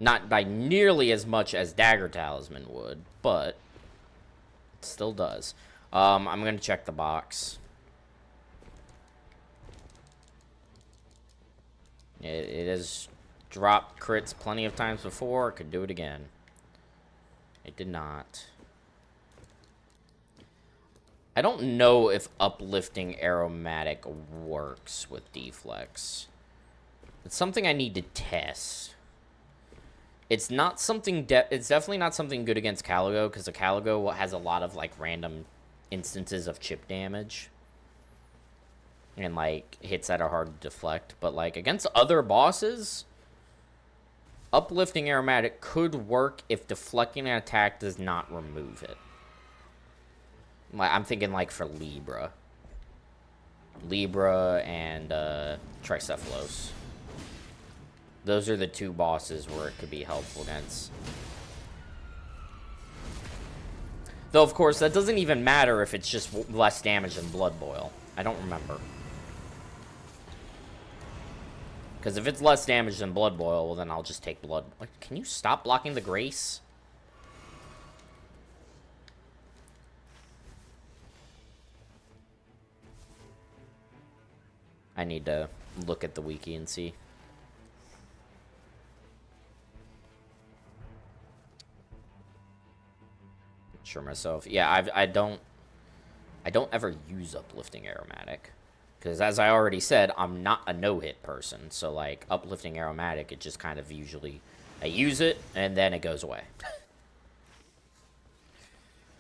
S1: Not by nearly as much as Dagger Talisman would, but it still does. I'm gonna check the box. It has dropped crits plenty of times before. It could do it again. It did not. I don't know if uplifting aromatic works with deflex. It's something I need to test. It's not something. It's definitely not something good against Caligo, because the Caligo has a lot of like random instances of chip damage. And, like, hits that are hard to deflect. But, like, against other bosses, uplifting aromatic could work if deflecting an attack does not remove it. Like, I'm thinking, like, for Libra. Libra and Tricephalos. Those are the two bosses where it could be helpful against. Though, of course, that doesn't even matter if it's just less damage than Blood Boil. I don't remember. Because if it's less damage than Blood Boil, well, then I'll just take Blood. Like, can you stop blocking the Grace? I need to look at the wiki and see. Sure myself. Yeah, I don't ever use uplifting aromatic. Because, as I already said, I'm not a no-hit person. So, like, uplifting aromatic, it just kind of usually... I use it, and then it goes away.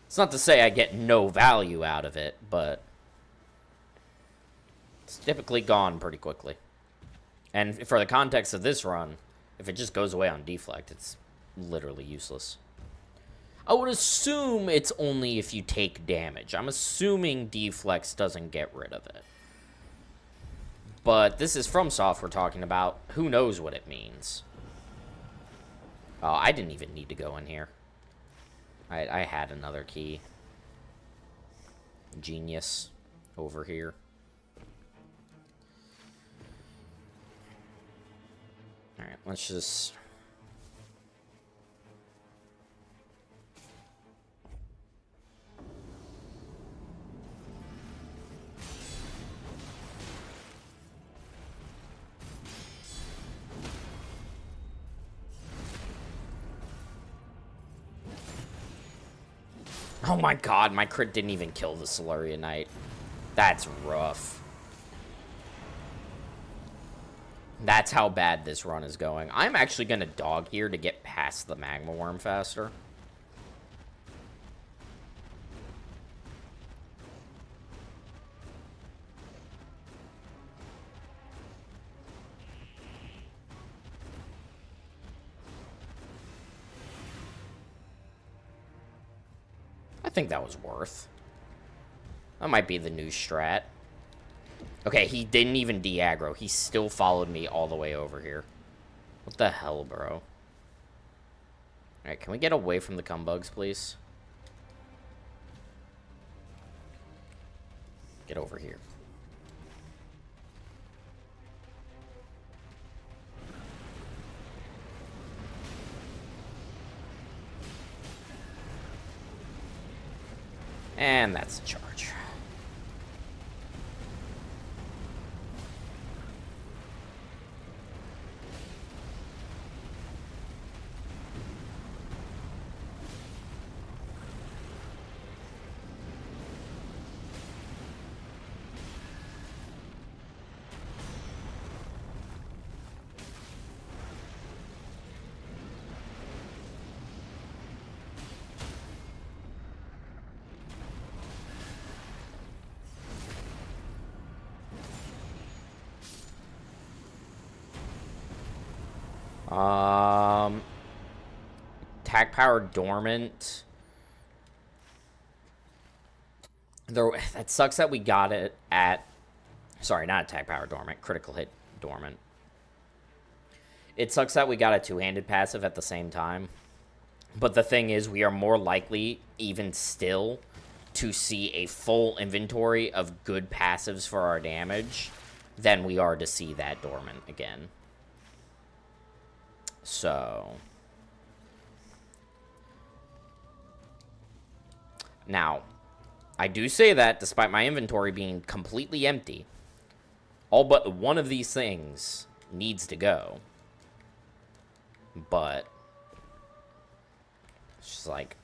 S1: It's not to say I get no value out of it, but... it's typically gone pretty quickly. And for the context of this run, if it just goes away on deflect, it's literally useless. I would assume it's only if you take damage. I'm assuming deflex doesn't get rid of it. But this is FromSoft we're talking about. Who knows what it means? Oh, I didn't even need to go in here. I had another key. Genius over here. Alright, let's just... Oh my god, my crit didn't even kill the Solaria Knight. That's rough. That's how bad this run is going. I'm actually going to dog here to get past the magma worm faster. I think that was worth. That might be the new strat. Okay, he didn't even de-aggro. He still followed me all the way over here. What the hell, bro? Alright, can we get away from the cumbugs, please? Get over here. And that's a charge. Attack power dormant. Though that sucks that we got it at, sorry, not attack power dormant, critical hit dormant. It sucks that we got a two-handed passive at the same time. But the thing is, we are more likely, even still, to see a full inventory of good passives for our damage than we are to see that dormant again. So now, I do say that despite my inventory being completely empty, all but one of these things needs to go. But it's just like,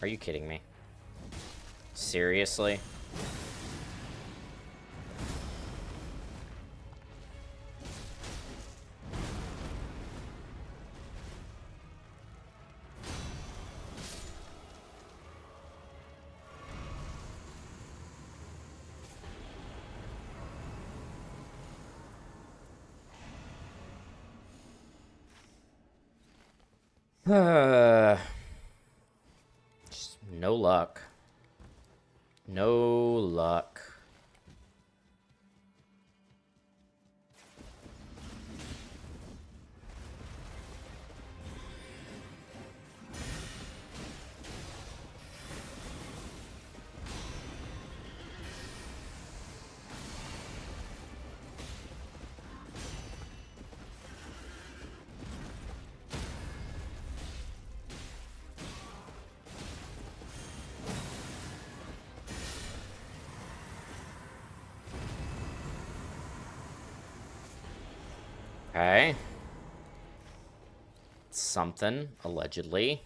S1: are you kidding me? Seriously? Just no luck. No luck. Okay. Something, allegedly.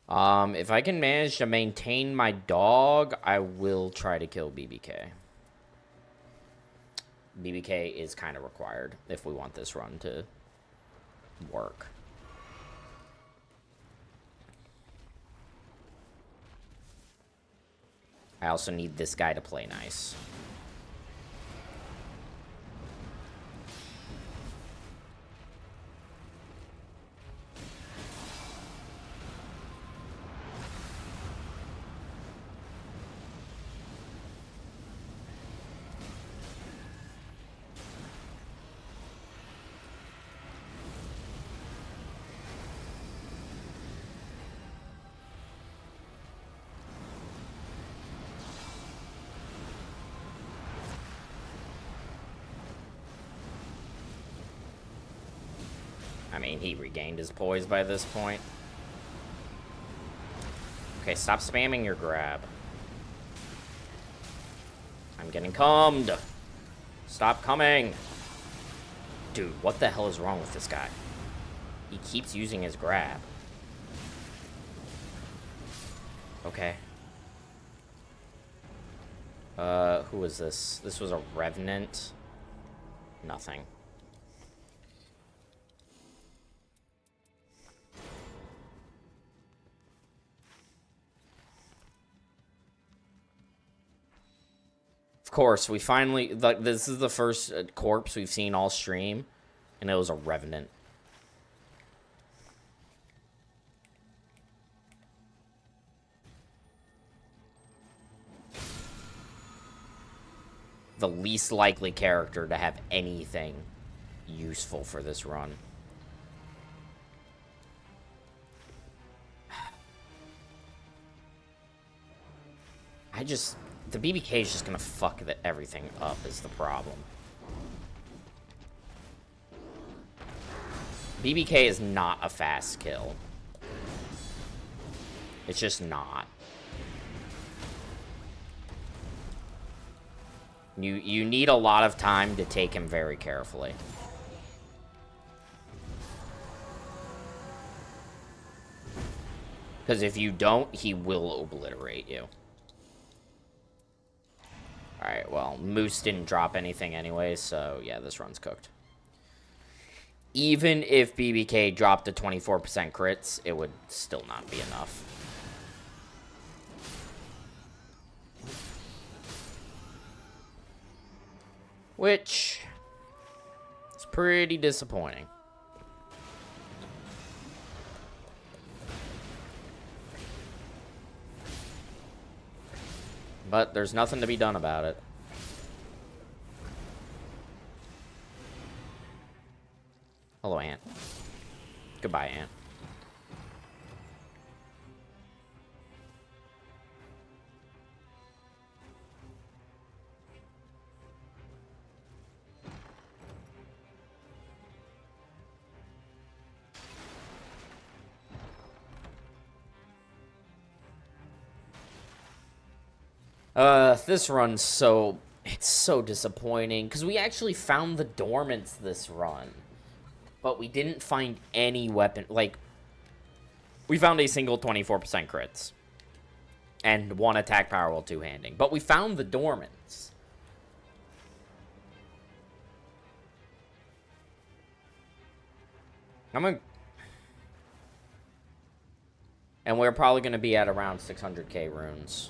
S1: If I can manage to maintain my dog, I will try to kill BBK. BBK is kind of required if we want this run to work. I also need this guy to play nice. I mean, he regained his poise by this point. Okay, stop spamming your grab. I I'm getting cummed. Stop coming. Dude, what the hell is wrong with this guy? He keeps using his grab. Okay. Who was this? This was a Revenant. Nothing. Of course, we finally... this is the first corpse we've seen all stream, and it was a Revenant. The least likely character to have anything useful for this run. The BBK is just gonna fuck everything up is the problem. BBK is not a fast kill. It's just not. You need a lot of time to take him very carefully. Because if you don't, he will obliterate you. Alright, well, Moose didn't drop anything anyway, so yeah, this run's cooked. Even if BBK dropped to 24% crits, it would still not be enough. Which is pretty disappointing. But there's nothing to be done about it. Hello, Ant. Goodbye, Ant. This run's it's so disappointing, because we actually found the dormants this run, but we didn't find any weapon, like, we found a single 24% crits, and one attack power while two-handing, but we found the dormants. And we're probably going to be at around 600k runes.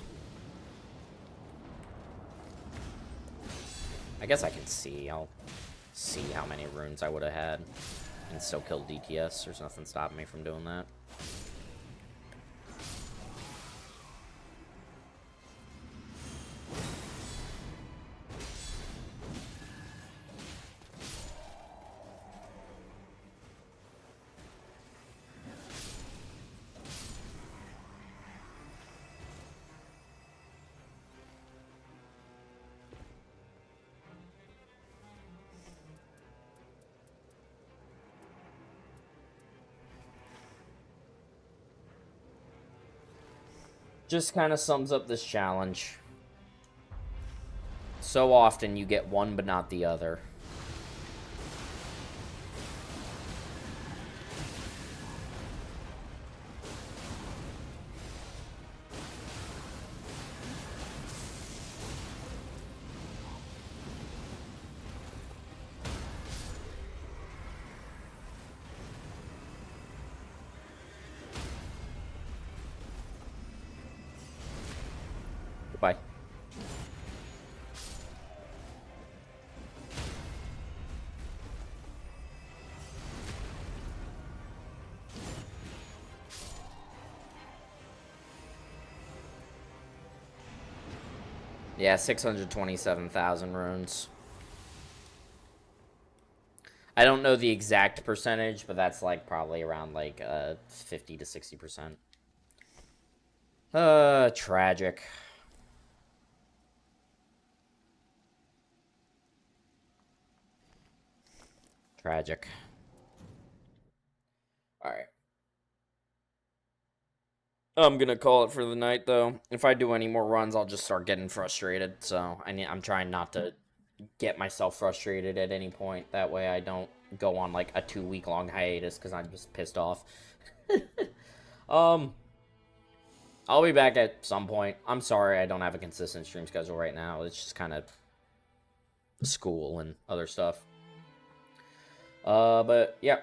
S1: I guess I can see. I'll see how many runes I would have had and still kill DTS. There's nothing stopping me from doing that. Just kind of sums up this challenge. So often you get one but not the other. Goodbye. Yeah, 627,000 runes. I don't know the exact percentage, but that's like probably around like 50 to 60%. Tragic. Tragic. All right. I'm gonna call it for the night, though. If I do any more runs, I'll just start getting frustrated. So I'm trying not to get myself frustrated at any point. That way, I don't go on like a 2-week long hiatus because I'm just pissed off. um, I'll be back at some point. I'm sorry I don't have a consistent stream schedule right now. It's just kind of school and other stuff. But yeah.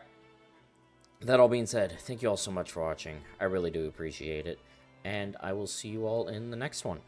S1: That all being said, thank you all so much for watching. I really do appreciate it. And I will see you all in the next one.